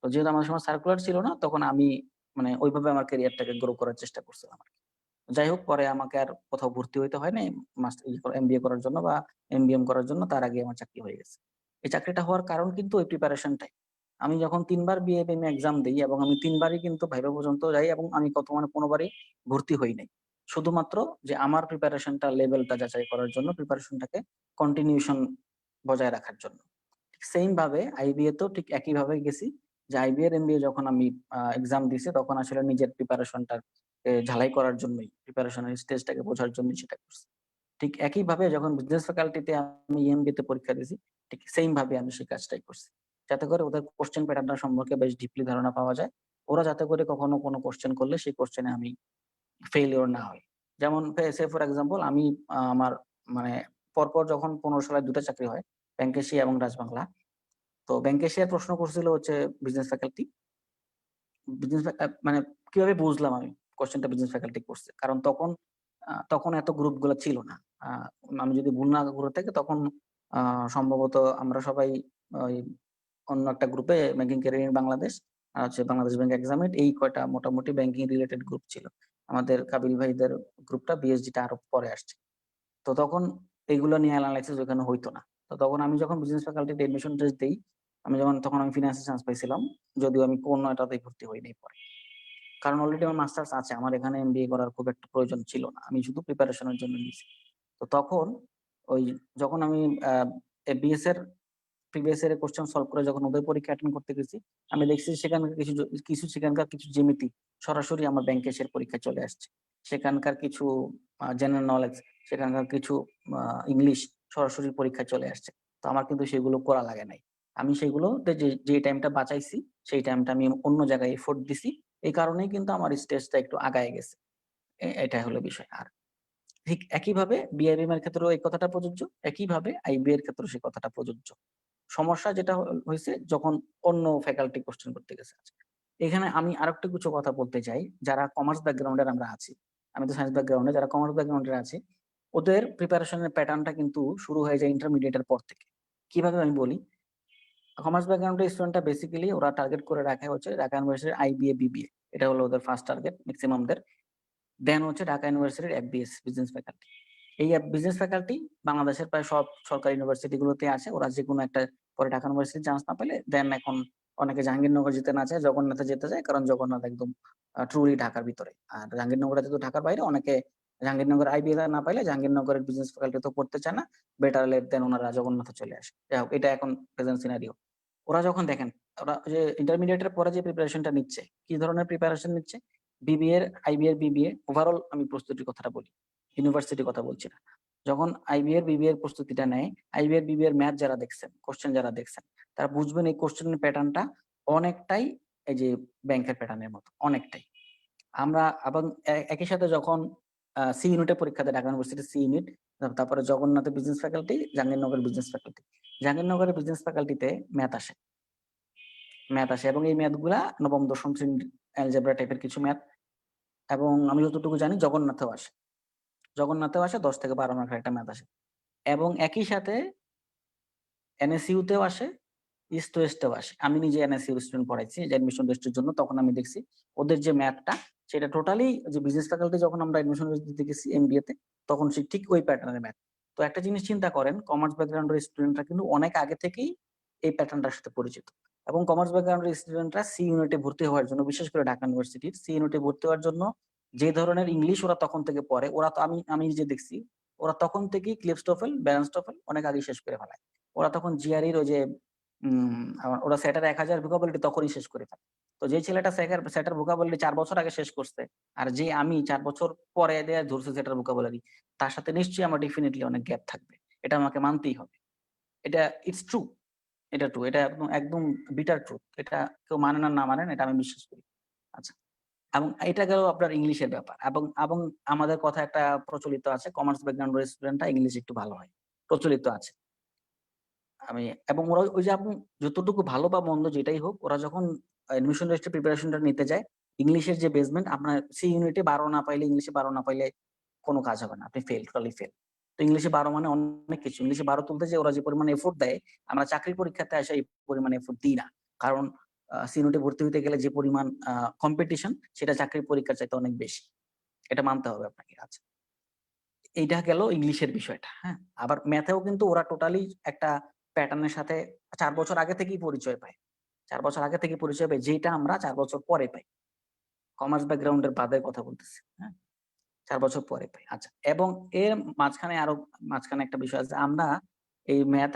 তো যেহেতু আমাদের সময় সার্কুলার ছিল না, তখন আমি মানে ওইভাবে আমার ক্যারিয়ারটাকে গ্রো করার চেষ্টা করছিলাম আরকি। যাই হোক, পরে আমাকে আর কোথাও ভর্তি হইতে হয় নাই এমবিএ করার জন্য বা এমবিএম করার জন্য। তার আগে আমার চাকরি হয়ে গেছে। এই চাকরিটা হওয়ার কারণ কিন্তু ওই প্রিপারেশনটাই। আমি যখন ৩ বার বিএবিএম এক্সাম দেই এবং আমি ৩ বারই কিন্তু ভাইভা পর্যন্ত যাই, এবং আমি কোনো বারই ভর্তি হই নাই। শুধুমাত্র যে আমার প্রিপারেশনটা লেভেলটা যাচাই করার জন্য, প্রিপারেশনটাকে কন্টিনিউশন বজায় রাখার জন্য। ঠিক সেইম ভাবে আইবিএ তেও ঠিক একই ভাবে গেছি, যে আইবি এর এমবিএ যখন আমি এক্সাম দিছি, তখন আসলে নিজের প্রিপারেশনটা ঝালাই করার জন্যই, প্রিপারেশনের স্টেজটাকে বোঝার জন্যই সেটা করছি। ঠিক একইভাবে যখন বিজনেস ফ্যাকাল্টিতে আমি এমবিএ তে পরীক্ষা দিছি, ঠিক সেইম ভাবে আমি সেই কাজটাই করছি। যাতে করে ওদের কোয়েশ্চেন প্যাটার্নটা সম্পর্কে বেশ ডিপলি ধারণা পাওয়া যায়। ওরা যাতে করে কখনো কোনো কোয়েশ্চেন করলে সেই কোয়েশ্চেনে আমি ফেইলিউর না হই। যেমন সে ফর এক্সাম্পল, আমি আমার মানে পরপর যখন ১৫ সালে ২ টা চাকরি হয়, ব্যাংক এশিয়া এবং রাজবাংলা। তো ব্যাংক এশিয়ার প্রশ্ন করছিল হচ্ছে বিজনেস ফ্যাকাল্টি। মানে কিভাবে বুঝলাম আমি কোয়েশ্চেনটা বিজনেস ফ্যাকাল্টি করছে? কারণ তখন তখন এত গ্রুপগুলো ছিল না। আমি যদি ভুল না করে থাকি তখন সম্ভবত আমরা সবাই ওই অন্য একটা গ্রুপে ব্যাংকিং ক্যারিয়ার ইন বাংলাদেশ আর হচ্ছে বাংলাদেশ ব্যাংক এক্সামিনেট, এই কয়টা মোটামুটি ব্যাংকিং রিলেটেড গ্রুপ ছিল। আমাদের কাবিল ভাইদের গ্রুপটা বিএসজিটা আরো পরে আসছে। তো তখন এইগুলো নিয়ে অ্যানালাইসিস ওখানে হইতো না। তো তখন আমি যখন বিজনেস ফ্যাকাল্টিতে এডমিশন টেস্ট দেই, তখন আমি ফিনান্সে চান্স পাইছিলাম, যদিও আমি কোনো এটাতেই ভর্তি হইনি পরে। কারণ অলরেডি আমার মাস্টার্স আছে, আমার এখানে এমবিএ করার খুব একটা প্রয়োজন ছিল না, আমি শুধু প্রিপারেশনের জন্য নিয়েছি। তো তখন ওই যখন আমি বিএস এর প্রিভিয়াস ইয়ারের কোশ্চেন সলভ করে যখন ওদের পরীক্ষা অ্যাটেন্ড করতে গেছি, আমি দেখছি সেখানকার কিছু জ্যামিতি সরাসরি আমার ব্যাংকে এসে পরীক্ষা চলে আসছে। সেখানকার কিছু জেনারেল নলেজ, সেখানকার কিছু ইংলিশ সরাসরি পরীক্ষায় চলে আসছে। তো আমার কিন্তু সেগুলো করা লাগে নাই। আমি সেগুলোতে যে টাইমটা বাঁচাইছি সেই টাইমটা আমি অন্য জায়গায় এফোর্ট দিছি। এই কারণেই কিন্তু আমার স্টেজটা একটু আগায় গেছে। এটা হলো বিষয়। আর ঠিক একইভাবে বিআইবিএম এর ক্ষেত্রেও এই কথাটা প্রযোজ্য, একইভাবে আইবি এর ক্ষেত্রেও সেই কথাটা প্রযোজ্য। সমস্যা যেটা হয়েছে যখন অন্য ফ্যাকাল্টি কোশ্চেন করতে গেছে। এখানে আমি আরেকটা কিছু কথা বলতে চাই, যারা কমার্স ব্যাকগ্রাউন্ডের আমরা আছি, আমি তো সায়েন্স ব্যাকগ্রাউন্ডে, যারা কমার্স ব্যাকগ্রাউন্ডের আছি ওদের প্রিপারেশনের প্যাটার্নটা কিন্তু শুরু হয়ে যায় ইন্টারমিডিয়েটের পর থেকে। কিভাবে আমি বলি, কমার্স ব্যাকগ্রাউন্ডের স্টুডেন্টটা বেসিক্যালি ওরা টার্গেট করে রাখে হচ্ছে ঢাকা ইউনিভার্সিটির আইবিএ বিবিএ, এটা হলো ওদের ফার্স্ট টার্গেট ম্যাক্সিমামদের। দেন হচ্ছে ঢাকা ইউনিভার্সিটির এফবিএস বিজনেস ফ্যাকাল্টি। এই বিজনেস ফ্যাকাল্টি বাংলাদেশের প্রায় সব সরকারি ইউনিভার্সিটিগুলোতে আছে। ওরা যে কোনো একটা পরে ঢাকা ইউনিভার্সিটি চান্স না পেলে দেন এখন অনেকে জাহাঙ্গীরনগর যেতে না চায়, জগন্নাথে যেতে চায়, কারণ জগন্নাথ একদম ট্রুলি ঢাকার ভিতরে। আর জাহাঙ্গীরনগরে যেহেতু ঢাকার বাইরে, অনেকে জাহাঙ্গীরনগর আইবিএ না পাইলে জাহাঙ্গীরনগরের বিজনেস ফ্যাকাল্টি তো পড়তে চায় না, বেটার লেট দেন ওনারা জগন্নাথে চলে আসে। যাই হোক, এটা এখন প্রেজেন্ট সিনারিও। ওরা যখন দেখেন ওরা যে ইন্টারমিডিয়েটের পরে যে প্রিপারেশনটা নিচ্ছে, কি ধরনের প্রিপারেশন নিচ্ছে, বিবিএর আইবিএর বিবিএ ওভারঅল আমি প্রস্তুতির কথাটা বলি, ইউনিভার্সিটির কথা বলছি না। যখন আইবিএর বিবিএর প্রস্তুতিটা নেয়, আইবিএর বিবিএর ম্যাথ যারা দেখছেন, কোশ্চেন যারা দেখছেন, তারা বুঝবেন এই কোশ্চেনের প্যাটার্নটা অনেকটাই এই যে ব্যাংকের প্যাটার্নের মতো, অনেকটাই। আমরা এবং একই সাথে যখন সি ইউনিটে পরীক্ষা দেয়, ঢাকা ইউনিভার্সিটি সি ইউনিট, তারপরে জগন্নাথের বিজনেস ফ্যাকাল্টি, জাহাঙ্গীরনগরের বিজনেস ফ্যাকাল্টি। জাহাঙ্গীরনগরের বিজনেস ফ্যাকাল্টিতে ম্যাথ আসে এবং এই ম্যাথ গুলা নবম দশম শ্রেণীর অ্যালজেব্রা টাইপের কিছু ম্যাথ, এবং আমি যতটুকু জানি জগন্নাথেও আসে 10 থেকে 12 মার্কের একটা ম্যাথ আসে। এবং একই সাথে এনএসইউতেও আসে, ইস্ট ওয়েস্টেও আসে। আমি নিজে এনএসইউ স্টুডেন্ট পড়াইছি যে অ্যাডমিশন টেস্টের জন্য, তখন আমি দেখছি ওদের যে ম্যাথটা সেটা টোটালি যে বিজনেস ফ্যাকাল্টি যখন আমরা অ্যাডমিশন দিতে গেছি এমবিএ তে, তখন সে ঠিক ওই প্যাটার্নের ম্যাথ। তো একটা জিনিস চিন্তা করেন, কমার্স ব্যাকগ্রাউন্ডের স্টুডেন্টরা কিন্তু অনেক আগে থেকেই এই প্যাটার্নটার সাথে পরিচিত। এবং কমার্স ব্যাকগ্রাউন্ডের স্টুডেন্টরা সি ইউনিটে ভর্তি হওয়ার জন্য, বিশেষ করে ঢাকা ইউনিভার্সিটির সি ইউনিটে ভর্তি হওয়ার জন্য যে ধরনের ইংলিশ ওরা তখন থেকে পড়ে, ওরা তো আমি যে দেখছি ওরা তখন থেকেই ক্লিপস্টোফেল, ব্যালেন্সটোফেল অনেক আগে শেষ করে ফেলায়। ওরা তখন জিআরইর ওই যে ওরা সেটার 1000 ভোকাবুলারি তখনই শেষ করে ফেলে। তো যে ছেলেটা সেটার ভোকাবুলারি 4 বছর আগে শেষ করছে, আর যে আমি 4 বছর পরে দেয়া ধরছি সেটার ভোকাবুলারি, তার সাথে নিশ্চয়ই আমার ডেফিনেটলি অনেক গ্যাপ থাকবে। এটা আমাকে মানতেই হবে। এটা ইটস ট্রু, এটা ট্রু, এটা একদম বিটার ট্রুথ। এটা কেউ মানে না মানেন, এটা আমি বিশ্বাস করি। আচ্ছা, এবং এটা গেল আপনার ইংলিশের ব্যাপার। এবং আমাদের কথা একটা প্রচলিত আছে, কমার্স ব্যাকগ্রাউন্ডের স্টুডেন্টরা ইংলিশ একটু ভালো হয়, প্রচলিত আছে। এবং ওরা ওই যে আপনি যতটুকু ভালো বা মন্দ যেটাই হোক, ওরা যখন অ্যাডমিশন টেস্টের প্রিপারেশনটা নিতে যায়, ইংলিশের যে বেসমেন্ট আপনার সি ইউনিটে 12 না পাইলে, ইংলিশে 12 না পাইলে কোনো কাজ হবে না, আপনি ফেল, টোটালি ফেল। তো ইংলিশে 12 মানে অনেক কিছু। ইংলিশে 12 তুলতে যে ওরা যে পরিমাণে এফোর্ট দেয়, আমরা চাকরির পরীক্ষাতে আসে এই পরিমাণে এফোর্ট দিই না। কারণ সি ইউনিটে ভর্তি হতে গেলে যে পরিমাণ কম্পিটিশন, সেটা চাকরির পরীক্ষার চাইতে অনেক বেশি। এটা মানতে হবে আপনাকে। আচ্ছা, এইটা গেল ইংলিশের বিষয়টা। হ্যাঁ, আবার ম্যাথেও কিন্তু ওরা টোটালি একটা প্যাটার্নের সাথে 4 বছর আগে থেকেই পরিচয় পায়। 4 বছর আগে থেকে পরিচয় পায়, যেটা আমরা 4 বছর পরে পাই। কমার্স ব্যাকগ্রাউন্ডের বাদের কথা বলতেছি। হ্যাঁ, 4 বছর পরে পাই। আচ্ছা, এবং এর মাঝখানে একটা বিষয় আছে। আমরা এই ম্যাথ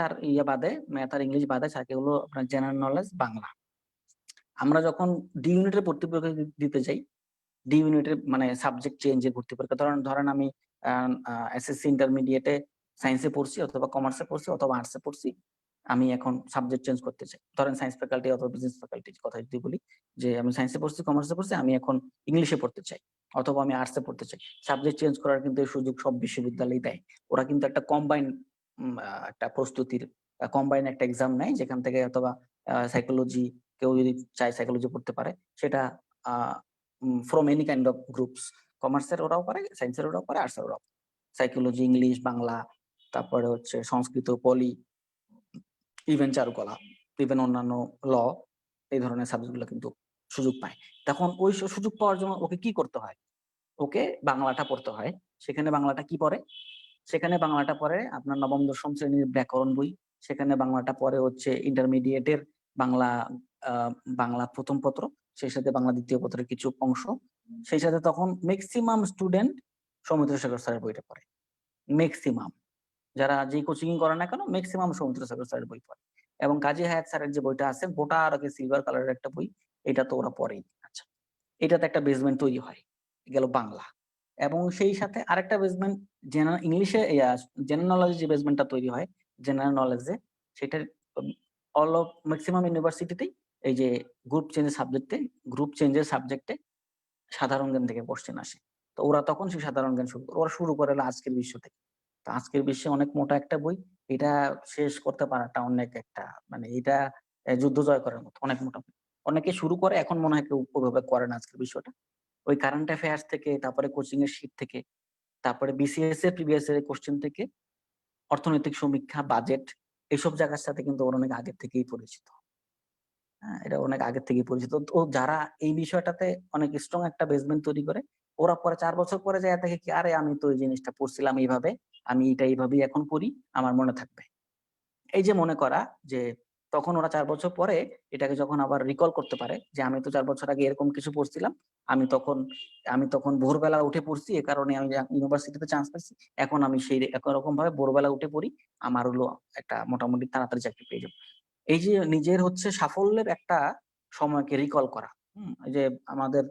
আর ইংলিশ বাদে থাকে হলো আপনার জেনারেল নলেজ, বাংলা। আমরা যখন ডি ইউনিটের ভর্তি পরীক্ষা দিতে যাই, ডি ইউনিটের মানে সাবজেক্ট চেঞ্জের ভর্তি পরীক্ষা, ধরেন আমি এসএসসি ইন্টারমিডিয়েটে সায়েন্সে পড়ছি অথবা কমার্সে পড়ছি অথবা আর্টসে পড়ছি, আমি এখন সাবজেক্ট চেঞ্জ করতে চাই। ধরেন সায়েন্স ফ্যাকাল্টি অথবা বিজনেস ফ্যাকাল্টির কথা যদি বলি, যে আমি সায়েন্সে পড়ছি, কমার্সে পড়ছি, আমি এখন ইংলিশে পড়তে চাই অথবা আমি আর্টসে পড়তে চাই। সাবজেক্ট চেঞ্জ করার কিন্তু এই সুযোগ সব বিশ্ববিদ্যালয় দেয়। ওরা কিন্তু একটা কম্বাইন একটা প্রস্তুতির কম্বাইন একটা এক্সাম নেয়, যেখান থেকে অথবা সাইকোলজি, কেউ যদি চায় সাইকোলজি পড়তে পারে, সেটা from any kind of groups কমার্সের ওরাও পারে, সায়েন্সের ওরাও পারে, আর্টসের ওরাও, সাইকোলজি, ইংলিশ, বাংলা, তারপরে হচ্ছে সংস্কৃত, পলি, ইভেন চারুকলা, ইভেন অন্যান্য ল, এই ধরনের সাবজেক্টগুলো কিন্তু সুযোগ পায়। তখন ওই সুযোগ পাওয়ার জন্য ওকে কি করতে হয়? ওকে বাংলাটা পড়তে হয়। সেখানে বাংলাটা কি পড়ে? সেখানে বাংলাটা পড়ে আপনার নবম দশম শ্রেণীর ব্যাকরণ বই, সেখানে বাংলাটা পড়ে হচ্ছে ইন্টারমিডিয়েটের বাংলা, বাংলা প্রথম পত্র, সেই সাথে বাংলা দ্বিতীয় পত্রের কিছু অংশ, সেই সাথে তখন ম্যাক্সিমাম স্টুডেন্ট সৌমিত্র শেখর স্যারের বইটা পড়ে। ম্যাক্সিমাম যারা যে কোচিং করে না কেন ম্যাক্সিমাম সৌমিত্র শেখর স্যারের বই পড়ে। এবং কাজী হায়াত স্যারের যে বইটা আছে গোটা আর সিলভার কালারের একটা বই, এটা তো ওরা পড়েই। আচ্ছা, এটাতে একটা বেসমেন্ট তৈরি হয়, গেল বাংলা। এবং সেই সাথে আরেকটা বেসমেন্ট জেনারেল ইংলিশে, জেনারেল নলেজ যে বেসমেন্টটা তৈরি হয় জেনারেল নলেজে, সেটা অল অফ ম্যাক্সিমাম ইউনিভার্সিটিতেই এই যে গ্রুপ চেঞ্জের সাবজেক্টে সাধারণ জ্ঞান থেকে কোশ্চেন আসে। তো ওরা তখন সেই সাধারণ জ্ঞান শুরু করে, ওরা শুরু করে হলো আজকের বিশ্ব থেকে। তো আজকের বিশ্বে অনেক মোটা একটা বই, এটা শেষ করতে পারাটা অনেক একটা মানে এটা যুদ্ধ জয় করার মতো, অনেক মোটা বই। অনেকে শুরু করে, এখন মনে হয় কেউ ওইভাবে করে না আজকের বিষয়টা। ওই কারেন্ট অ্যাফেয়ার্স থেকে, তারপরে কোচিং এর শীট থেকে, তারপরে বিসিএস এর প্রিভিয়াস এর কোশ্চেন থেকে, অর্থনৈতিক সমীক্ষা, বাজেট, এইসব জায়গার সাথে কিন্তু ওরা অনেক আগের থেকেই পরিচিত। হ্যাঁ, এটা অনেক আগের থেকেই পরিচিত। তো যারা এই বিষয়টাতে অনেক স্ট্রং একটা বেসমেন্ট তৈরি করে, ওরা পরে 4 বছর পরে যায় দেখে কি, আরে আমি তো এই জিনিসটা পড়ছিলাম এইভাবে, আমি এটা এইভাবেই এখন পড়ি, আমার মনে থাকবে। এই যে মনে করা, যে তখন ওরা 4 বছর পরে এটাকে যখন আবার রিকল করতে পারে যে আমি তো 4 বছর আগে এরকম কিছু পড়ছিলাম, আমি তখন ভোরবেলা উঠে পড়ছি, এ কারণে আমি ইউনিভার্সিটিতে চান্স পাইছি, এখন আমি সেই একই রকম ভাবে ভোরবেলা উঠে পড়ি, আমার হলো একটা মোটামুটি তাড়াতাড়ি চাকরি পেয়ে যাবো। এই যে নিজের হচ্ছে সাফল্যের একটা সময়কে রিকল করা। এই যে আমাদের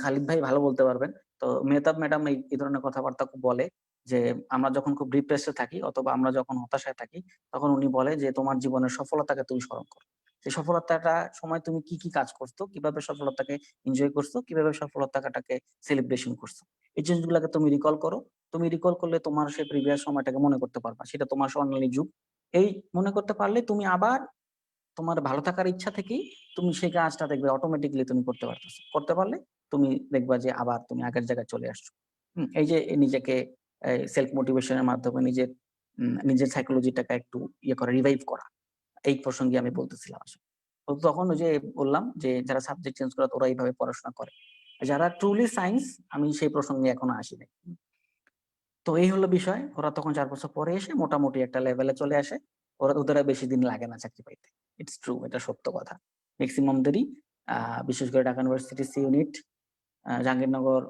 খালিদ ভাই ভালো বলতে পারবেন। তো মেহতাব ম্যাডাম এই ধরনের কথাবার্তা খুব বলে যে আমরা যখন খুব ডিপ্রেসে থাকি অথবা আমরা যখন হতাশায় থাকি, তখন উনি বলে যে তোমার জীবনের সফলতাকে তুমি স্মরণ করো। সেই সফলতাটা সময় তুমি কি কি কাজ করছো, কিভাবে সফলতাকে এনজয় করছো, কিভাবে সফলতাটাকে সেলিব্রেশন করছো, এই জিনিসগুলোকে তুমি রিকল করো। তুমি রিকল করলে তোমার সেই প্রিভিয়াস সময়টাকে মনে করতে পারবা, সেটা তোমার স্বর্ণালী যুগ। এই মনে করতে পারলে তুমি আবার তোমার ভালো থাকার ইচ্ছা থেকেই তুমি সেই কাজটা দেখবে অটোমেটিকলি তুমি করতে পারতেছো। করতে পারলে তুমি দেখবা যে আবার তুমি আগের জায়গায় চলে আসছো। এই যে নিজেকে সেলফ মোটিভেশনের মাধ্যমে নিজের সাইকোলজিটাকে একটু ইয়ে করা, রিভাইভ করা, এই প্রসঙ্গে আমি বলতেছিলাম আসলে। তো তখন ওই যে বললাম যে যারা সাবজেক্ট চেঞ্জ করে ওরা এইভাবে পড়াশোনা করে। যারা ট্রুলি সায়েন্স, আমি সেই প্রসঙ্গে এখনো আসিনি। তো এই হলো বিষয়। ওরা তখন 4 বছর পরে এসে মোটামুটি একটা লেভেলে চলে আসে। ওদের আর বেশি দিন লাগে না চাকরি পাইতে। ইটস ট্রু, এটা সত্য কথা। ম্যাক্সিমামদেরই বিশেষ করে Dhaka university C unit, Jahangirnagar,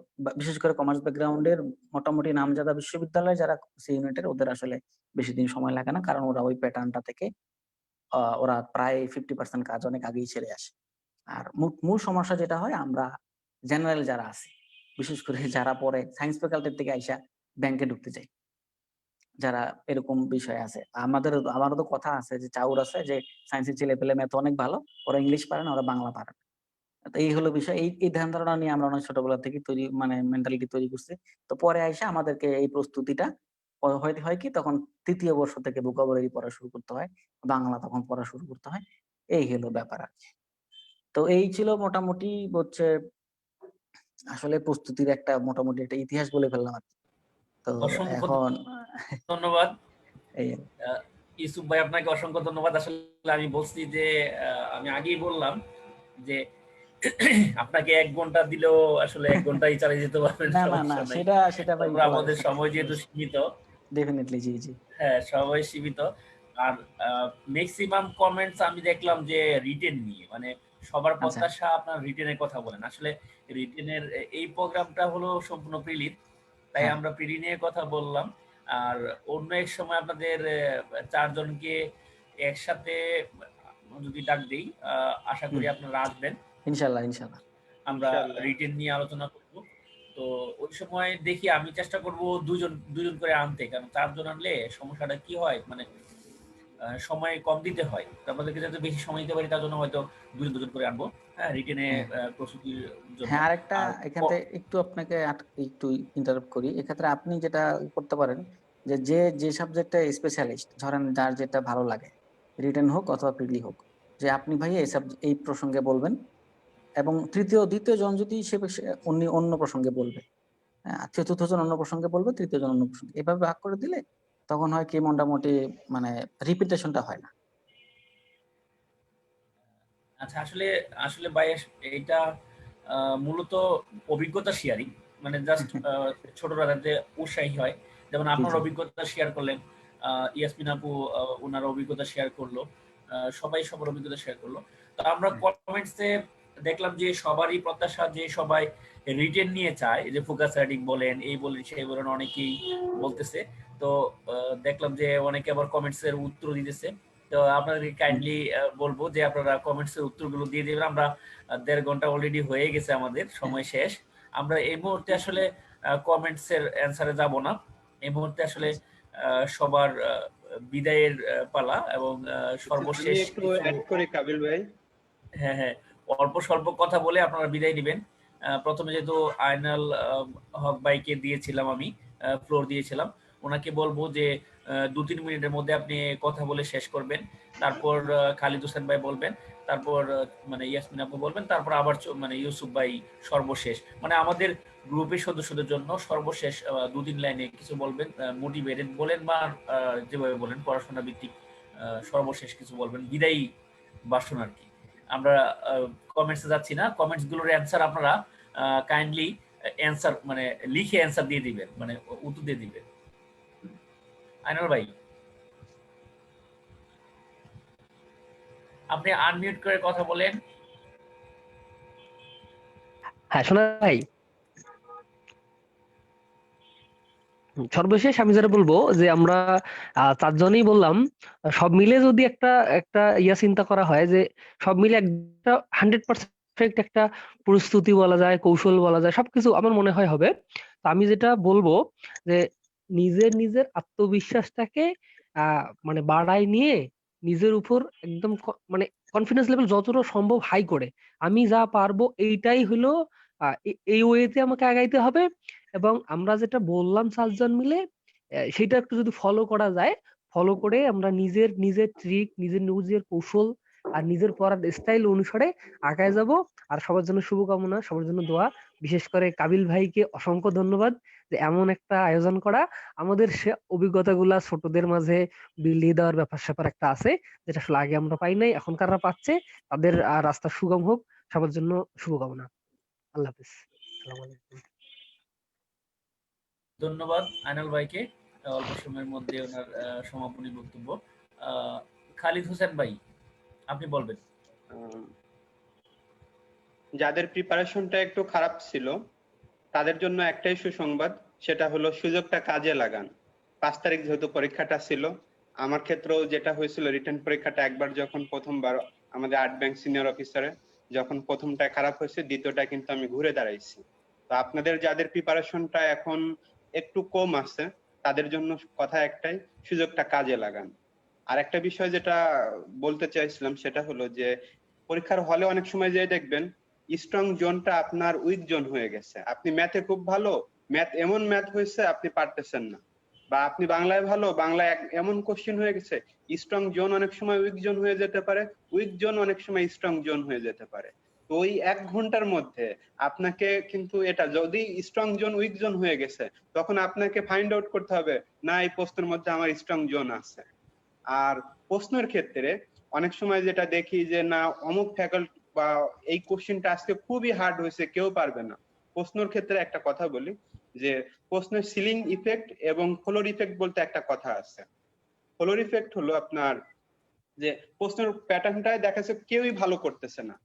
বিশেষ করে কমার্স ব্যাকগ্রাউন্ডের মোটামুটি নামজাদা বিশ্ববিদ্যালয় যারা সি ইউনিটের, ওদের আসলে বেশি দিন সময় লাগে না, কারণ ওরা ওই প্যাটার্নটা থেকে ওরা প্রায় 50% কাজ অনেক আগেই ছেড়ে আসে। আর মূল সমস্যা যেটা হয়, আমরা জেনারেল যারা আছি, বিশেষ করে যারা পরে সায়েন্স ফ্যাকাল্টির থেকে আইসা ব্যাংকে ঢুকতে চাই, যারা এরকম বিষয় আছে, আমারও তো কথা আছে যে চাউর আছে যে সায়েন্সের ছেলে পেলে ম্যাথ অনেক ভালো, ওরা ইংলিশ পারে না, ওরা বাংলা পারে না। তো এই হলো বিষয়। এই ধ্যান ধারণা নিয়ে আমরা অনেক ছোটবেলা থেকে তৈরি মানে মেন্টালিটি তৈরি করছি। তো পরে আইসা আমাদেরকে এই প্রস্তুতিটা হয় কি, তখন ৩য় বর্ষ থেকে ভোকাবুলারি পড়া শুরু করতে হয়, বাংলা তখন পড়া শুরু করতে হয়। এই হলো ব্যাপার আর কি। তো এই ছিল মোটামুটি হচ্ছে আসলে প্রস্তুতির একটা মোটামুটি একটা ইতিহাস বলে ফেললাম আর কি। তো অসংখ্য এখন ধন্যবাদ এই ইউসুফ ভাই, আপনাকে অসংখ্য ধন্যবাদ। আসলে আমি বলছি যে আমি আগেই বললাম যে আপনাকে 1 ঘন্টা দিলেও আসলে 1 ঘন্টাই চালিয়ে যেতে পারবেন, না সমস্যা নাই। সেটা ভাই তারপর আমাদের সময় যেহেতু সীমিত, ডেফিনেটলি, জি জি। হ্যাঁ সময় সীমিত। আর ম্যাক্সিমাম কমেন্টস আমি দেখলাম যে রিটেন নিয়ে, মানে সবার আচ্ছা প্রত্যাশা আপনার রিটেনের কথা বলেন। আসলে রিটেনের এই প্রোগ্রামটা হলো সম্পূর্ণ প্রিলি, তাই হ্যাঁ আমরা প্রিলি নিয়ে কথা বললাম। আর অন্য এক সময় আপনাদের 4 জনকে একসাথে যদি ডাক দেই, আশা করি আপনারা আসবেন। ইনশাল্লাহ ইনশাল্লাহ। আমরা ইনশাআল্লাহ। রিটেন নিয়ে আলোচনা করব। তো ওই সময় দেখি আমি চেষ্টা করব দুজন করে আনতে, কারণ 4 জন আনলে সমস্যাটা কি হয়, মানে সময় কম দিতে হয়। তো আমাদেরকে যাতে বেশি সময় দিতে পারি, তার জন্য হয়তো দুজন করে আনবো, হ্যাঁ, রিটেনে হ্যাঁ প্রস্তুতির জন্য। হ্যাঁ, আরেকটা আর এখান থেকে একটু আপনাকে একটু ইন্টারাপ্ট করি। এক্ষেত্রে আপনি যেটা করতে পারেন যে যে সাবজেক্টে স্পেশালিস্ট, ধরেন যার যেটা ভালো লাগে, রিটেন হোক অথবা প্রিলি হোক, যে আপনি ভাই এই প্রসঙ্গে বলবেন, এবং দ্বিতীয় জন যদি উনি অন্য প্রসঙ্গে বলবে, চতুর্থ জন অন্য প্রসঙ্গে বলবে, তৃতীয় জন অন্য প্রসঙ্গে, এভাবে ভাগ করে দিলে তখন হয় কি মোটামুটি মানে রিপিটেশনটা হয় না। আচ্ছা, আসলে আসলে ভাই এটা মূলত অভিজ্ঞতা শেয়ারিং, মানে জাস্ট ছোটরা যাতে উৎসাহী হয়। যেমন আপনার জি। অভিজ্ঞতা শেয়ার করলেন, ইয়াসমিন আপু ওনার অভিজ্ঞতা শেয়ার করলো, সবাই সবার অভিজ্ঞতা শেয়ার করলো। তো আমরা কমেন্টসে দেখলাম যে সবারই প্রত্যাশা যে সবাই রিটেন নিয়ে চায়, যে ফোকাস রাইটিং বলেন, এই বলেন সেই বলেন, অনেকেই বলতেছে। তো দেখলাম যে অনেকে আবার কমেন্টসের উত্তর দিতেছে। তো আপনাদেরকে কাইন্ডলি বলবো যে আপনারা কমেন্টস এর উত্তরগুলো দিয়ে দিবেন। আমরা 1.5 ঘন্টা অলরেডি হয়ে গেছে, আমাদের সময় শেষ। আমরা এই মুহূর্তে আসলে কমেন্টস এর অ্যানসারে যাব না। এই মুহূর্তে আসলে সবার বিদায়ের পালা, এবং আমি সর্বশেষ একটু কিছু, অ্যাড করি কাবিল ভাই। হ্যাঁ হ্যাঁ, অল্প স্বল্প কথা বলে আপনারা বিদায় দিবেন। প্রথমে যেহেতু আয়নাল হক ভাইকে দিয়েছিলাম, আমি ফ্লোর দিয়েছিলাম, ওনাকে বলবো যে 2-3 মিনিটের মধ্যে আপনি কথা বলে শেষ করবেন। তারপর খালিদ হোসেন ভাই বলবেন, তারপর মানে ইয়াসমিন আপু বলবেন, তারপর আবার মানে ইউসুফ ভাই সর্বশেষ, মানে আমাদের গ্রুপের সদস্যদের জন্য সর্বশেষ 2-3 লাইনে কিছু বলবেন, মোটিভেটেড বলেন বা যেভাবে বলেন পড়াশোনা ভিত্তিক সর্বশেষ কিছু বলবেন, বিদায়ী ভাষণ আর কি। আমরা কমেন্টসে যাচ্ছি না, কমেন্টস গুলোর অ্যান্সার আপনারা কাইন্ডলি অ্যান্সার মানে লিখে অ্যান্সার দিয়ে দিবেন, মানে উত্তর দিয়ে দিবেন। আইনাল ভাই, আপনি আনমিউট করে কথা বলেন। হ্যাঁ শোনা ভাই, সর্বশেষ আমি যেটা বলবো যে আমরা 4 জনই বললাম, সব মিলে যদি একটা একটা চিন্তা করা হয় যে সব মিলে একটা 100% একটা প্রস্তুতি বলা যায়, কৌশল বলা যায়, সবকিছু আমার মনে হয় হবে। তো আমি যেটা বলবো যে নিজের আত্মবিশ্বাসটাকে মানে বাড়ায় নিয়ে নিজের উপর একদম মানে কনফিডেন্স লেভেল যতটা সম্ভব হাই করে আমি যা পারবো এইটাই হলো, এই ওয়েতে আমাকে আগাইতে হবে। এবং আমরা যেটা বললাম 4 জন মিলে, সেটা একটু যদি ফলো করা যায়, ফলো করে আমরা নিজের ট্রিক, নিজের কৌশল আর নিজের পড়ার স্টাইল অনুসারে আগায় যাব। আর সবার জন্য শুভকামনা, সবার জন্য দোয়া। বিশেষ করে কাবিল ভাইকে অসংখ্য ধন্যবাদ যে এমন একটা আয়োজন করা। আমাদের সে অভিজ্ঞতাগুলা ছোটদের মাঝে বিলিয়ে দেওয়ার ব্যাপার স্যাপার একটা আছে, যেটা আসলে আগে আমরা পাই নাই, এখনকাররা পাচ্ছে। তাদের রাস্তা সুগম হোক, সবার জন্য শুভকামনা। আল্লাহ হাফেজ, আসসালামু আলাইকুম। ধন্যবাদ আইনাল ভাইকে অল্প সময়ের মধ্যে ওনার সমাপনী বক্তব্য। খালিদ হোসেন ভাই, আপনি বলবেন। যাদের প্রিপারেশনটা একটু খারাপ ছিল তাদের জন্য একটাই সুসংবাদ, সেটা হলো সুযোগটা কাজে লাগান। 5 তারিখ যেহেতু পরীক্ষাটা ছিল, আমার ক্ষেত্রেও যেটা হয়েছিল, রিটেন পরীক্ষাটা একবার যখন প্রথমবার আমাদের 8 ব্যাংক সিনিয়র অফিসারে যখন প্রথমটা খারাপ হয়েছে, দ্বিতীয়টা কিন্তু আমি ঘুরে দাঁড়াইছি। তো আপনাদের যাদের প্রিপারেশনটা এখন একটু কম আছে তাদের জন্য কথা একটাই, সুযোগটা কাজে লাগান। আর একটা বিষয় যেটা বলতে চাইছিলাম সেটা হলো যে পরীক্ষার হলে অনেক সময় যে দেখবেন স্ট্রং জোনটা আপনার উইক জোন হয়ে গেছে। আপনি ম্যাথে খুব ভালো, ম্যাথ এমন ম্যাথ হয়েছে আপনি পারতেছেন না, বা আপনি বাংলায় ভালো, বাংলায় এমন কোশ্চেন হয়ে গেছে, স্ট্রং জোন অনেক সময় উইক জোন হয়ে যেতে পারে, উইক জোন অনেক সময় স্ট্রং জোন হয়ে যেতে পারে। তো ওই 1 ঘন্টার মধ্যে আপনাকে কিন্তু এটা, যদি স্ট্রং জোন উইক জোন হয়ে গেছে তখন আপনাকে ফাইন্ড আউট করতে হবে না এই প্রশ্নের মধ্যে আমার স্ট্রং জোন আছে। আর প্রশ্নের ক্ষেত্রে অনেক সময় যেটা দেখি যে না অমুক ফ্যাকাল্টি বা এই কোশ্চেনটা আজকে খুবই হার্ড হয়েছে, কেউ পারবে না। প্রশ্নের ক্ষেত্রে একটা কথা বলি যে প্রশ্নের সিলিং ইফেক্ট এবং ফ্লোর ইফেক্ট বলতে একটা কথা আছে। ফ্লোর ইফেক্ট হলো আপনার যে প্রশ্নের প্যাটার্নটাই দেখা যাচ্ছে কেউই ভালো করতেছে না,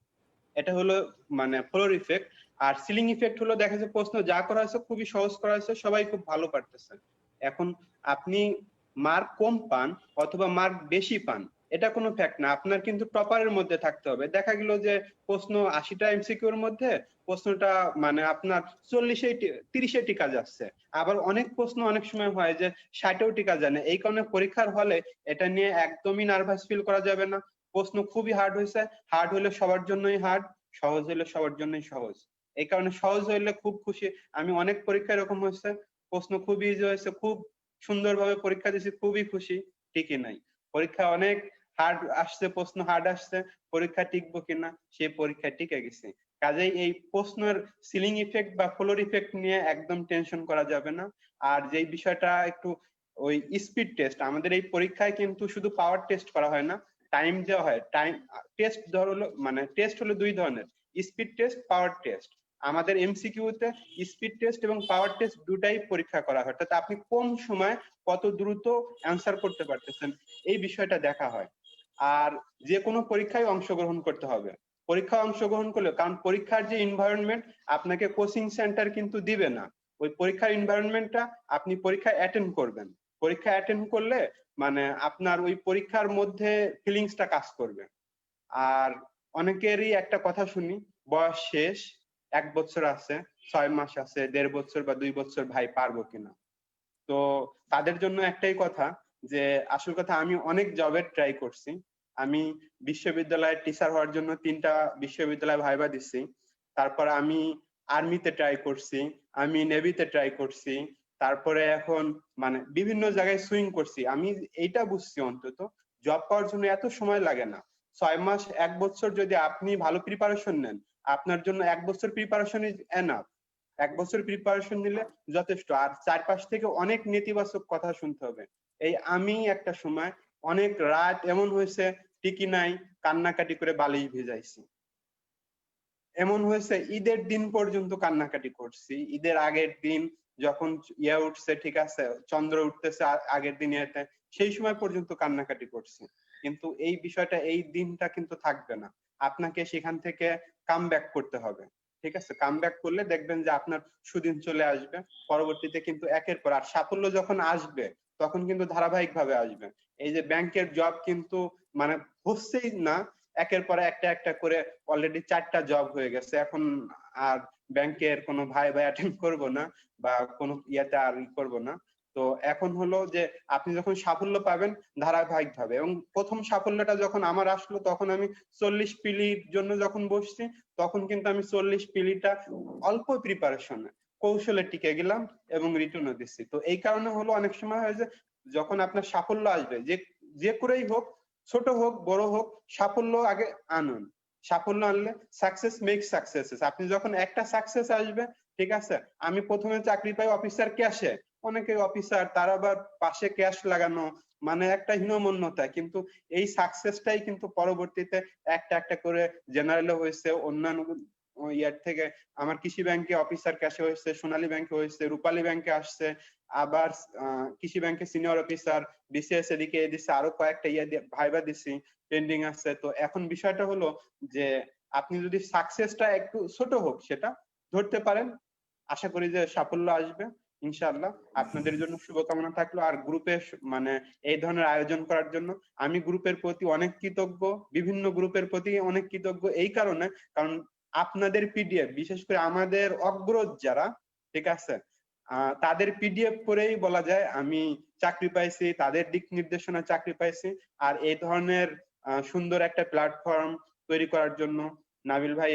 এটা হলো মানে ফ্লোর ইফেক্ট। আর সিলিং ইফেক্ট হলো দেখা যাচ্ছে প্রশ্ন যা করা হয়েছে খুবই সহজ করা হয়েছে, সবাই খুব ভালো পারতেছে। এখন আপনি মার্ক কম পান অথবা মার্ক বেশি পান, এটা কোনো ফ্যাক্ট না, আপনার কিন্তু টপারের মধ্যে থাকতে হবে। দেখা গেল যে প্রশ্ন 80টা এমসিকিউর মধ্যে প্রশ্নটা মানে আপনার 30-এ টিকা যাচ্ছে, আবার অনেক প্রশ্ন অনেক সময় হয় যে 60-এও টিকা যায় না। এই কারণে পরীক্ষার হলে এটা নিয়ে একদমই নার্ভাস ফিল করা যাবে না। প্রশ্ন খুবই হার্ড হয়েছে, হার্ড হলে সবার জন্যই হার্ড, সহজ হলে সবার জন্যই সহজ। এই কারণে সহজ হইলে খুব খুশি। আমি অনেক পরীক্ষা এরকম হয়েছে, প্রশ্ন খুব ইজি হয়েছে, খুব সুন্দরভাবে পরীক্ষা দিয়েছি, খুবই খুশি, ঠিকই নাই। পরীক্ষা অনেক হার্ড আসছে, প্রশ্ন হার্ড আসছে, পরীক্ষা টিকবো কিনা, সেই পরীক্ষা টিকে গেছি। কাজেই এই প্রশ্নের সিলিং ইফেক্ট বা ফ্লোর ইফেক্ট নিয়ে একদম টেনশন করা যাবে না। আর যেই বিষয়টা একটু ওই স্পিড টেস্ট, আমাদের এই পরীক্ষায় কিন্তু শুধু পাওয়ার টেস্ট করা হয় না, টাইম দেওয়া হয়। টাইম টেস্ট ধরো মানে টেস্ট হলো দুই ধরনের, স্পিড টেস্ট, পাওয়ার টেস্ট। আমাদের এমসিকিউতে স্পিড টেস্ট এবং পাওয়ার টেস্ট দুটাই পরীক্ষা করা হয়, অর্থাৎ আপনি কম সময় কত দ্রুত অ্যান্সার করতে পারতেছেন এই বিষয়টা দেখা হয়। আর যে কোনো পরীক্ষায় অংশগ্রহণ করতে হবে। পরীক্ষায় অংশগ্রহণ করলে, কারণ পরীক্ষার যে এনভায়রনমেন্ট আপনাকে কোচিং সেন্টার কিন্তু দিবে না, ওই পরীক্ষার এনভায়রনমেন্টটা আপনি পরীক্ষায় অ্যাটেন্ড করবেন। পরীক্ষা অ্যাটেন্ড করলে মানে আপনার ওই পরীক্ষার মধ্যে ফিলিংসটা কাজ করবে। আর অনেকেরই একটা কথা শুনি, বয়স শেষ, 1 বছর আছে, 6 মাস আছে, 1.5 বছর বা 2 বছর, ভাই পারবো কিনা। তো তাদের জন্য একটাই কথা, যে আসল কথা আমি অনেক জবের ট্রাই করছি। আমি বিশ্ববিদ্যালয়ের টিচার হওয়ার জন্য 3টা বিশ্ববিদ্যালয় ভাইবা দিছি। তারপর আমি আর্মিতে ট্রাই করছি, আমি নেভিতে ট্রাই করছি, তারপরে এখন মানে বিভিন্ন জায়গায় সুইং করছি। আমি এইটা বুঝছি অন্তত জব পাওয়ার জন্য এত সময় লাগে না। 6 মাস 1 বছর যদি আপনি ভালো প্রিপারেশন নেন, আপনার জন্য 1 বছর প্রিপারেশন ইজ এনাফ। 1 বছর প্রিপারেশন নিলে যথেষ্ট। আর চারপাশ থেকে অনেক নেতিবাচক কথা শুনতে হবে। এই আমি একটা সময় অনেক রাত এমন হয়েছে টিকি নাই, কান্নাকাটি করে বালিশ ভিজাইছি। এমন হয়েছে ঈদের দিন পর্যন্ত কান্নাকাটি করছি। ঈদের আগের দিন যখন ইয়া উঠছে, ঠিক আছে, চন্দ্র উঠতেছে আগের দিন ইয়েতে, সেই সময় পর্যন্ত কান্নাকাটি করছি। কিন্তু এই বিষয়টা, এই দিনটা কিন্তু থাকবে না। আপনাকে সেখান থেকে কাম ব্যাক করতে হবে। ঠিক আছে, কাম ব্যাক করলে দেখবেন যে আপনার সুদিন চলে আসবে। পরবর্তীতে কিন্তু একের পর, আর সাফল্য যখন আসবে তখন কিন্তু ধারাবাহিক ভাবে আসবে। এই যে ব্যাংকের জব কিন্তু মানে হচ্ছেই না, একের পর একটা একটা করে অলরেডি 4টা জব হয়ে গেছে। এখন আর ব্যাংকের কোনো ভাই অ্যাটেন্ড করব না, বা কোনো ইয়াতে আর করব না। তো এখন হলো যে আপনি যখন সাফল্য পাবেন ধারাবাহিক ভাবে, এবং প্রথম সাফল্যটা যখন আমার আসলো তখন আমি 40 পিলির জন্য যখন বসছি, তখন কিন্তু আমি 40 পিলিটা অল্প প্রিপারেশনে কৌশলে টিকে গেলাম এবং রিটার্নও দিচ্ছি। তো এই কারণে হলো অনেক সময় হয় যে যখন আপনার সাফল্য আসবে, যে করেই হোক, ছোট হোক বড় হোক, সাফল্য আগে আনুন। সাফল্য আনলে সাকসেস মেক সাকসেসেস। আপনি যখন একটা সাকসেস আসবে, ঠিক আছে, আমি প্রথমে চাকরি পাই অফিসার ক্যাশে, অনেকে অফিসার, তার আবার পাশে ক্যাশ লাগানো, মানে একটা হীনমন্যতা। কিন্তু এই সাকসেসটাই কিন্তু পরবর্তীতে একটা একটা করে জেনারেলে হয়েছে, অন্যান্য ইয়ার থেকে আমার কৃষি ব্যাংকে অফিসার ক্যাশে হয়েছে, সোনালী ব্যাংকে হয়েছে, রূপালী ব্যাংকে আসছে, আবার কৃষি ব্যাংকে সিনিয়র অফিসার, বিসিএস এদিকে দিচ্ছে, আরো কয়েকটা ভাইবা দিছি, পেন্ডিং আছে। তো এখন বিষয়টা হলো যে আপনি যদি সাকসেসটা একটু ছোট হোক সেটা ধরতে পারেন, আশা করি যে সাফল্য আসবে ইনশাআল্লাহ। আপনাদের জন্য শুভকামনা থাকলো। আর গ্রুপে মানে এই ধরনের আয়োজন করার জন্য আমি গ্রুপের প্রতি অনেক কৃতজ্ঞ, বিভিন্ন গ্রুপের প্রতি অনেক কৃতজ্ঞ এই কারণে, কারণ আপনাদের পিডিএফ, বিশেষ করে আমাদের অগ্রজ যারা, ঠিক আছে, তাদের পিডিএফ করেই বলা যায় আমি চাকরি পাইছি, তাদের দিক নির্দেশনা চাকরি পাইছি। আর এই ধরনের সুন্দর একটা প্ল্যাটফর্ম তৈরি করার জন্য নাবিল ভাই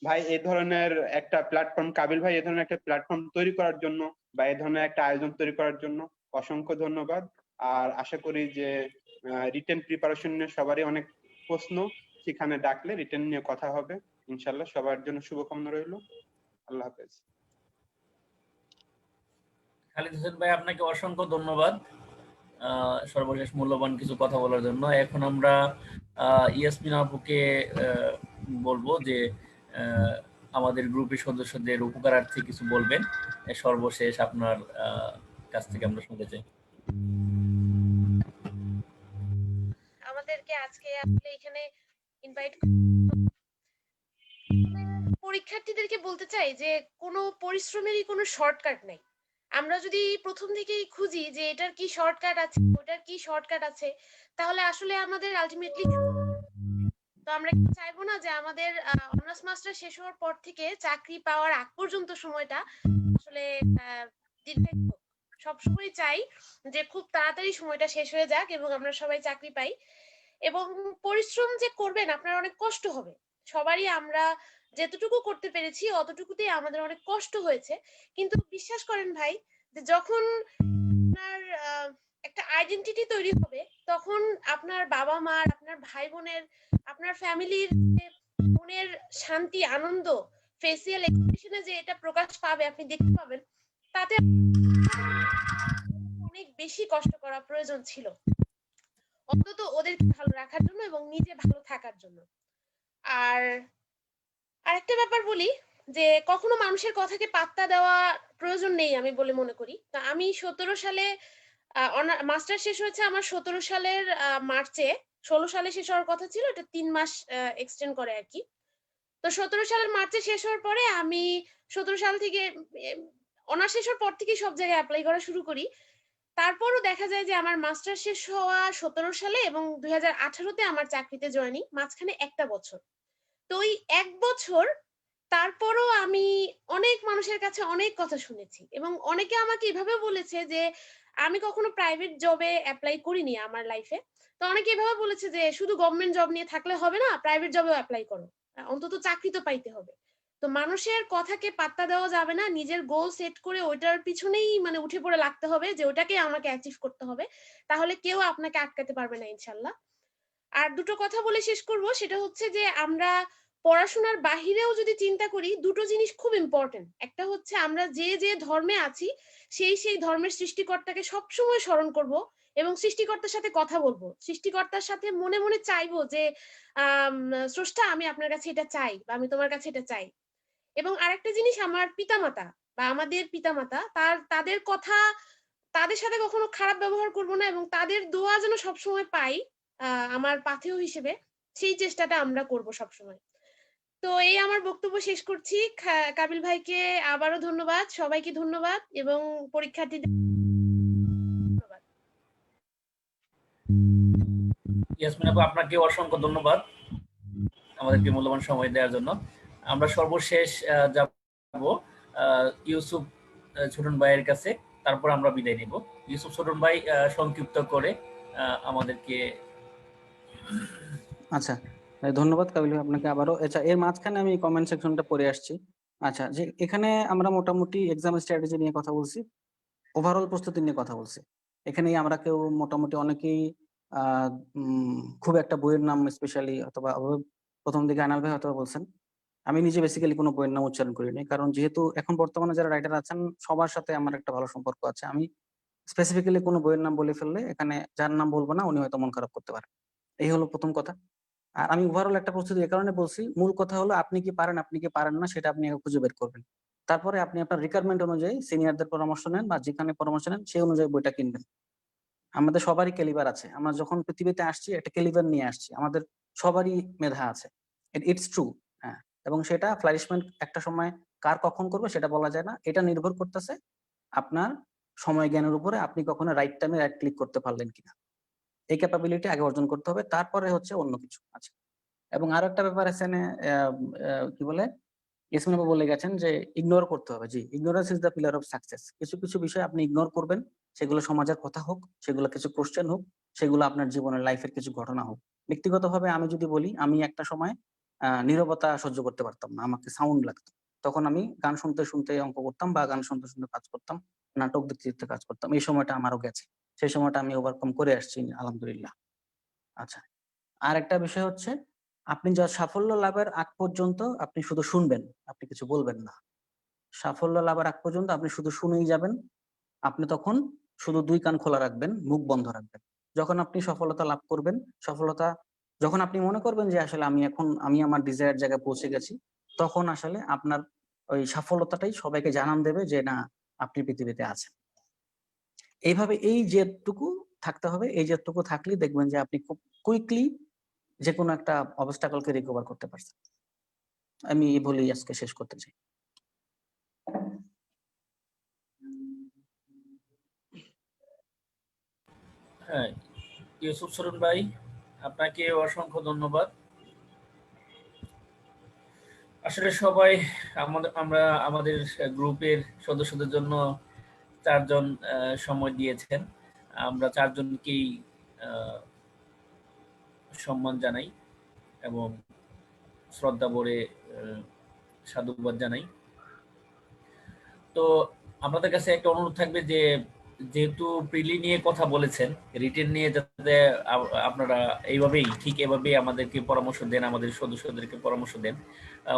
ভাই এই ধরনের একটা প্ল্যাটফর্ম, কাবিল ভাই এই ধরনের একটা প্ল্যাটফর্ম তৈরি করার জন্য, বা এই ধরনের একটা আয়োজন তৈরি করার জন্য অসংখ্য ধন্যবাদ। আর আশা করি যে রিটেন প্রিপারেশন নিয়ে সবারই অনেক প্রশ্ন, সেখানে ডাকলে রিটেন নিয়ে কথা হবে ইনশাল্লাহ। সবার জন্য শুভকামনা রইল। আল্লাহ হাফেজ। খালিদ হোসেন ভাই, আপনাকে অসংখ্য ধন্যবাদ সর্বশেষ মূল্যবান কিছু কথা বলার জন্য। এখন আমরা ইয়াসমিন আপুকে বলবো যে আমাদের গ্রুপের সদস্যদের উপকারার্থে কিছু বলবেন। সর্বশেষ আপনার কাছ থেকে আমরা শুনতে চাই। আমাদেরকে আজকে আসলে এখানে ইনভাইট, পরীক্ষার্থীদেরকে বলতে চাই যে কোনো পরিশ্রমেরই কোনো শর্টকাট নেই। আমরা যদি প্রথম থেকেই খুঁজি যে এটার কি শর্টকাট আছে, ওটার কি শর্টকাট আছে, তাহলে আসলে আমাদের আলটিমেটলি, তো আমরা চাইবো না যে আমাদের অনার্স মাস্টার শেষ হওয়ার পর থেকে চাকরি পাওয়ার আগ পর্যন্ত সময়টা আসলে দীর্ঘায়িত হোক। সবসময় চাই যে খুব তাড়াতাড়ি সময়টা শেষ হয়ে যাক এবং আমরা সবাই চাকরি পাই। এবং পরিশ্রম যে করবেন, আপনার অনেক কষ্ট হবে সবারই। আমরা যেতটুকু করতে পেরেছি অতটুকুতেই আমাদের অনেক কষ্ট হয়েছে। কিন্তু বিশ্বাস করেন ভাই, যে যখন আপনার একটা আইডেন্টিটি তৈরি হবে, তখন আপনার বাবা মার, আপনার ভাই বোনের, আপনার ফ্যামিলির মনের শান্তি, আনন্দ, ফেসিয়াল এক্সপ্রেশনে যে এটা প্রকাশ পাবে, আপনি দেখতে পাবেন, তাতে অনেক বেশি কষ্ট করা প্রয়োজন ছিল, অন্তত ওদেরকে ভালো রাখার জন্য এবং নিজে ভালো থাকার জন্য। আর আরেকটা ব্যাপার বলি, যে কখনো মানুষের কথাকে পাত্তা দেওয়া প্রয়োজন নেই আমি বলে মনে করি। তো আমি 17 সালে মাস্টার শেষ হয়েছে আমার 17 সালের মার্চে। 16 সালে শেষ হওয়ার কথা ছিল, এটা 3 মাস এক্সটেন্ড করে আর কি। তো 17 সালের মার্চে শেষ হওয়ার পরে আমি 17 সাল থেকে অনার্স শেষ হওয়ার পর থেকে সব জায়গায় অ্যাপ্লাই করা শুরু করি। তারপরও দেখা যায় যে আমার মাস্টার শেষ হওয়া 17 সালে এবং 2018-তে আমার চাকরিতে জয়েনিং, মাঝখানে একটা বছর। তো ওই 1 বছর তারপরও আমি অনেক মানুষের কাছে অনেক কথা শুনেছি এবং অনেকে আমাকে এভাবে বলেছে যে আমি কখনো প্রাইভেট জবে অ্যাপ্লাই করিনি আমার লাইফে। তো অনেকে এভাবে বলেছে যে শুধু গভর্নমেন্ট জব নিয়ে থাকলে হবে না, প্রাইভেট জবেও অ্যাপ্লাই করো, অন্তত চাকরি তো পাইতে হবে। তো মানুষের কথাকে পাত্তা দেওয়া যাবে না, নিজের গোল সেট করে ওইটার পিছনেই মানে উঠে পড়ে লাগতে হবে যে ওটাকে আমাকে অ্যাচিভ করতে হবে, তাহলে কেউ আপনাকে আটকাতে পারবে না ইনশাল্লাহ। আর দুটো কথা বলে শেষ করব, সেটা হচ্ছে যে আমরা পড়াশোনার বাহিরেও যদি চিন্তা করি, দুটো জিনিস খুব ইম্পর্টেন্ট। একটা হচ্ছে আমরা যে যে ধর্মে আছি সেই ধর্মের সৃষ্টিকর্তাকে সবসময় স্মরণ করব এবং সৃষ্টিকর্তার সাথে কথা বলবো, সৃষ্টিকর্তার সাথে মনে মনে চাইবো যে স্রষ্টা আমি আপনার কাছে এটা চাই বা আমি তোমার কাছে এটা চাই। এবং আরেকটা জিনিস, আমার পিতামাতা বা আমাদের পিতামাতা, তাদের কথা, তাদের সাথে কখনো খারাপ ব্যবহার করব না এবং তাদের দোয়া যেন সবসময় পাই আমার পাথেয় হিসেবে, সেই চেষ্টাটা আমরা করব সবসময়। তো এই আমার বক্তব্য শেষ করছি। কাবিল ভাইকে আবারও ধন্যবাদ, সবাইকে ধন্যবাদ এবং পরীক্ষার্থীদের ধন্যবাদ। ইয়াসমিন আপু, আপনাকে অসংখ্য ধন্যবাদ আমাদেরকে মূল্যবান সময় দেওয়ার জন্য। আমরা সর্বশেষ যাব ইউসুফ ছোটন ভাইয়ের কাছে, তারপর আমরা বিদায় নিব। ইউসুফ ছোটন ভাই সংক্ষিপ্ত করে আমাদেরকে। আচ্ছা, ধন্যবাদ কাবিল ভাই আপনাকে আবারও। আচ্ছা, এর মাঝখানে আমি কমেন্ট সেকশনটা পড়ে আসছি। আচ্ছা, যে এখানে আমরা মোটামুটি এক্সাম স্ট্র্যাটেজি নিয়ে কথা বলছি, ওভারঅল প্রস্তুতি নিয়ে কথা বলছি। এখানেই আমরা কেউ মোটামুটি অনেকেই খুব একটা বইয়ের নাম স্পেশালি, অথবা প্রথম দিকে আনাল ভাই হয়তো বলছেন, আমি নিজে বেসিক্যালি কোনো বইয়ের নাম উচ্চারণ করিনি, কারণ যেহেতু এখন বর্তমানে যারা রাইটার আছেন সবার সাথে আমার একটা ভালো সম্পর্ক আছে। আমি স্পেসিফিক্যালি কোনো বইয়ের নাম বলে ফেললে এখানে যার নাম বলবো না উনি হয়তো মন খারাপ করতে পারে। এই হলো প্রথম কথা। আর আমি ওভারঅল একটা প্রস্তুতি এ কারণে বলছি, মূল কথা হলো আপনি কি পারেন, আপনি কি পারেন না সেটা আপনি আগে খুঁজে বের করবেন। তারপরে আপনি আপনার রিকোয়ারমেন্ট অনুযায়ী সিনিয়রদের পরামর্শ নেন বা যেখানে পরামর্শ নেন সেই অনুযায়ী বইটা কিনবেন। আমাদের সবারই ক্যালিবার আছে, আমরা যখন পৃথিবীতে আসছি একটা ক্যালিবার নিয়ে আসছি, আমাদের সবারই মেধা আছে, ইটস ট্রু। হ্যাঁ, এবং সেটা ফ্লারিশমেন্ট একটা সময় কার কখন করবে সেটা বলা যায় না, এটা নির্ভর করতেছে আপনার সময় জ্ঞানের উপরে, আপনি কখনো রাইট টাইমে রাইট ক্লিক করতে পারলেন কিনা। এই ক্যাপাবিলিটি আগে অর্জন করতে হবে, তারপরে হচ্ছে অন্য কিছু আছে। এবং আরো একটা ব্যাপার আছে, কি বলে ইয়াসমিন আপু বলে গেছেন যে ইগনোর করতে হবে। জি, ignorance is the pillar of success. কিছু কিছু বিষয় আপনি ইগনোর করবেন, সেগুলো সমাজের কথা হোক, সেগুলো কিছু কোশ্চেন হোক, সেগুলো আপনার জীবনের লাইফের কিছু ঘটনা হোক। ব্যক্তিগতভাবে আমি যদি বলি, আমি একটা সময় নীরবতা সহ্য করতে পারতাম না, আমাকে সাউন্ড লাগতো। তখন আমি গান শুনতে শুনতে অঙ্ক করতাম বা গান শুনতে শুনতে কাজ করতাম, নাটক দেখতে দেখতে কাজ করতাম। এই সময়টা আমারও গেছে, সেই সময়টা আমি ওভারকাম করে আসছি আলহামদুলিল্লাহ। আচ্ছা, আর একটা বিষয় হচ্ছে, আপনি যা সাফল্য লাভের আগ পর্যন্ত আপনি শুধু শুনবেন, আপনি কিছু বলবেন না। সাফল্য লাভের আগ পর্যন্ত আপনি শুধু শুনেই যাবেন। আপনি তখন শুধু 2 কান খোলা রাখবেন, মুখ বন্ধ রাখবেন। যখন আপনি সফলতা লাভ করবেন, সফলতা যখন আপনি মনে করবেন যে আসলে আমি আমার ডিজায়ার জায়গায় পৌঁছে গেছি, তখন আসলে আপনার ওই সফলতাটাই সবাইকে জানান দেবে যে না, আপনি পৃথিবীতে আছেন। এইভাবে এই জেদটুকু থাকতে হবে, এই জেদটুকু থাকলেই দেখবেন যে আপনি খুব কুইকলি যেকোনো একটা অবস্টাকলকে রিকভার করতে পারছেন। আমি এই বলেই আজকে শেষ করতে চাই। হ্যাঁ, ইউসুফ ছোটন ভাই, আপনাকে অসংখ্য ধন্যবাদ। আসলে সবাই আমরা আমাদের গ্রুপের সদস্যদের জন্য 4 জন সময় দিয়েছেন। আমরা 4 জনকেই সম্মান জানাই এবং শ্রদ্ধা ভরে সাধুবাদ জানাই। তো আপনাদের কাছে একটা অনুরোধ থাকবে যে যেহেতু প্রিলি নিয়ে কথা বলেছেন, রিটেন নিয়ে যাতে আপনারা এইভাবেই ঠিক এভাবেই আমাদেরকে পরামর্শ দেন, আমাদের সদস্যদেরকে পরামর্শ দেন।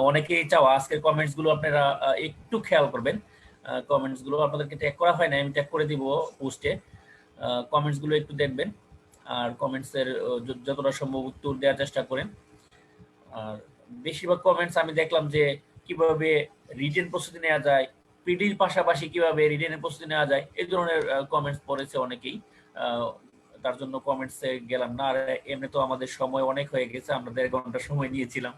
অনেকেই চাওয়া আজকের কমেন্টস গুলো আপনারা একটু খেয়াল করবেন। কমেন্টস গুলো আপনাদেরকে ট্যাগ করা হয় না, আমি ট্যাগ করে দিব পোস্টে। কমেন্টস গুলো একটু দেখবেন আর কমেন্টস এর যতটা সম্ভব উত্তর দেওয়ার চেষ্টা করেন। আর বেশিরভাগ কমেন্টস আমি দেখলাম যে কিভাবে রিটেন প্রস্তুতি নেওয়া যায়, পিডির পাশাপাশি কিভাবে রিটেনের প্রস্তুতি নেওয়া যায়, এই ধরনের কমেন্টস পড়েছে অনেকেই। তার জন্য কমেন্টসে গেলাম না। আর এমনি তো আমাদের সময় অনেক হয়ে গেছে, আমরা 1.5 ঘন্টা সময় নিয়েছিলাম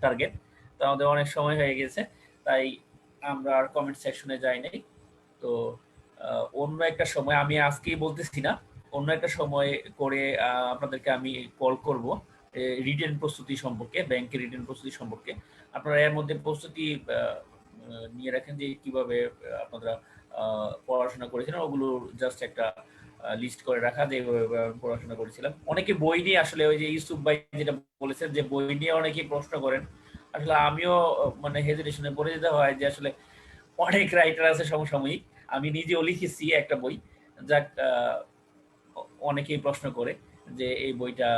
টার্গেট, তো আমাদের অনেক সময় হয়ে গেছে, তাই আমরা আর কমেন্ট সেকশনে যাই নাই। তো অন্য একটা সময়, আমি আজকেই বলতেছি না, অন্য একটা সময় করে আপনাদেরকে আমি কল করব রিটেন প্রস্তুতি সম্পর্কে, ব্যাংকের রিটেন প্রস্তুতি সম্পর্কে। আপনারা এর মধ্যে প্রস্তুতি নিয়ে রাখেন যে কিভাবে আপনারা পড়াশোনা করেছিলেন, ওগুলো জাস্ট একটা লিস্ট করে রাখা যে পড়াশোনা করেছিলাম। অনেকে বই নিয়ে আসলে ওই যে ইউসুফ ভাই যেটা বলেছেন যে বই নিয়ে অনেকেই প্রশ্ন করেন, আসলে আমিও মানে হেজিটেশনে পড়ে যেতে হয় যে আসলে অনেক রাইটার আছে সমসাময়িক, আমি নিজেও লিখেছি একটা বই, যাক অনেকেই প্রশ্ন করে যে এই বইটা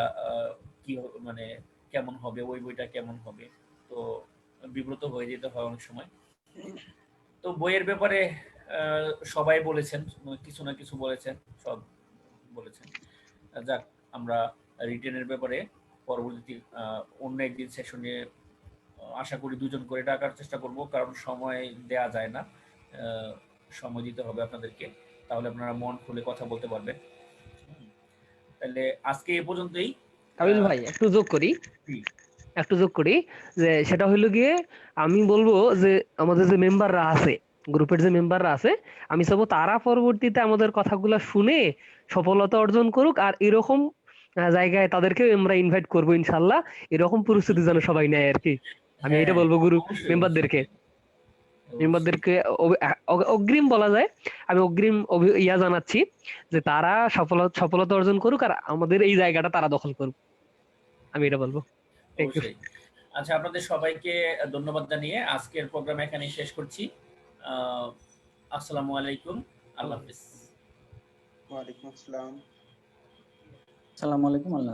কি মানে কেমন হবে, ওই বইটা কেমন হবে, তো বিব্রত হয়ে যেতে হয় অনেক সময়। তো বইয়ের ব্যাপারে সবাই বলেছেন, কিছু না কিছু বলেছেন, সব বলেছেন। যাক, আমরা রিটেনের ব্যাপারে পরবর্তী অন্য একদিন সেশনে আশা করি 2 জন করে ডাকার চেষ্টা করব, কারণ সময় দেয়া যায় না, সময় দিতে হবে আপনাদেরকে, তাহলে আপনারা মন খুলে কথা বলতে পারবেন। তাহলে আজকে এই পর্যন্তই। কাবিল ভাই একটু যোগ করি যে সেটা হইলো গিয়ে আমি বলবো যে আমাদের যে মেম্বাররা আছে, গ্রুপের যে মেম্বাররা আছে, আমি চাবো তারা পরবর্তীতে আমাদের কথাগুলো শুনে সফলতা অর্জন করুক, আর এরকম জায়গায় তাদেরকে আমরা ইনভাইট করবো ইনশাল্লাহ। এরকম পরিস্থিতি যেন সবাই নেয় আর কি, আমি এটা হ্যাঁ, বলবো গ্রুপ অবশ্যই মেম্বারদেরকে। অবশ্যই। অগ্রিম বলা যায়, আমি অগ্রিম ইয়া জানাচ্ছি যে তারা সফলতা অর্জন করুক আর আমাদের এই জায়গাটা তারা দখল করুক, আমি এটা বলবো। Thank you. অবশ্যই। আচ্ছা, আপনাদের সবাইকে ধন্যবাদ জানিয়ে আজকের প্রোগ্রাম এখানেই শেষ করছি। আসসালামু আলাইকুম, আল্লাহ হাফেজ। ওয়ালাইকুম আসসালাম। আসসালামু আলাইকুম। আল্লাহ